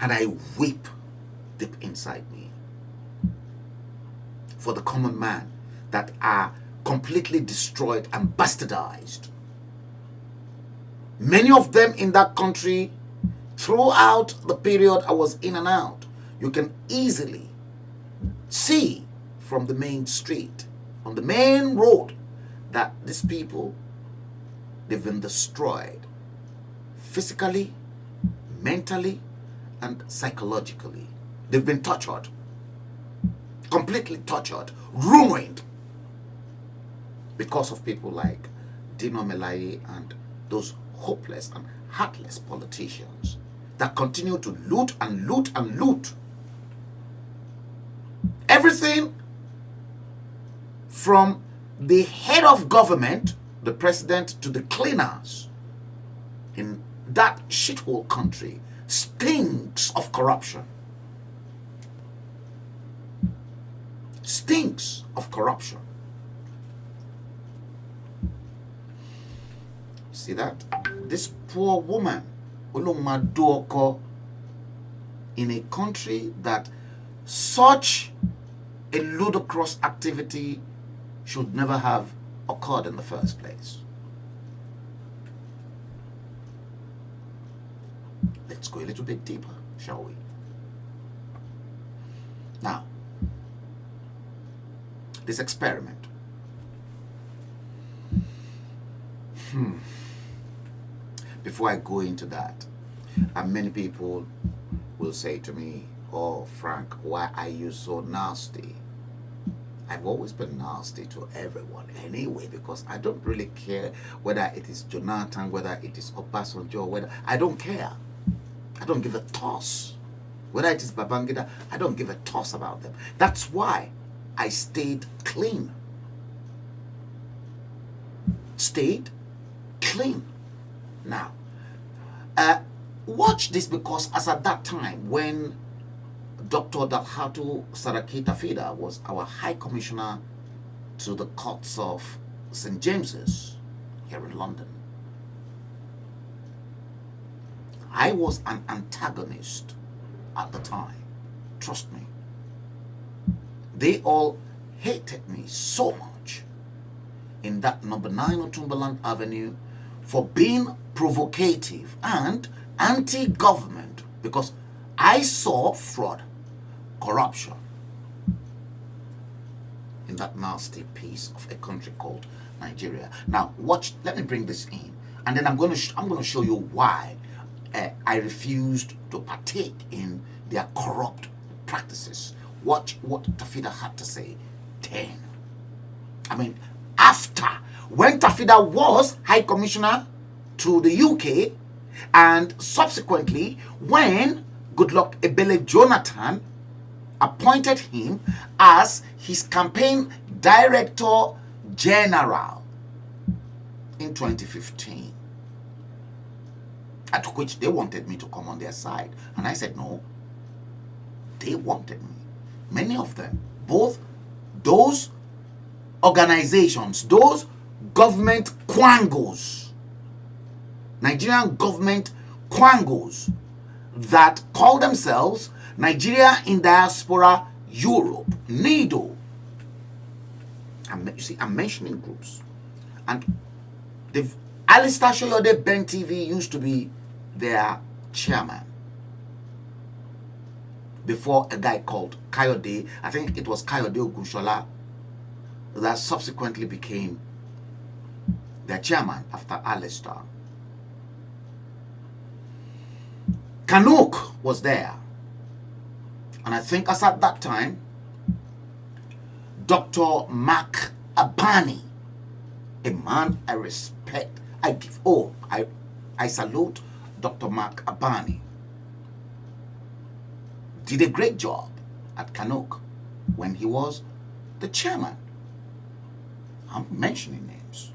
and I weep deep inside me for the common man that are completely destroyed and bastardized. Many of them in that country, throughout the period I was in and out, you can easily see from the main street, on the main road, that these people, they've been destroyed physically, mentally, and psychologically. They've been tortured, completely tortured, ruined, because of people like Dino Melaye and those hopeless and heartless politicians that continue to loot and loot and loot. Everything from the head of government, the president, to the cleaners in that shithole country stinks of corruption. Stinks of corruption. See that? This poor woman, Olomadoko, in a country that such a ludicrous activity should never have occurred in the first place. Let's go a little bit deeper, shall we? Now, this experiment. Before I go into that, and many people will say to me, "Oh, Frank, why are you so nasty?" I've always been nasty to everyone anyway, because I don't really care whether it is Jonathan, whether it is Obasanjo, whether I don't care. I don't give a toss. Whether it is Babangida, I don't give a toss about them. That's why I stayed clean. Stayed clean. Now, watch this, because as at that time when Dr. Dalhatu Saraki Tafida was our High Commissioner to the courts of St. James's here in London, I was an antagonist at the time. Trust me. They all hated me so much in that number 9 Northumberland Avenue for being provocative and anti-government, because I saw fraud, corruption in that nasty piece of a country called Nigeria. Now, watch. Let me bring this in, and then I'm going to show you why I refused to partake in their corrupt practices. Watch what Tafida had to say. 10. I mean, after when Tafida was High Commissioner to the UK, and subsequently when Goodluck Ebele Jonathan appointed him as his campaign director general in 2015, at which they wanted me to come on their side, and I said no. They wanted me. Many of them, both those organizations, those government quangos, Nigerian government quangos that call themselves Nigeria in Diaspora Europe, NIDO. You see, I'm mentioning groups. And Alistair Shoyode Ben TV used to be their chairman before a guy called Kayode, I think it was Kayode Ogunshola, that subsequently became their chairman after Alistair. Kanuk was there. And I think as at that time, Dr. Mark Abani, a man I respect, I salute Dr. Mark Abani, did a great job at Kanuk when he was the chairman. I'm mentioning names.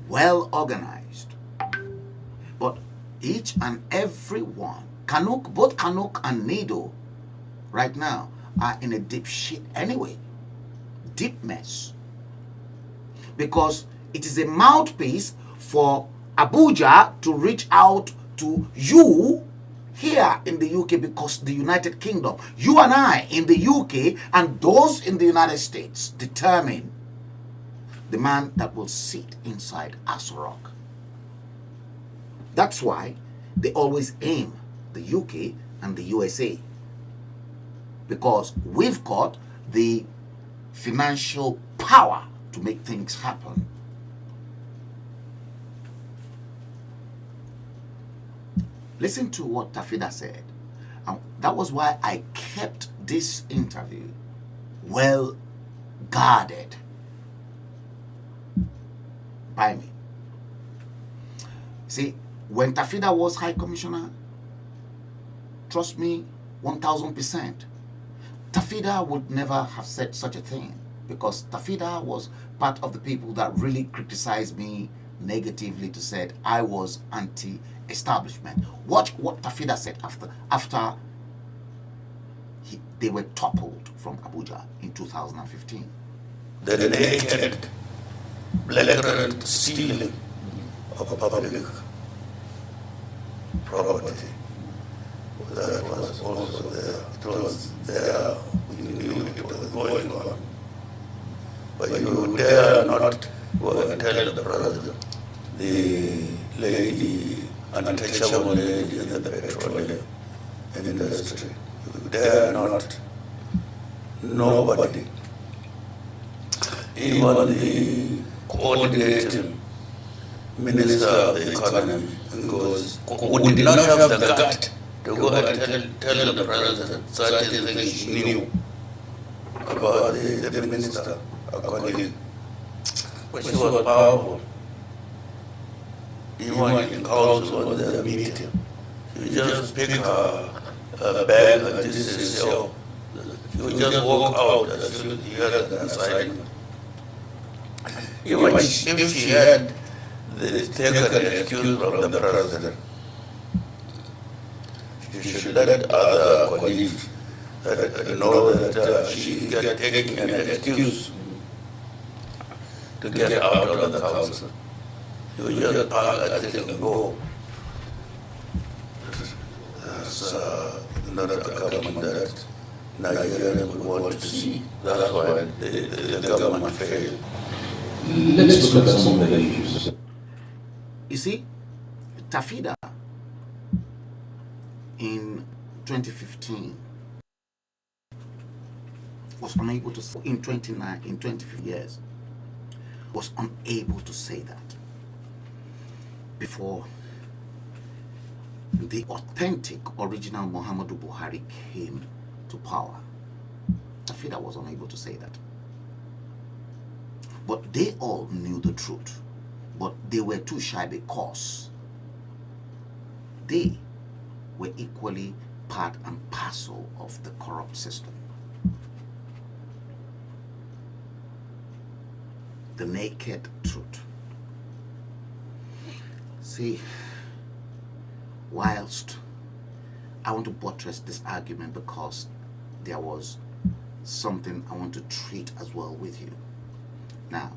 Well organized. But each and every one, Kanuk, both Kanuk and Nido, right now, are in a deep shit anyway. Deep mess. Because it is a mouthpiece for Abuja to reach out to you here in the UK, because the United Kingdom, you and I in the UK and those in the United States determine the man that will sit inside Aso Rock. That's why they always aim the UK and the USA, because we've got the financial power to make things happen. Listen to what Tafida said. And that was why I kept this interview well guarded by me. See, when Tafida was High Commissioner, trust me, 1000%, Tafida would never have said such a thing, because Tafida was part of the people that really criticized me negatively, to said I was anti-establishment. Watch what Tafida said after they were toppled from Abuja in 2015. The naked, blatant stealing of public property. That was also there. It was there. We knew it was going on. But you dare not go and tell the president, the lady, untouchable lady in the petroleum industry. You dare not. Nobody. Even the coordinating minister of the economy goes, who did not have the gut to go and tell the president certain things she knew about the minister, according. But she was powerful. Even in council when they're meeting, you just pick a bag and this is your, you just walk out as you had an assignment. Even if she had taken an excuse from the president, she should let other colleagues know that she is taking an excuse to get out of the council. You just pack a thing and go. That's not a government that Nigerians would want to see. That's why the government failed. Let's look at some of the issues. You see, Tafida in 2015 was unable to say, in 20 years, was unable to say that before the authentic original Muhammadu Buhari came to power. Tafida was unable to say that. But they all knew the truth. But they were too shy because they were equally part and parcel of the corrupt system. The naked truth. See, whilst I want to buttress this argument because there was something I want to treat as well with you. Now,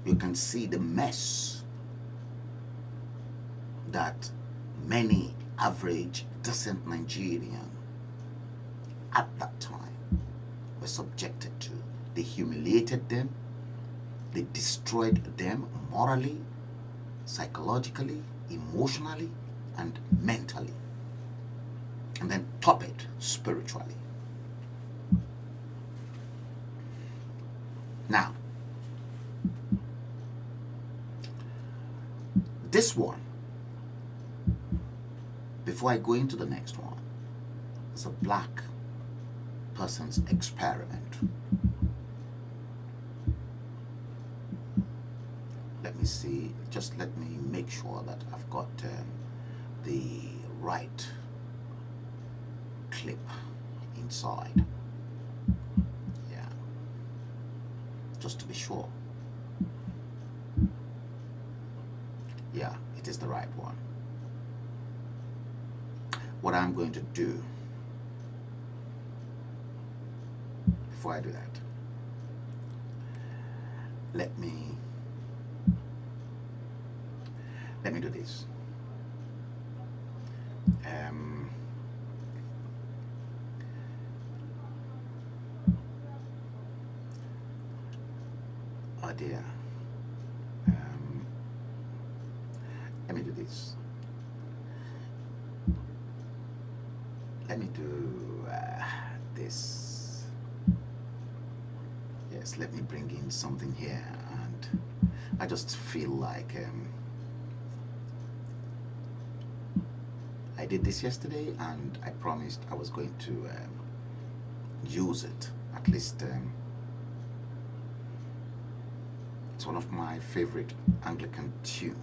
you can see the mess that many average, decent Nigerian at that time were subjected to. They humiliated them, they destroyed them morally, psychologically, emotionally, and mentally, and then top it spiritually. Now, this one, before I go into the next one, is a black person's experiment. Let me see, just let me make sure that I've got the right clip inside. Yeah, just to be sure. Yeah, it is the right one. What I'm going to do before I do that, let me do this. Oh dear. Let me do this. Let me do this. Yes, let me bring in something here, and I just feel like I did this yesterday, and I promised I was going to use it. At least it's one of my favorite Anglican tunes.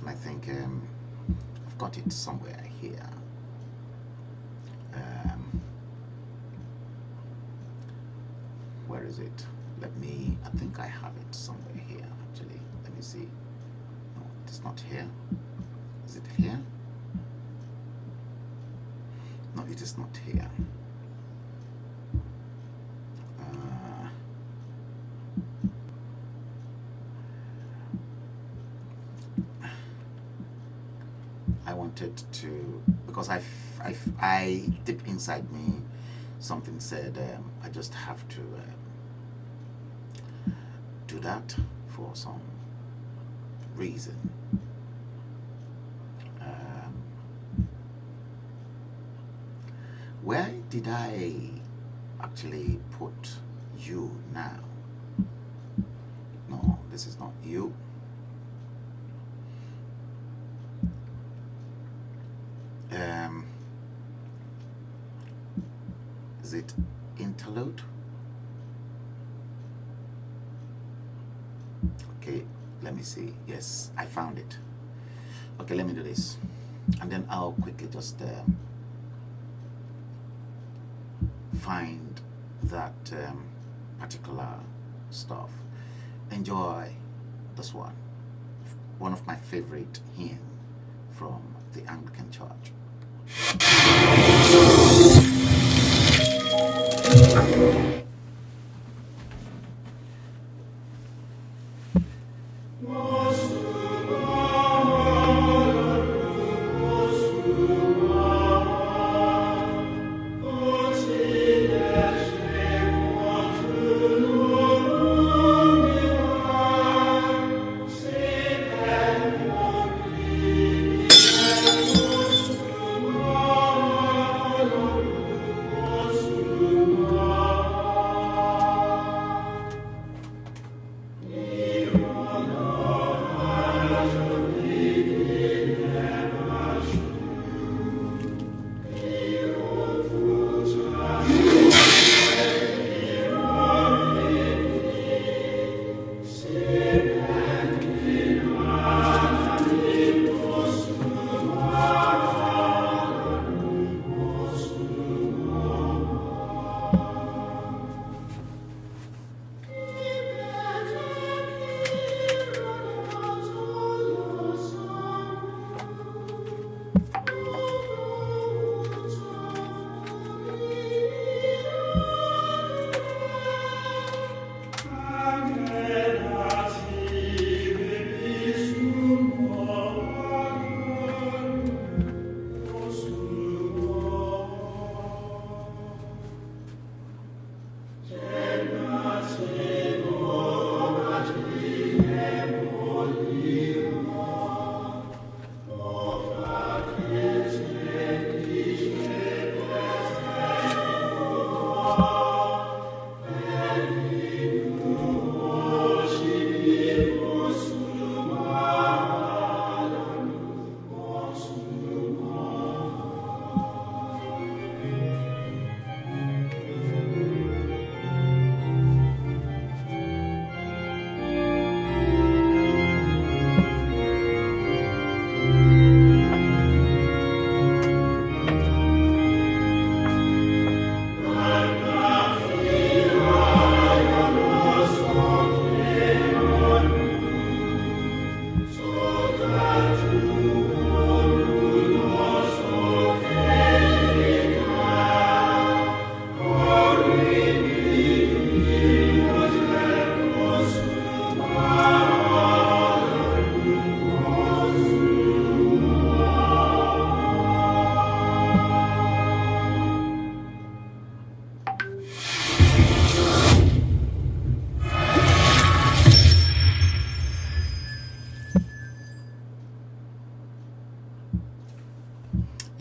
And I think I've got it somewhere here. Where is it? I think I have it somewhere here actually. Let me see. No, it's not here. Is it here? No, it is not here. I wanted to, because I deep inside me, something said I just have to do that for some reason. Where did I actually put you now? No, this is not you. Is it interlude? Okay, let me see. Yes, I found it. Okay, let me do this, and then I'll quickly just find that particular stuff. Enjoy this one. One of my favorite hymns from the Anglican Church.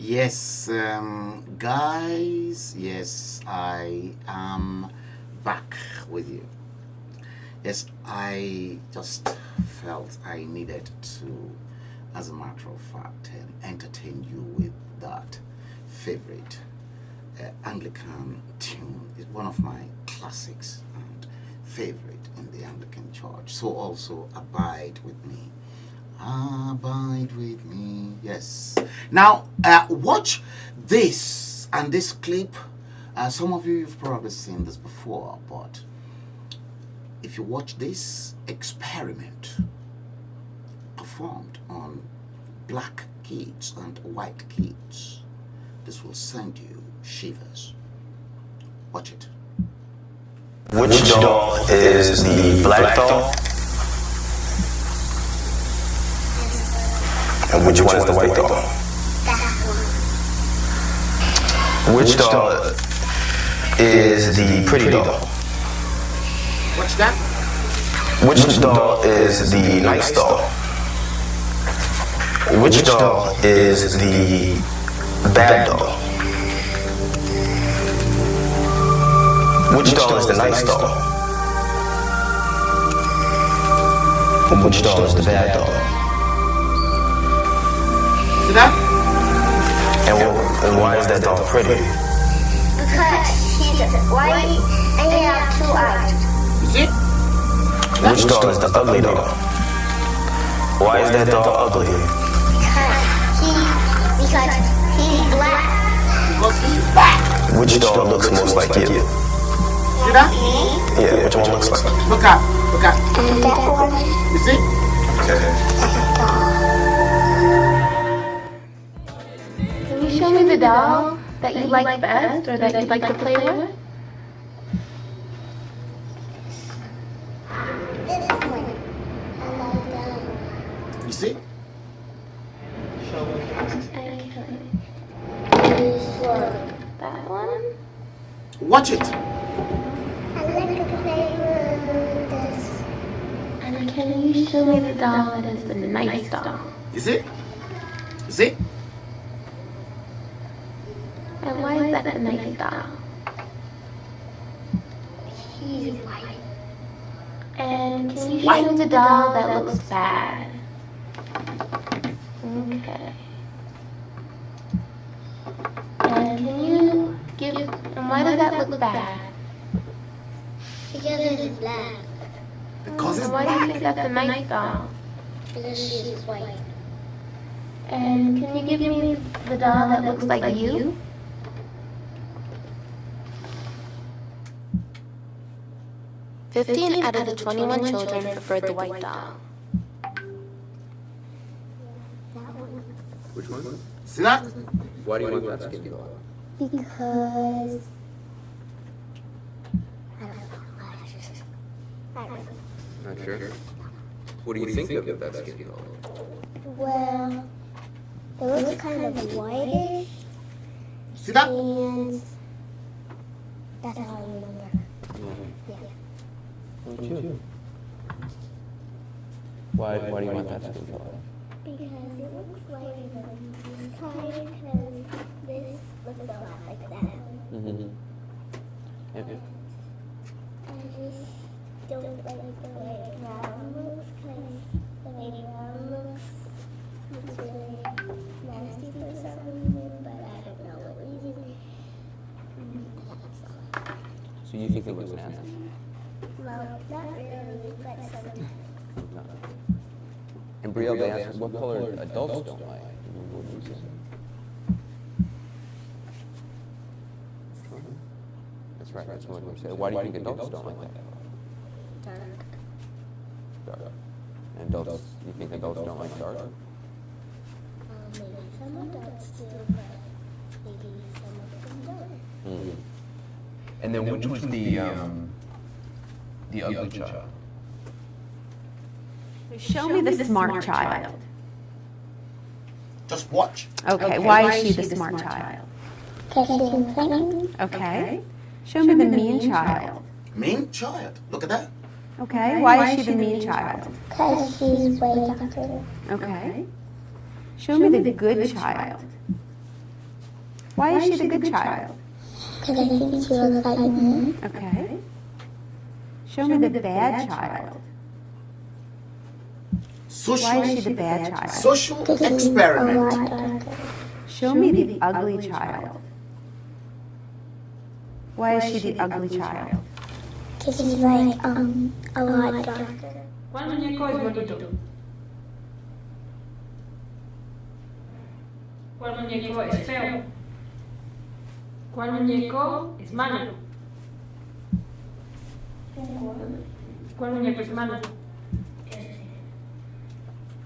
Yes, guys, yes, I am back with you. Yes, I just felt I needed to, as a matter of fact, entertain you with that favorite Anglican tune. It's one of my classics and favorite in the Anglican Church. So also abide with me. Abide with me. Yes. Now, watch this and this clip. Some of you have probably seen this before, but if you watch this experiment performed on black kids and white kids, this will send you shivers. Watch it. Which doll is the black doll? And which one is the white doll? Which doll is the pretty doll? Watch that. Which doll is the nice doll? Which doll is the bad doll? Which doll is the nice doll? And which doll is the bad doll? See that? And why is that doll pretty? Because she's white and he has 2 eyes. You see? Which doll is the ugly doll? Why is that doll ugly? Because he's black. Because he's black. Which doll looks most like you? See that? Yeah, which one looks like? Look at. And that one. You see? Can you show me the doll that you like best or that you'd like to play with? This one. I like that one. You see? This one. That one? Watch it. I like to play with this. And can you show me the doll that is the nice doll? You see? You see? And why is that the nice doll? He's white. And can you show me the doll that looks bad? Okay. And can you give, and why does that look bad? Because it's black. Because it's And why do you think black. that's a nice doll? Because she's white. And can you give me the doll that looks like you? Fifteen out of the 21 children preferred the white doll. Which one? See that? Why do you want that skin doll? Because Not sure. What do you think of that skin doll? well, it looks kind of whitish, See that? and that's how I remember. Yeah. Don't you? Why do you want that skin doll? Because it looks like this kind, and this looks a lot like that. Mm-hmm. I just don't like the way brown looks, because the way brown looks really nasty for some reason, but I don't know what reason. So you think it looks nasty? Well, not really, but sometimes. No. And Brielle, they asked what color adults don't like. What do you say? That's right, that's what we said. Why do you think adults don't like that color? Dark. Dark. And adults, you think adults don't like dark? Maybe some adults do, but maybe some of them don't. Mm-hmm. And then which was the ugly child? Show me the smart child. Just watch. Okay, why is she the smart child? Because she's funny. Okay. Show me the mean child. Mean child. Look at that. Okay, why is she the mean child? Because she's way younger. Okay. Show me the good child. Why is she the good child? Because I think she looks like me. Okay. Show me the bad child. Why is she the bad child? Social Because she's a experiment. lot darker. Show me the ugly child. Why is she the ugly child? Because she's like, a lot darker. ¿Cuál muñeco es bonito? ¿Cuál muñeco es feo? ¿Cuál muñeco es malo? ¿Cuál muñeco es malo?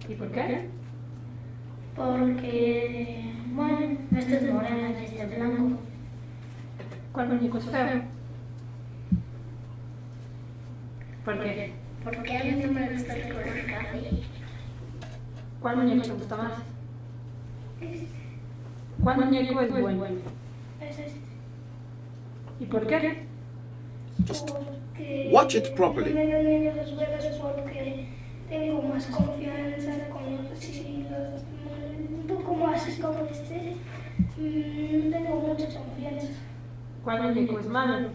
¿Y por qué? Porque, bueno, este es moreno y este es blanco. ¿Cuál muñeco es feo? ¿Por qué? Porque a mí no me gusta el color café. ¿Cuál muñeco te gusta más? ¿Cuál muñeco es bueno? ¿Y por qué? Just watch it properly. Porque tengo más confianza con los siglos, un poco más como tengo mucha confianza. ¿Cuál muñeco es malo?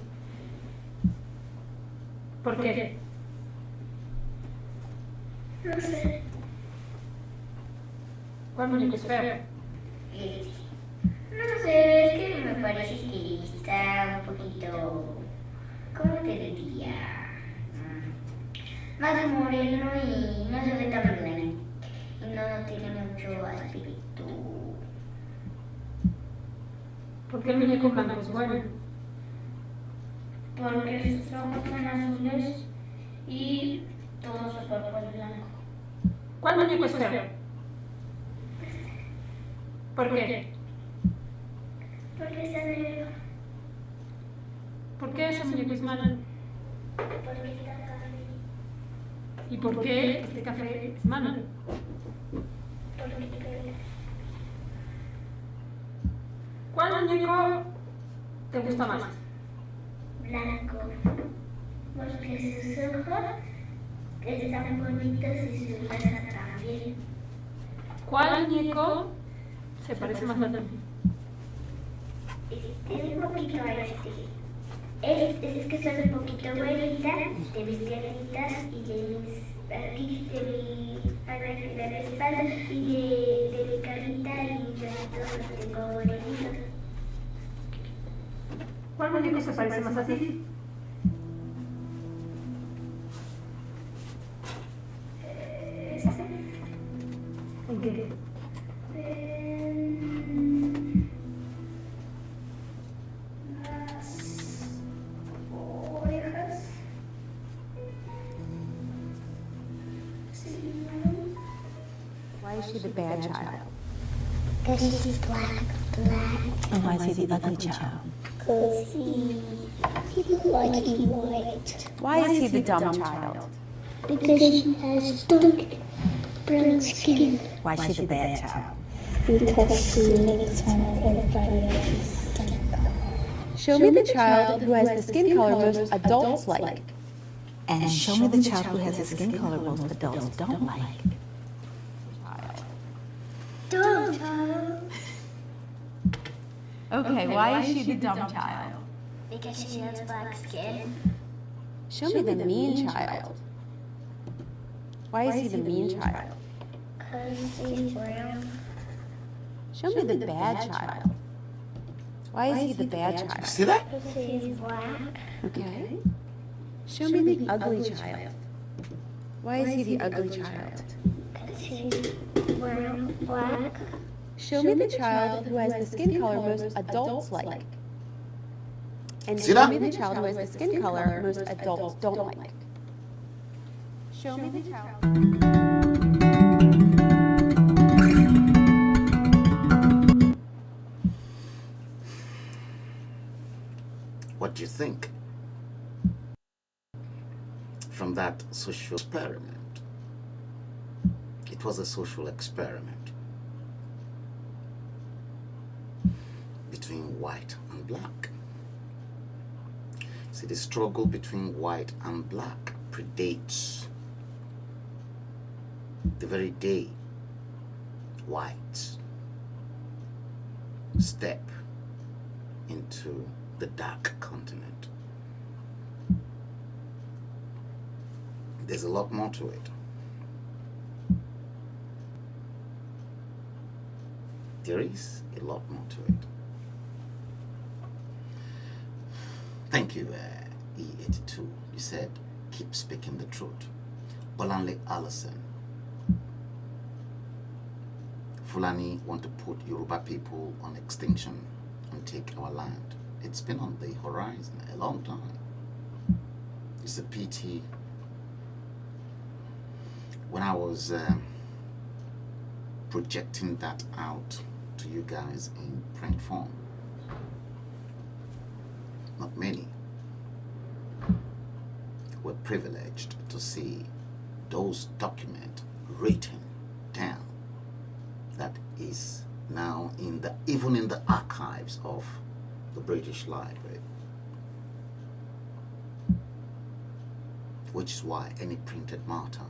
¿Por qué? No sé. ¿Cuál muñeco es feo? No sé, es que me parece que está un poquito, ¿cómo te diría? Más moreno y no se ve tan blanco. Y no tiene mucho aspecto. ¿Por qué el muñeco blanco es bueno? Porque sus ojos son azules y todo su cuerpo es blanco. ¿Cuál muñeco es feo? ¿Por qué? Porque está negro. ¿Por qué ese muñeco es malo? Porque está café. ¿Y por qué este café es malo? Porque ¿Cuál muñeco te gusta más? blanco. Porque sus ojos están bonitos y su raza también. ¿Cuál muñeco se parece más a ti? Un poquito a es que soy un poquito güerita, de mis piernitas y de mis aquí, de la espalda y de mi carita y mis bracitos los tengo morenitos. ¿Cuál muñeco se parece más a ti? ¿En qué? Orejas. Why is she the bad child? Because she's black. And why is he the ugly child? Because he looks like he's white. Why is he the dumb child? Because she has dark brown skin. Why is she the bad child? Because she makes fun of everybody else's skin color. Show me the child who has the skin color most adults like. And show me the child who has a skin color most adults don't like. Dumb child. Okay, why is she the dumb child? Because she has black skin. Show me the mean child. Why is he the mean child? Because she's brown. Show me the bad child. Why is he the bad child? See that? Because she's black. Okay. Show me the ugly child. Why is he the ugly child? Because she's brown, black. Show me the child who has the skin color most adults like. And See show that? me the child who has the skin color most adults don't like. Show me the child. What do you think from that social experiment? It was a social experiment between white and black. See, the struggle between white and black predates the very day whites step into the dark continent. There's a lot more to it. There is a lot more to it. Thank you, E82. You said, keep speaking the truth. Bolanle Allison. Fulani want to put Yoruba people on extinction and take our land. It's been on the horizon a long time. It's a pity. When I was projecting that out to you guys in print form, not many were privileged to see those documents written down. That is now even in the archives of the British Library, which is why any printed matter,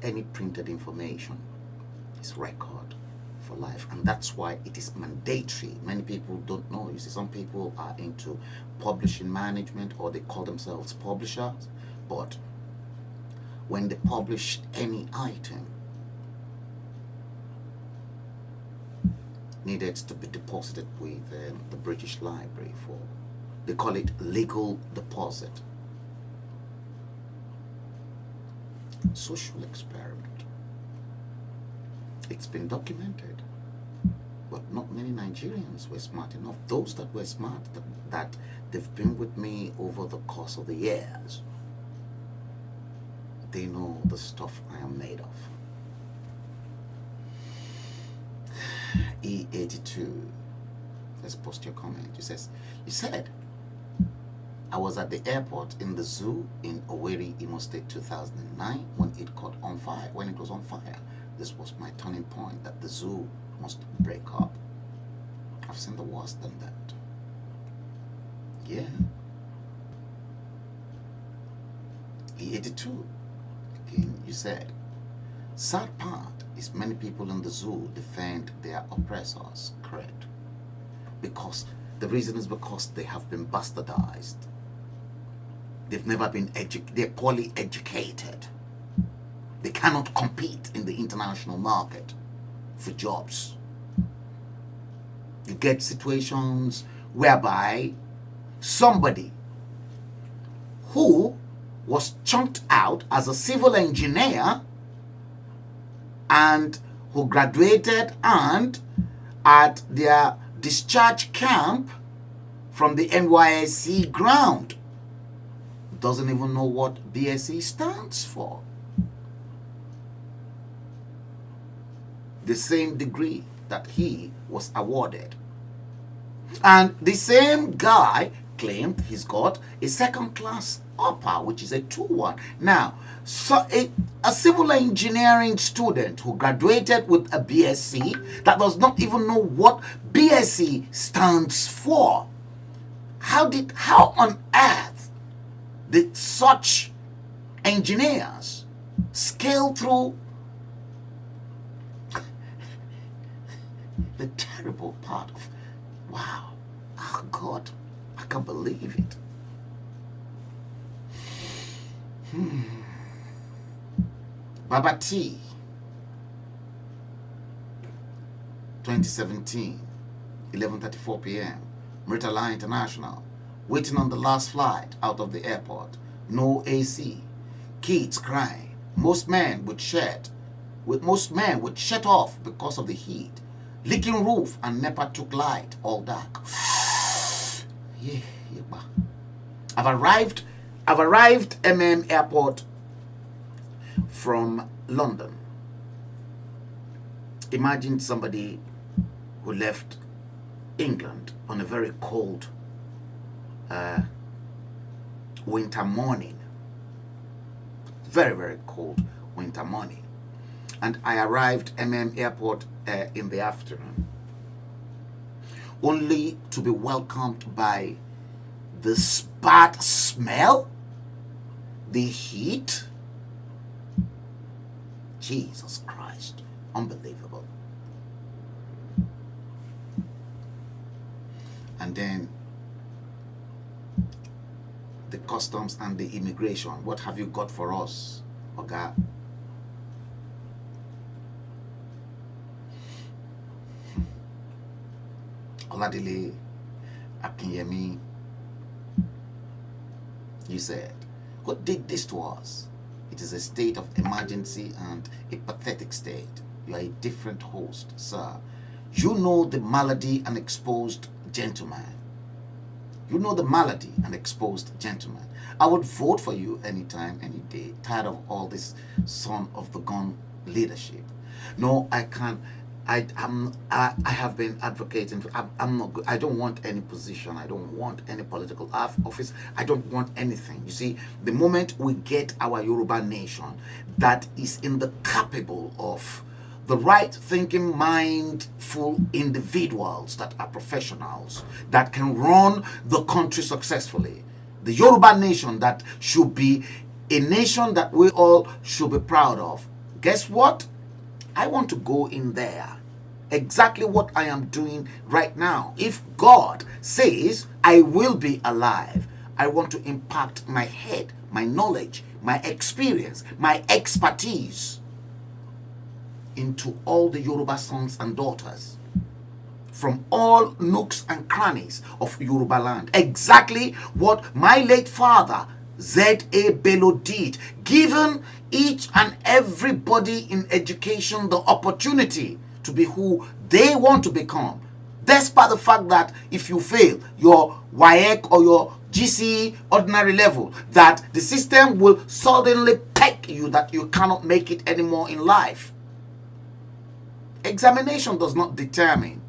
any printed information is record for life, and that's why it is mandatory. Many people don't know. You see, some people are into publishing management, or they call themselves publishers, but when they publish any item, needed to be deposited with the British Library for, they call it legal deposit. Social experiment. It's been documented, but not many Nigerians were smart enough. Those that were smart, that they've been with me over the course of the years, they know the stuff I am made of. E82, let's post your comment. It says, you said, I was at the airport in the zoo in Owerri, Imo State, 2009, when it caught on fire. When it was on fire, this was my turning point, that the zoo must break up. I've seen the worst than that. Yeah. E82, again, you said, sad part is many people in the zoo defend their oppressors. Correct. Because the reason is because they have been bastardized. They've never been they're poorly educated. They cannot compete in the international market for jobs. You get situations whereby somebody who was chunked out as a civil engineer and who graduated and at their discharge camp from the NYSC ground doesn't even know what BSc stands for. The same degree that he was awarded. And the same guy claimed he's got a second-class upper, which is a 2-1. Now, so a civil engineering student who graduated with a BSc that does not even know what BSc stands for. How on earth did such engineers scale through the terrible part of, wow, oh God, I can't believe it. Baba T, 2017, 11:34 p.m. Murtala International, waiting on the last flight out of the airport. No AC, kids crying. Most men would shut off because of the heat. Leaking roof and NEPA took light, all dark. Yeah. I've arrived Airport from London. Imagine somebody who left England on a very cold winter morning. Very, very cold winter morning. And I arrived Airport in the afternoon, only to be welcomed by this bad smell, the heat. Jesus Christ, unbelievable. and then the customs and the immigration. What have you got for us, Oga? Oladile Akinyemi, you said, what did this to us? It is a state of emergency and a pathetic state. You are a different host, sir. You know the malady and exposed gentleman. You know the malady and exposed gentleman. I would vote for you anytime, any day. Tired of all this son of the gun leadership. No, I can't. I have been advocating. I'm not good. I don't want any position. I don't want any political office. I don't want anything. You see, the moment we get our Yoruba nation that is in the capable of the right thinking, mindful individuals that are professionals, that can run the country successfully, the Yoruba nation that should be a nation that we all should be proud of. Guess what? I want to go in there. Exactly what I am doing right now. If God says I will be alive, I want to impact my head, my knowledge, my experience, my expertise into all the Yoruba sons and daughters from all nooks and crannies of Yoruba land. Exactly what my late father Z.A. Bello did, given each and everybody in education the opportunity to be who they want to become, despite the fact that if you fail your WAEC or your GCE ordinary level, that the system will suddenly peg you that you cannot make it anymore in life. Examination does not determine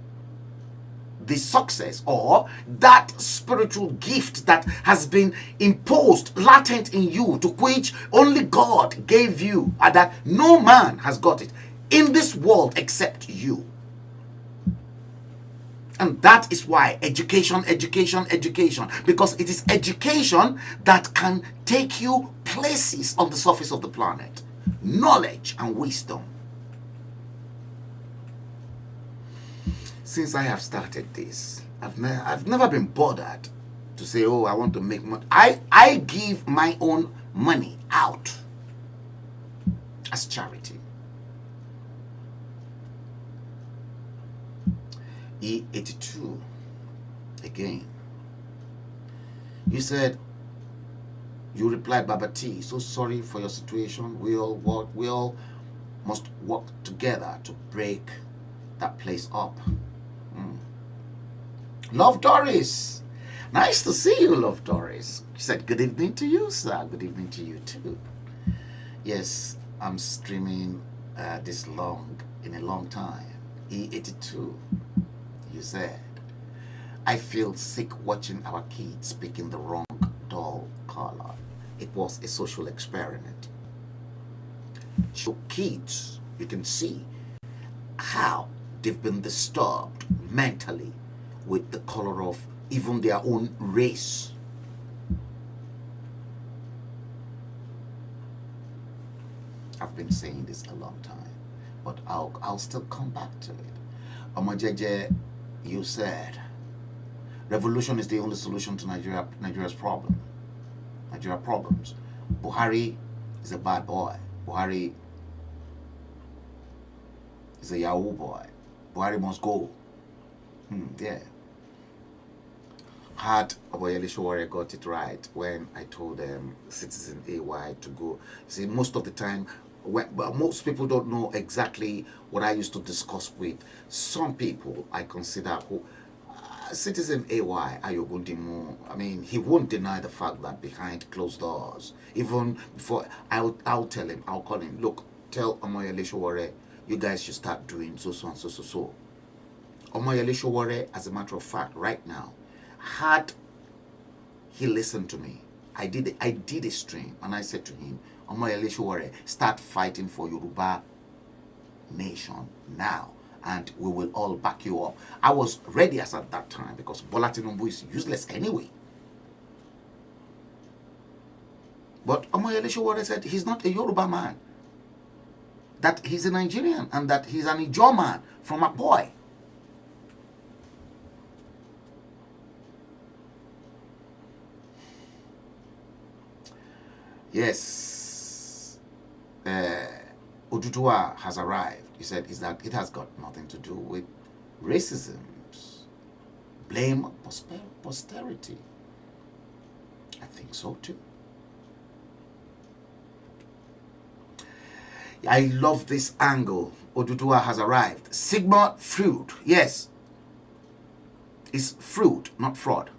the success or that spiritual gift that has been imposed latent in you, to which only God gave you, and that no man has got it in this world except you. And that is why education, because it is education that can take you places on the surface of the planet. Knowledge and wisdom. Since I have started this, I've never been bothered to say, oh, I want to make money. I give my own money out as charity. E82, again. You said, you replied, Baba T, so sorry for your situation. We all must work together to break that place up. Love Doris. Nice to see you, Love Doris. She said, good evening to you, sir. Good evening to you, too. Yes, I'm streaming this long, in a long time. E82, you said, I feel sick watching our kids picking the wrong doll color. It was a social experiment. So kids, you can see how they've been disturbed mentally with the color of even their own race. I've been saying this a long time, but I'll still come back to it. Omojeje, you said revolution is the only solution to Nigeria's problems. Buhari is a bad boy. Buhari is a Yahoo boy. Buhari must go. Yeah. Had Oboyele Sowore got it right when I told them Citizen AY to go. See, most of the time, most people don't know exactly what I used to discuss with some people I consider who Citizen AY Ayogundimu. I mean, he won't deny the fact that behind closed doors, even before, I'll tell him, I'll call him, look, tell Omoyele Sowore, you guys should start doing so. Omoyele Sowore, as a matter of fact, right now, had he listened to me, I did a stream and I said to him, Omoyele Sowore, start fighting for Yoruba nation now, and we will all back you up. I was ready as at that time because Bola Tinubu is useless anyway. But Omoyele Sowore said he's not a Yoruba man, that he's a Nigerian, and that he's an Ijaw man from Akoi. Yes, Oduduwa has arrived. He said, is that it has got nothing to do with racism. Blame posterity. I think so too. I love this angle. Oduduwa has arrived. Sigma Freud. Yes. It's Freud, not fraud.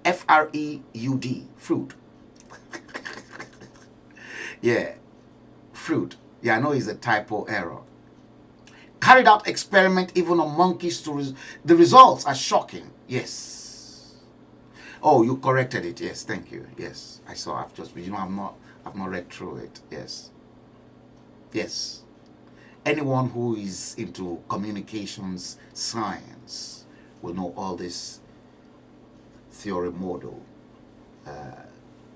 F-R-E-U-D. Freud. Yeah. Freud. Yeah, I know it's a typo error. Carried out experiment even on monkeys the results are shocking. Yes. Oh, you corrected it. Yes, thank you. Yes, I saw. I've not read through it. Yes. Yes. Anyone who is into communications science will know all this theory model.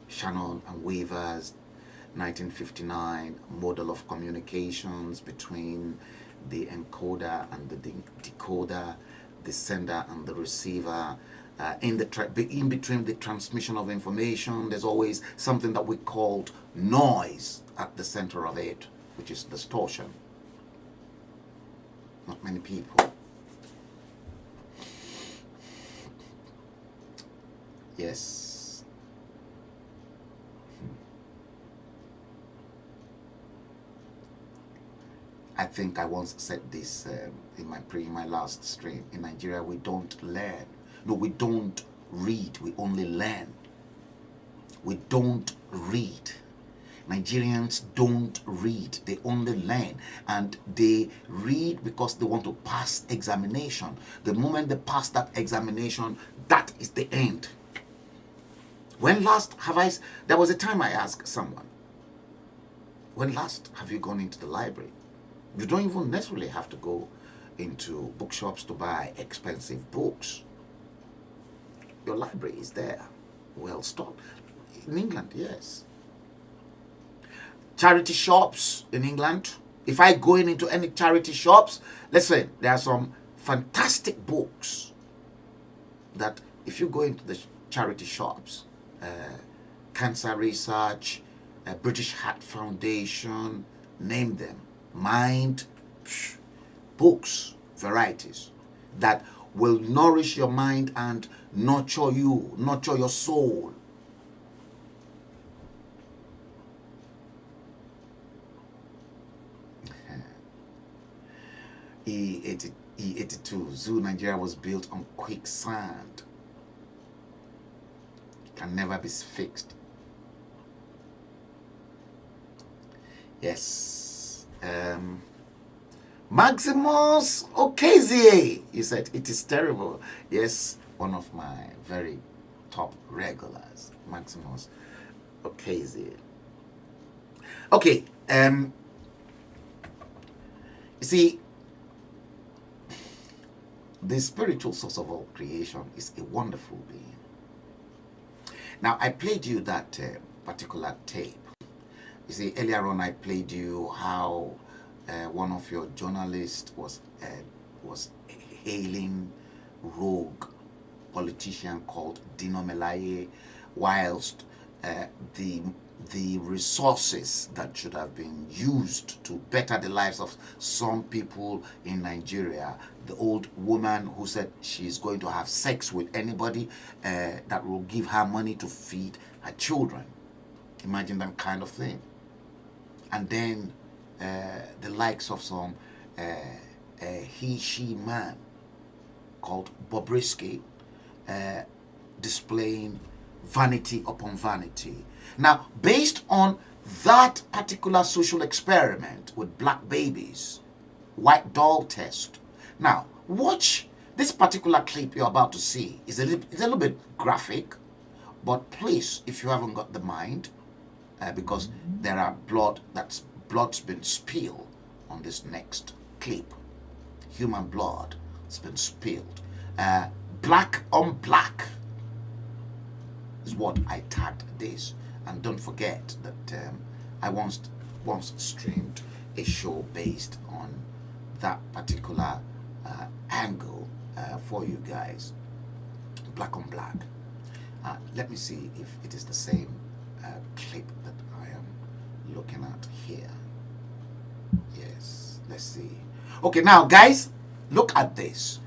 Shannon and Weaver's 1959 model of communications between the encoder and the decoder, the sender and the receiver. In between the transmission of information, there's always something that we called noise at the center of it, which is distortion. Not many people. Yes. I think I once said this in my last stream. In Nigeria, we don't learn. No, we don't read. We only learn. We don't read. Nigerians don't read. They only learn. And they read because they want to pass examination. The moment they pass that examination, that is the end. When last there was a time I asked someone, when last have you gone into the library? You don't even necessarily have to go into bookshops to buy expensive books. Your library is there, well stocked. In England, yes. Charity shops in England. If I go into any charity shops, let's say there are some fantastic books that if you go into the charity shops, Cancer Research, British Heart Foundation, name them. Mind, books, varieties that will nourish your mind and nurture you, nurture your soul. E82, Zoo Nigeria was built on quicksand. Can never be fixed. Yes. Maximus Okezie, he said it is terrible. Yes, one of my very top regulars, Maximus Okezie. Okay, you see, the spiritual source of all creation is a wonderful being. Now, I played you that particular tape. You see, earlier on I played you how one of your journalists was hailing rogue politician called Dino Melaye, whilst the resources that should have been used to better the lives of some people in Nigeria, the old woman who said she's going to have sex with anybody that will give her money to feed her children. Imagine that kind of thing. And then the likes of some he-she man called Bobrisky displaying vanity upon vanity. Now, based on that particular social experiment with black babies, white doll test. Now, watch this particular clip you're about to see. It's a little bit graphic, but please, if you haven't got the mind, because there are blood's been spilled on this next clip. Human blood has been spilled. Black on black is what I tagged this. And don't forget that I once streamed a show based on that particular angle for you guys. Black on black. Let me see if it is the same clip that I am looking at here? Yes, let's see. Okay, now guys, look at this.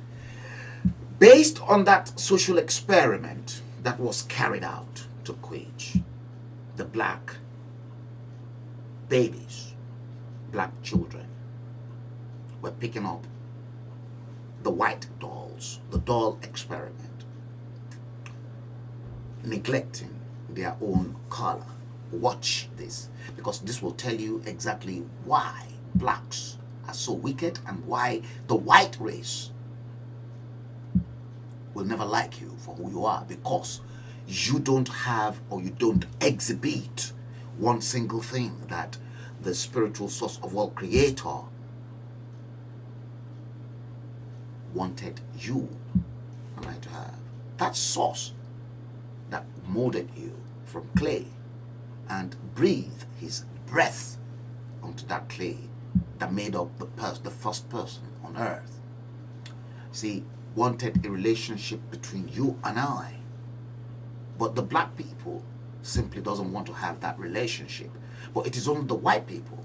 Based on that social experiment that was carried out to quench the black babies, black children were picking up the white dolls, the doll experiment, neglecting their own color. Watch this, because this will tell you exactly why blacks are so wicked and why the white race will never like you for who you are, because you don't have or you don't exhibit one single thing that the spiritual source of all creator wanted you and I to have. That source that molded you from clay and breathed his breath onto that clay that made up the first person on earth. See, wanted a relationship between you and I. But the black people simply doesn't want to have that relationship. But it is only the white people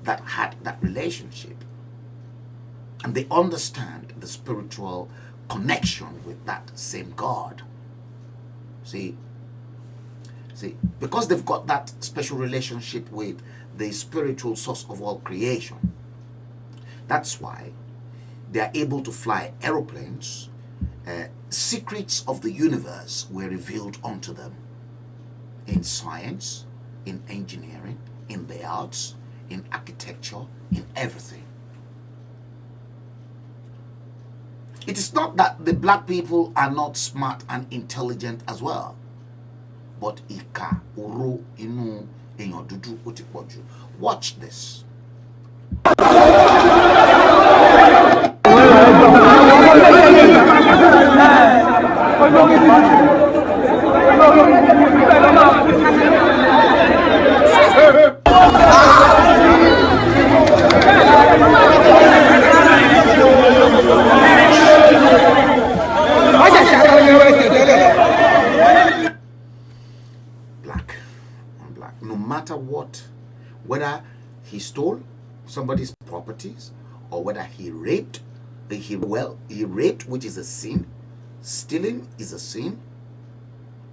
that had that relationship. And they understand the spiritual connection with that same God. See, because they've got that special relationship with the spiritual source of all creation, that's why they are able to fly aeroplanes. Secrets of the universe were revealed unto them in science, in engineering, in the arts, in architecture, in everything. It is not that the black people are not smart and intelligent as well, but ika oro inu eyan dudu ó ti pọ̀jù. Watch this. Black on black, no matter what, whether he stole somebody's properties or whether he raped, he raped, which is a sin. Stealing is a sin,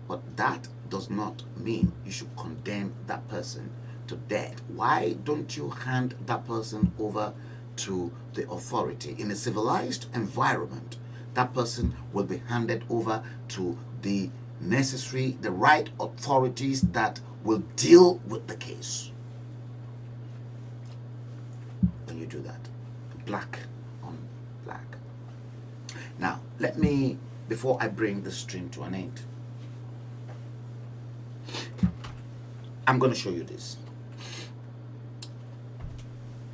but that does not mean you should condemn that person to death. Why don't you hand that person over to the authority? In a civilized environment, that person will be handed over to the right authorities that will deal with the case. When you do that, black on black. Now, let me, before I bring the stream to an end, I'm going to show you this.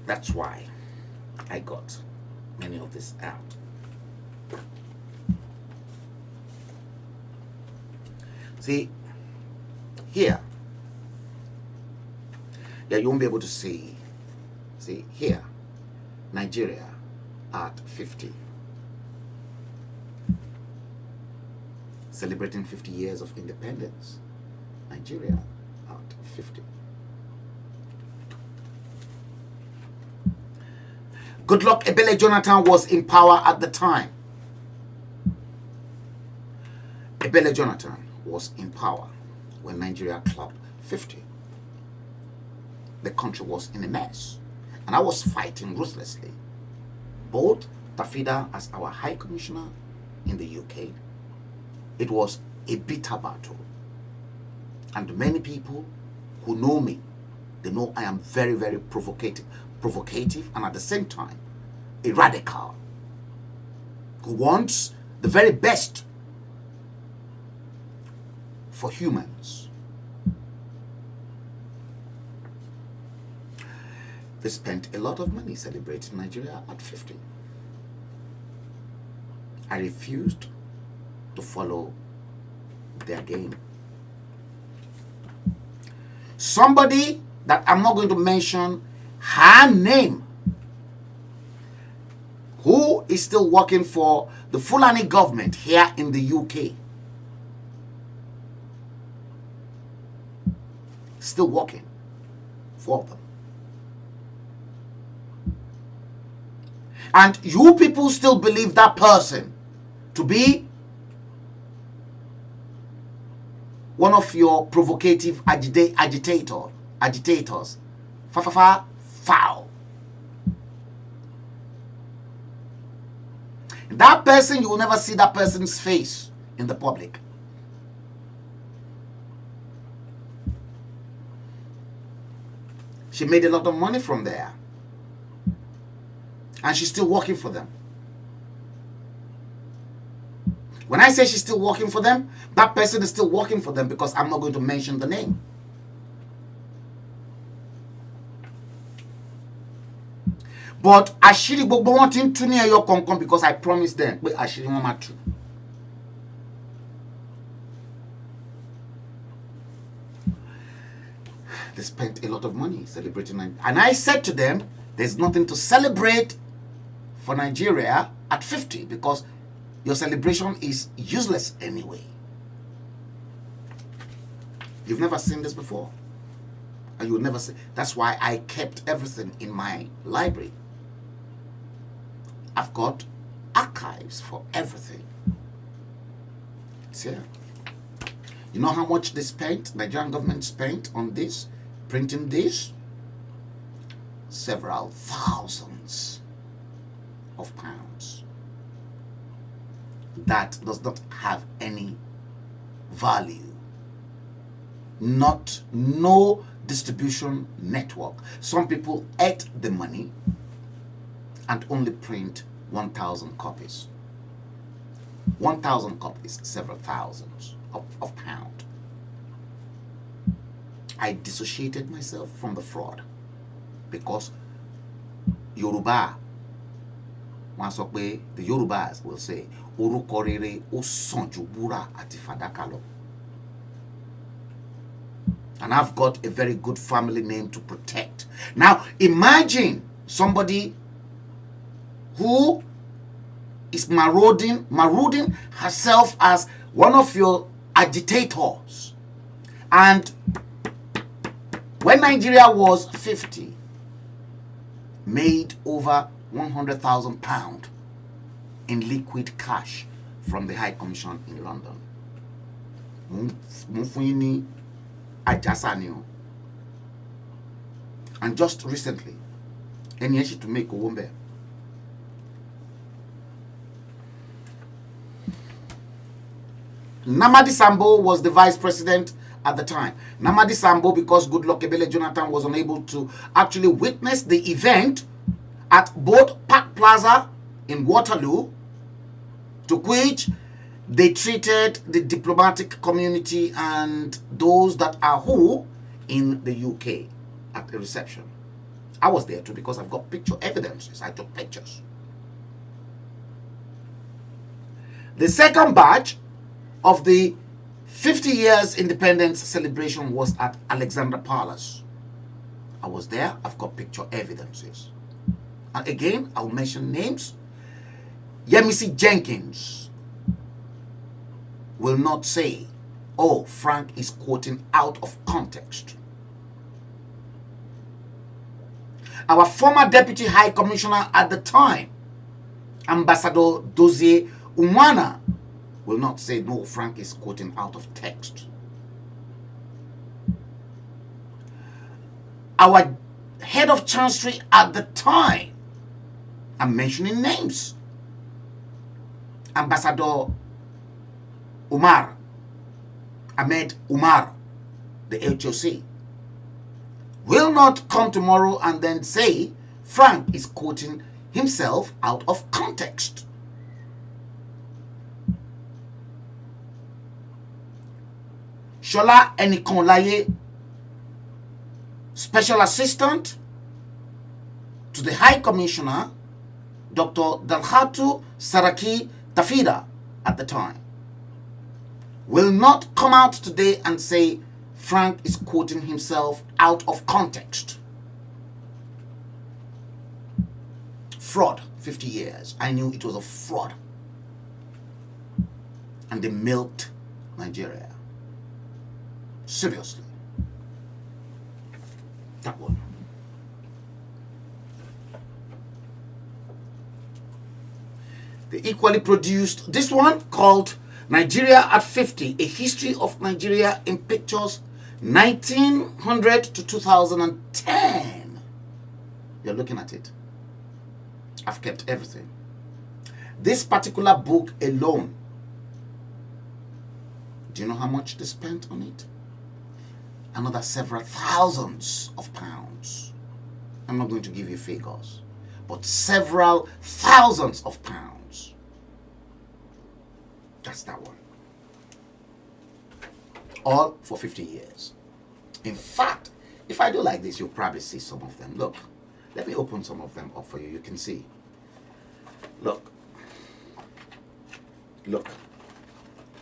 That's why I got many of this out. See, here, you won't be able to see. See, here, Nigeria at 50. Celebrating 50 years of independence. Nigeria at 50. Goodluck Ebele Jonathan was in power at the time. Ebele Jonathan was in power when Nigeria clocked 50. The country was in a mess. And I was fighting ruthlessly. Both Tafida as our High Commissioner in the UK. It was a bitter battle. And many people who know me, they know I am very, very provocative, and at the same time, a radical who wants the very best for humans. They spent a lot of money celebrating Nigeria at 50. I refused to follow their game. Somebody that I'm not going to mention her name, who is still working for the Fulani government here in the UK, still working four of them. And you people still believe that person to be one of your provocative agitators. Foul. That person, you will never see that person's face in the public. She made a lot of money from there. And she's still working for them. When I say she's still working for them, that person is still working for them because I'm not going to mention the name. But Ashiri Gbogbo wanting to near your concon because I promised them. But Ashiri Mama too. They spent a lot of money celebrating Nigeria. And I said to them, there's nothing to celebrate for Nigeria at 50 because your celebration is useless anyway. You've never seen this before. And you will never see. That's why I kept everything in my library. I've got archives for everything. It's here. You know how much they spent, Nigerian government spent on this, printing this? Several thousands of pounds. That does not have any value. No distribution network. Some people ate the money and only print 1,000 copies. 1,000 copies, several thousands of pounds. I dissociated myself from the fraud because Yoruba, the Yorubas will say, Orúkọ rere ó sàn ju wúrà àti fàdákà lọ. And I've got a very good family name to protect. Now, imagine somebody who is marauding herself as one of your agitators. And when Nigeria was 50, made over 100,000 pounds in liquid cash from the High Commission in London. And just recently, to make Owombe. Namadi Sambo was the vice president at the time. Namadi Sambo, because Goodluck Ebele Jonathan was unable to actually witness the event at both Park Plaza in Waterloo, to which they treated the diplomatic community and those that are who in the UK at the reception. I was there too because I've got picture evidences. I took pictures. The second batch of the 50 years independence celebration was at Alexandra Palace. I was there. I've got picture evidences. And again, I'll mention names. Yemisi Jenkins will not say, oh, Frank is quoting out of context. Our former Deputy High Commissioner at the time, Ambassador Dozie Umwana, will not say, no, Frank is quoting out of text. Our head of chancery at the time, I'm mentioning names, Ambassador Umar, Ahmed Umar, the HOC, will not come tomorrow and then say Frank is quoting himself out of context. Shola Enikonlaye, Special Assistant to the High Commissioner, Dr. Dalhatu Saraki Tafida at the time, will not come out today and say Frank is quoting himself out of context. Fraud, 50 years. I knew it was a fraud. And they milked Nigeria. Seriously. That one. They equally produced this one called Nigeria at 50, A History of Nigeria in Pictures, 1900 to 2010. You're looking at it. I've kept everything. This particular book alone, do you know how much they spent on it? Another several thousands of pounds. I'm not going to give you figures, but several thousands of pounds. That's that one. All for 50 years. In fact, if I do like this, you'll probably see some of them. Look, let me open some of them up for you. You can see. Look. Look.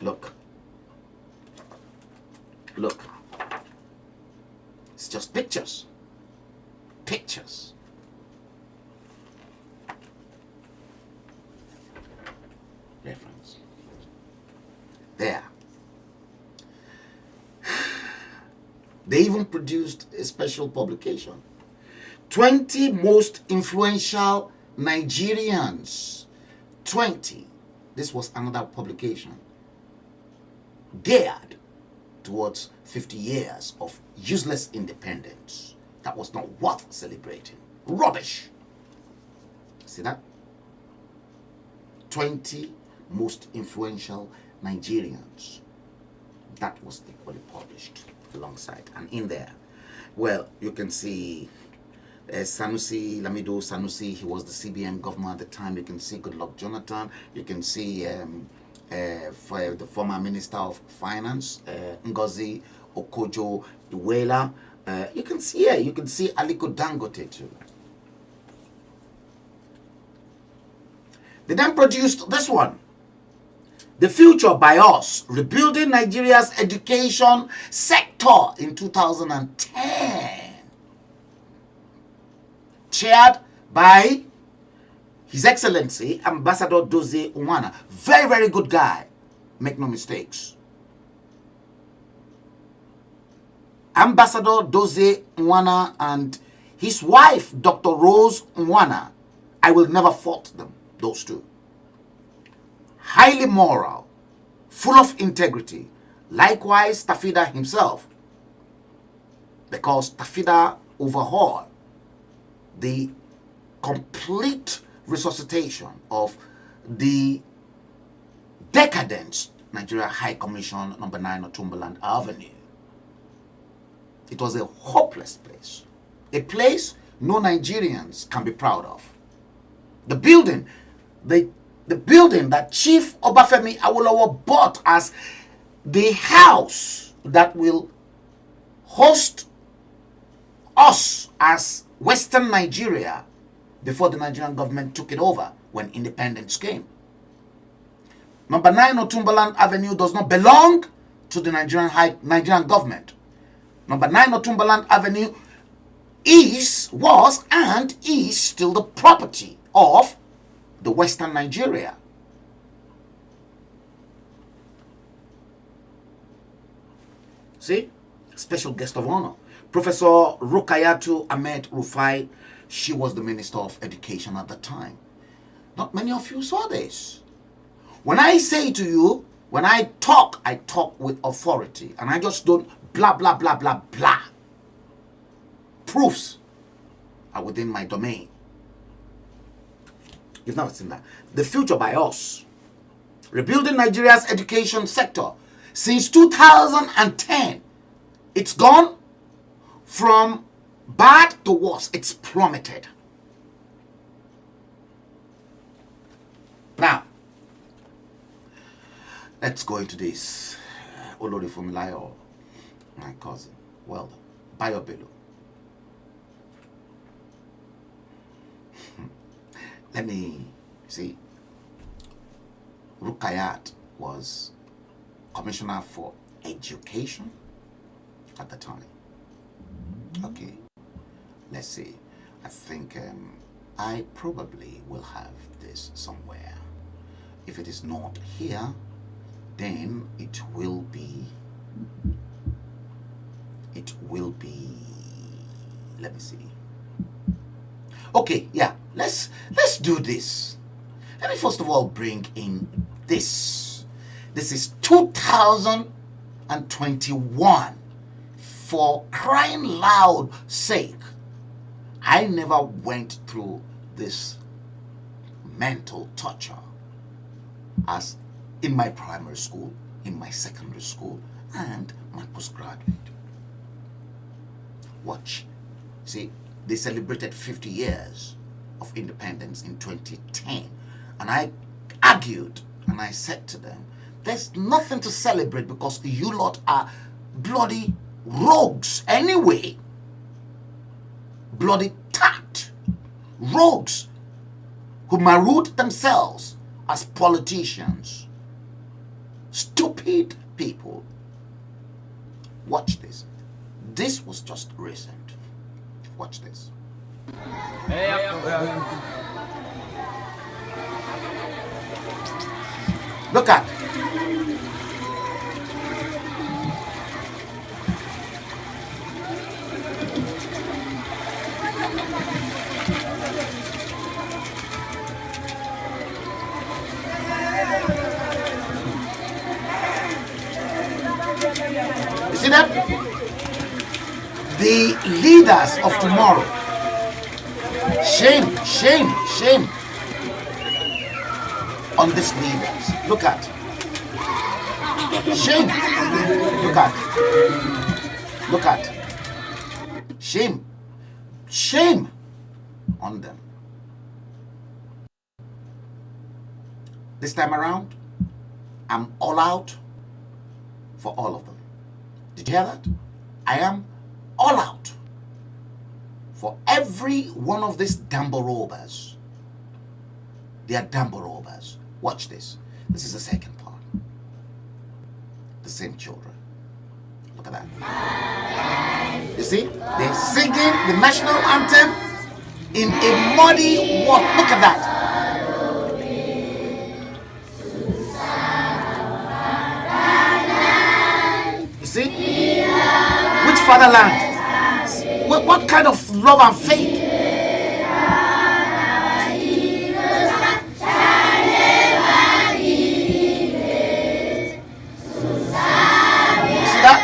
Look. Look. It's just pictures. Pictures. Reference. There. They even produced a special publication. 20 most influential Nigerians. 20. This was another publication geared towards 50 years of useless independence that was not worth celebrating. Rubbish. See that? 20 most influential Nigerians. That was equally published alongside. And in there, well, you can see Sanusi, Lamido Sanusi, he was the CBN governor at the time. You can see Goodluck Jonathan. You can see for the former Minister of Finance, Ngozi Okonjo-Iweala. You can see, you can see Aliko Dangote too. They then produced this one, The Future by Us, Rebuilding Nigeria's Education Sector in 2010. Chaired by His Excellency Ambassador Dozie Unwana. Very, very good guy. Make no mistakes. Ambassador Dozie Unwana and his wife, Dr. Rose Unwana. I will never fault them, those two. Highly moral, full of integrity. Likewise, Tafida himself. Because Tafida overhauled the complete resuscitation of the decadent Nigeria High Commission number 9 Northumberland Avenue. It was a hopeless place. A place no Nigerians can be proud of. The building, the building that Chief Obafemi Awolowo bought as the house that will host us as Western Nigeria before the Nigerian government took it over when independence came. Number 9 Northumberland Avenue does not belong to the Nigerian government. Number 9 Northumberland Avenue was and is still the property of the Western Nigeria. See? Special guest of honor. Professor Rukayatu Ahmed Rufai, she was the Minister of Education at the time. Not many of you saw this. When I say to you, when I talk with authority, and I just don't blah, blah, blah, blah, blah. Proofs are within my domain. You've never seen that. The Future by Us. Rebuilding Nigeria's education sector. Since 2010, it's gone from bad to worse. It's plummeted. Now, let's go into this. Olori Fumilayo, my cousin. Well done. Bayo Bello. Let me see. Rukayat was Commissioner for Education at the time. Okay, let's see. I think I probably will have this somewhere. If it is not here, then it will be Let me see. Okay, yeah, let's do this. Let me first of all bring in this. This is 2021. For crying loud sake, I never went through this mental torture as in my primary school, in my secondary school, and my postgraduate. Watch. See, they celebrated 50 years of independence in 2010. And I argued and I said to them, there's nothing to celebrate because you lot are bloody rogues anyway. Bloody tat. Rogues who marooned themselves as politicians. Stupid people. Watch this. This was just recent. Watch this. Look at. You see that? The leaders of tomorrow. Shame, shame, shame on these leaders. Look at. Shame. Look at. Look at. Shame. Shame on them. This time around, I'm all out for all of them. Did you hear that? I am all out for every one of these Dambo robbers. They are Dambo robbers. Watch this. This is the second part. The same children. Look at that. You see? They're singing the national anthem in a muddy water. Look at that. You see? Which fatherland? What kind of love and faith? You see that?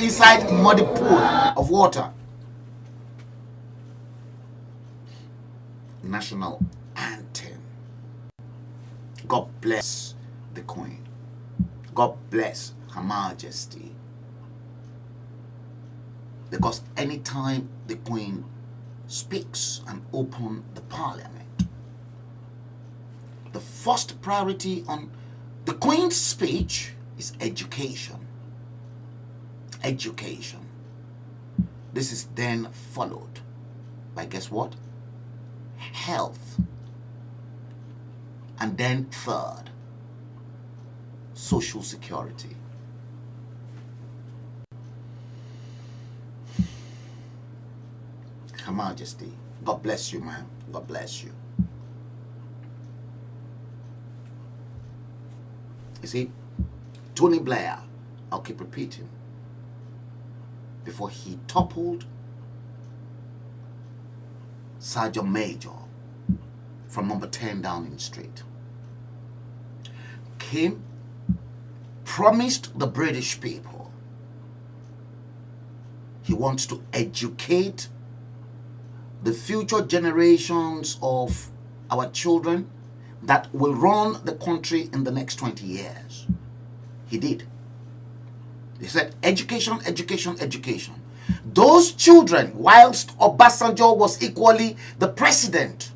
Inside muddy pool of water. National anthem. God bless the Queen. God bless Her Majesty. Because anytime the Queen speaks and opens the Parliament, the first priority on the Queen's speech is education. Education. This is then followed by, guess what? Health. And then third, social security. Her Majesty, God bless you, ma'am. God bless you. You see, Tony Blair, I'll keep repeating, before he toppled Sergeant Major from number 10 Downing Street, came, promised the British people he wants to educate the future generations of our children that will run the country in the next 20 years. He did. He said, education, education, education. Those children, whilst Obasanjo was equally the president,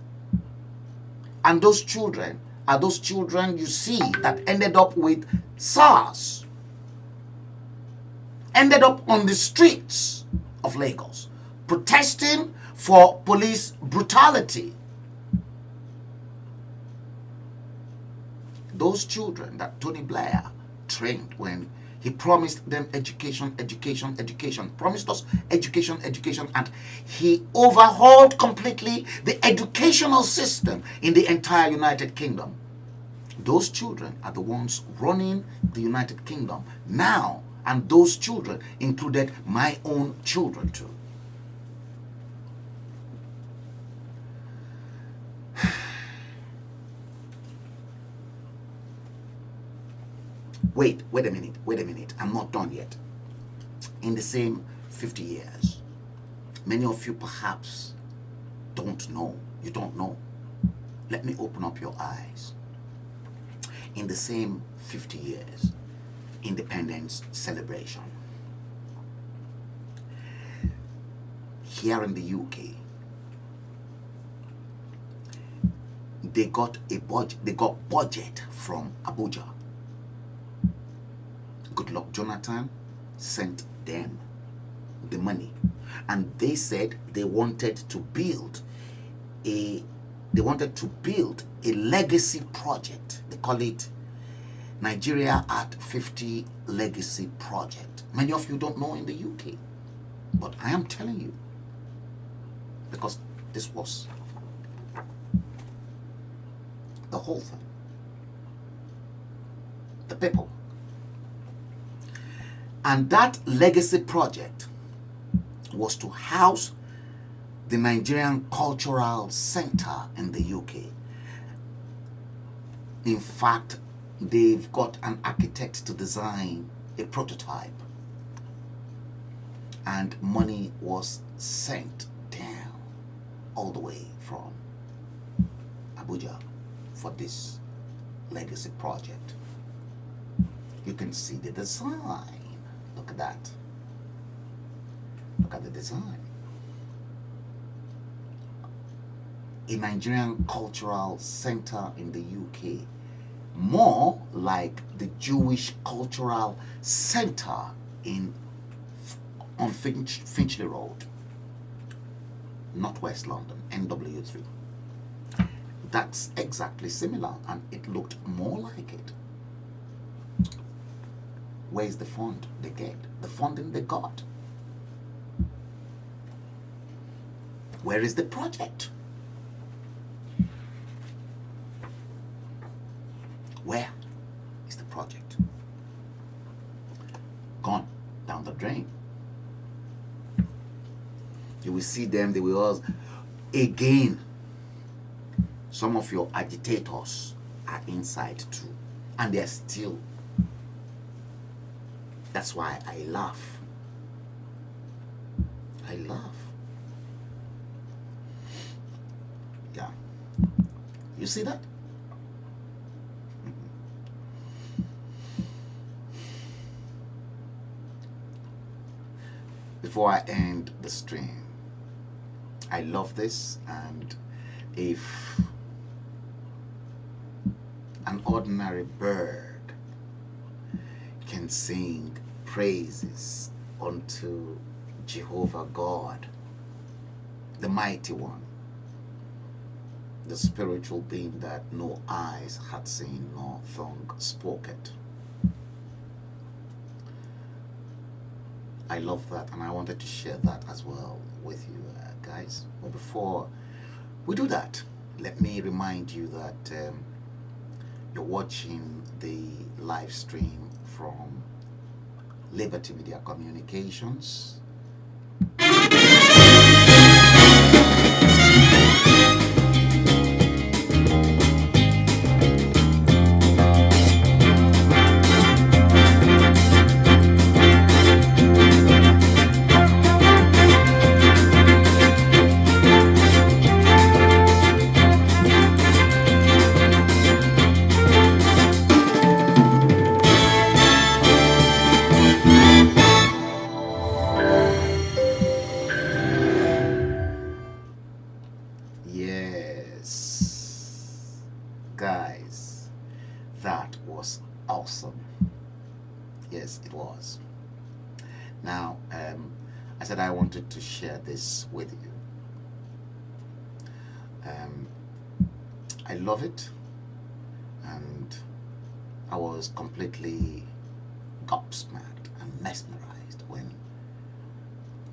and those children are those children you see that ended up with SARS, ended up on the streets of Lagos, protesting for police brutality. Those children that Tony Blair trained when he promised them education, education, education, promised us education, education, and he overhauled completely the educational system in the entire United Kingdom. Those children are the ones running the United Kingdom now, and those children included my own children too. Wait a minute. I'm not done yet. In the same 50 years, many of you perhaps don't know. You don't know. Let me open up your eyes. In the same 50 years, independence celebration. Here in the UK, they got budget from Abuja. Goodluck Jonathan sent them the money, and they said they wanted to build a legacy project. They call it Nigeria at 50 Legacy Project. Many of you don't know in the UK, but I am telling you, because this was the whole thing. The people. And that legacy project was to house the Nigerian Cultural Center in the UK. In fact, they've got an architect to design a prototype, and money was sent down all the way from Abuja for this legacy project. You can see the design. Look at that. Look at the design. A Nigerian Cultural Center in the UK, more like the Jewish Cultural Center on Finchley Road, Northwest London, NW3. That's exactly similar, and it looked more like it. Where's the fund they get? The funding they got. Where is the project? Where is the project? Gone down the drain. You will see them, they will all, again, some of your agitators are inside too, and they're still. That's why I laugh. I laugh. Yeah. You see that? Before I end the stream, I love this, and if an ordinary bird can sing praises unto Jehovah God, the mighty one, the spiritual being that no eyes had seen nor tongue spoke it. I love that, and I wanted to share that as well with you guys. But before we do that, let me remind you that you're watching the live stream from Liberty Media Communications. Guys, that was awesome. Yes, it was. Now, I said I wanted to share this with you. I love it, and I was completely gobsmacked and mesmerized when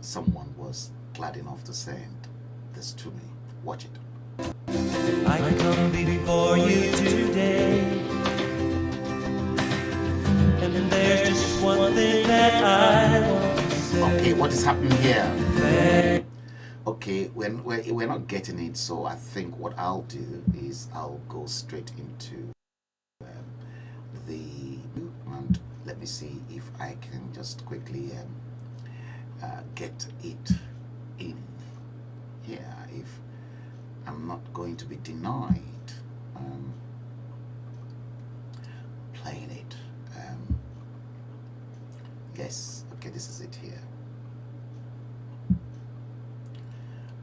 someone was glad enough to send this to me. Watch it. I come before you today What is happening here? Okay, we're not getting it, so I think what I'll do is I'll go straight into the and let me see if I can just quickly get it in here if I'm not going to be denied playing it. Yes, okay, this is it here.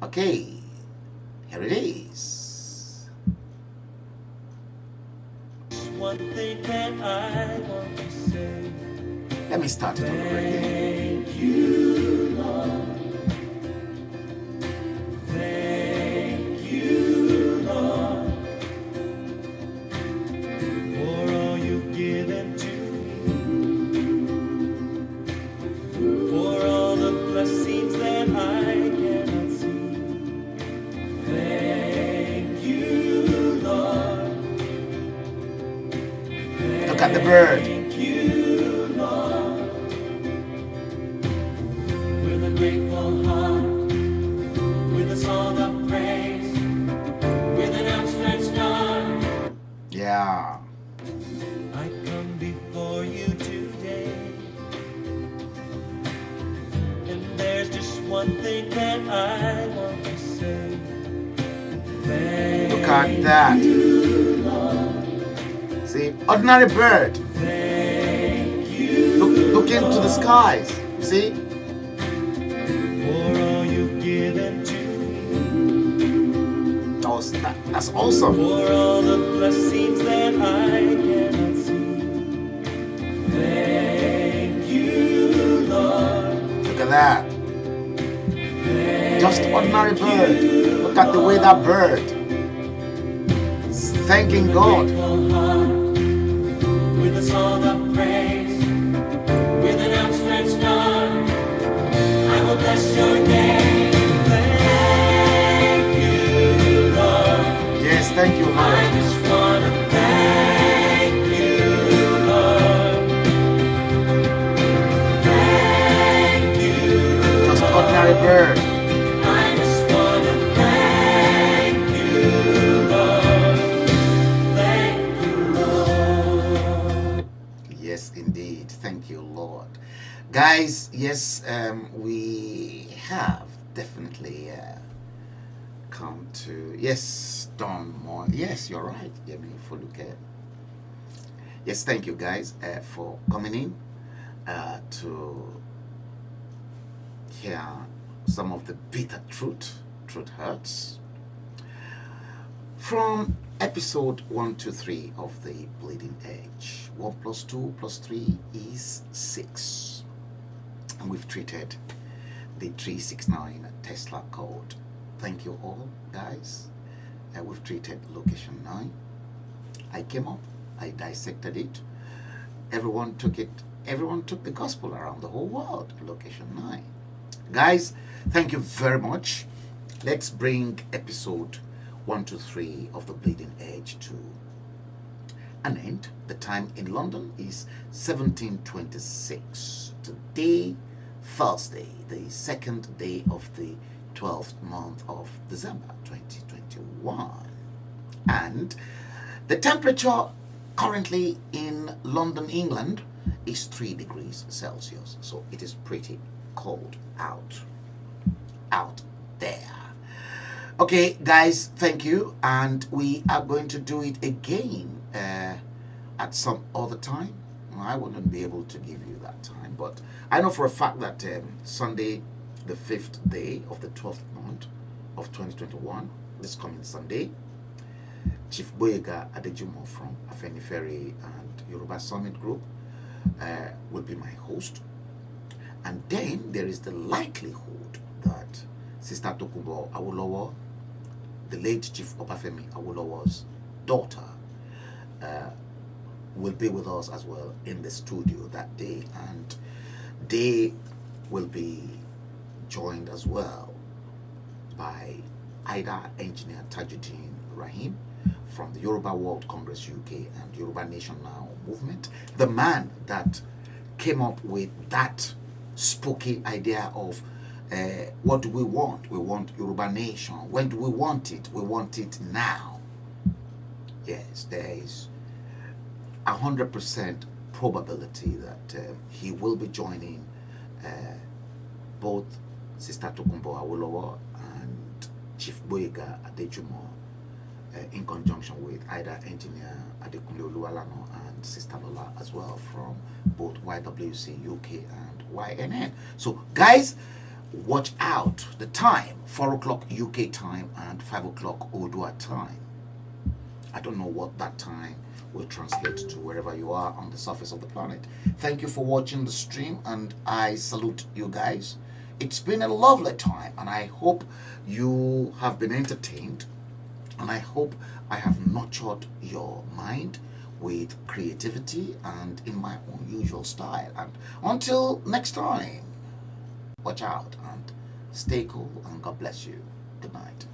Okay, here it is. One thing that I want to say. Let me start it over again. Thank you, Lord. Thank you, Lord, for all you've given to me, for all the blessings that I cannot see. Thank you, Lord. Look at the bird. Thank you, Lord. With a grateful heart, with a song of praise, with an outstretched arm. Yeah. I come before you today, and there's just one thing that I want to say. Look at that. See, ordinary bird. Look into the skies. You see? For all you've given to me. That's awesome. For all the blessings that I cannot see. Thank you, Lord. Look at that. Just ordinary bird. Look at the way that bird is thanking God. With a song of praise, with an outstretched arm, I will bless your name. Thank you, Lord. Yes, thank you, Lord. I just want to thank you, Lord. Thank you, just ordinary bird. I just want to thank you, Lord. Thank you, Lord. Yes, indeed. Thank you, Lord. Guys, yes, we have definitely come to, yes, done more. Yes, you're right. Yes, thank you guys for coming in to hear some of the bitter truth hurts from episode 1 to 3 of the Bleeding Edge. 1 plus 2 plus 3 is 6, and we've treated the 369 Tesla code. Thank you all, guys. We've treated location 9. I came up, I dissected it. Everyone took it. Everyone took the gospel around the whole world. Location 9. Guys, thank you very much. Let's bring episode 1 to 3 of the Bleeding Edge to an end. The time in London is 17:26. Today, Thursday, the second day of the 12th month of December 2021. And the temperature currently in London, England is 3 degrees Celsius. So it is pretty cold out there. Okay, guys, thank you. And we are going to do it again at some other time. I wouldn't be able to give you that time, but I know for a fact that Sunday, the 5th day of the 12th month of 2021, this coming Sunday, Chief Boyega Adejumo from Afenifere and Yoruba Summit Group will be my host. And then there is the likelihood that Sister Tokunbo Awolowo, the late Chief Obafemi Awolowo's daughter, will be with us as well in the studio that day, and they will be joined as well by Ida Engineer Tajuddin Rahim from the Yoruba World Congress UK and Yoruba Nation Now movement, the man that came up with that spooky idea of what do we want? We want Yoruba nation. When do we want it? We want it now. Yes, there is 100% probability that he will be joining both Sister Tokumbo Awolowo and Chief Boyega Adejumo in conjunction with either Engineer Adekunle Oluwalano and Sister Lola as well from both YWC UK and YNN. So guys, watch out. The time, 4 o'clock UK time and 5 o'clock Odua time. I don't know what that time will translate to wherever you are on the surface of the planet. Thank you for watching the stream, and I salute you guys. It's been a lovely time, and I hope you have been entertained, and I hope I have nurtured your mind with creativity and in my own usual style. And until next time, watch out and stay cool, and God bless you. Good night.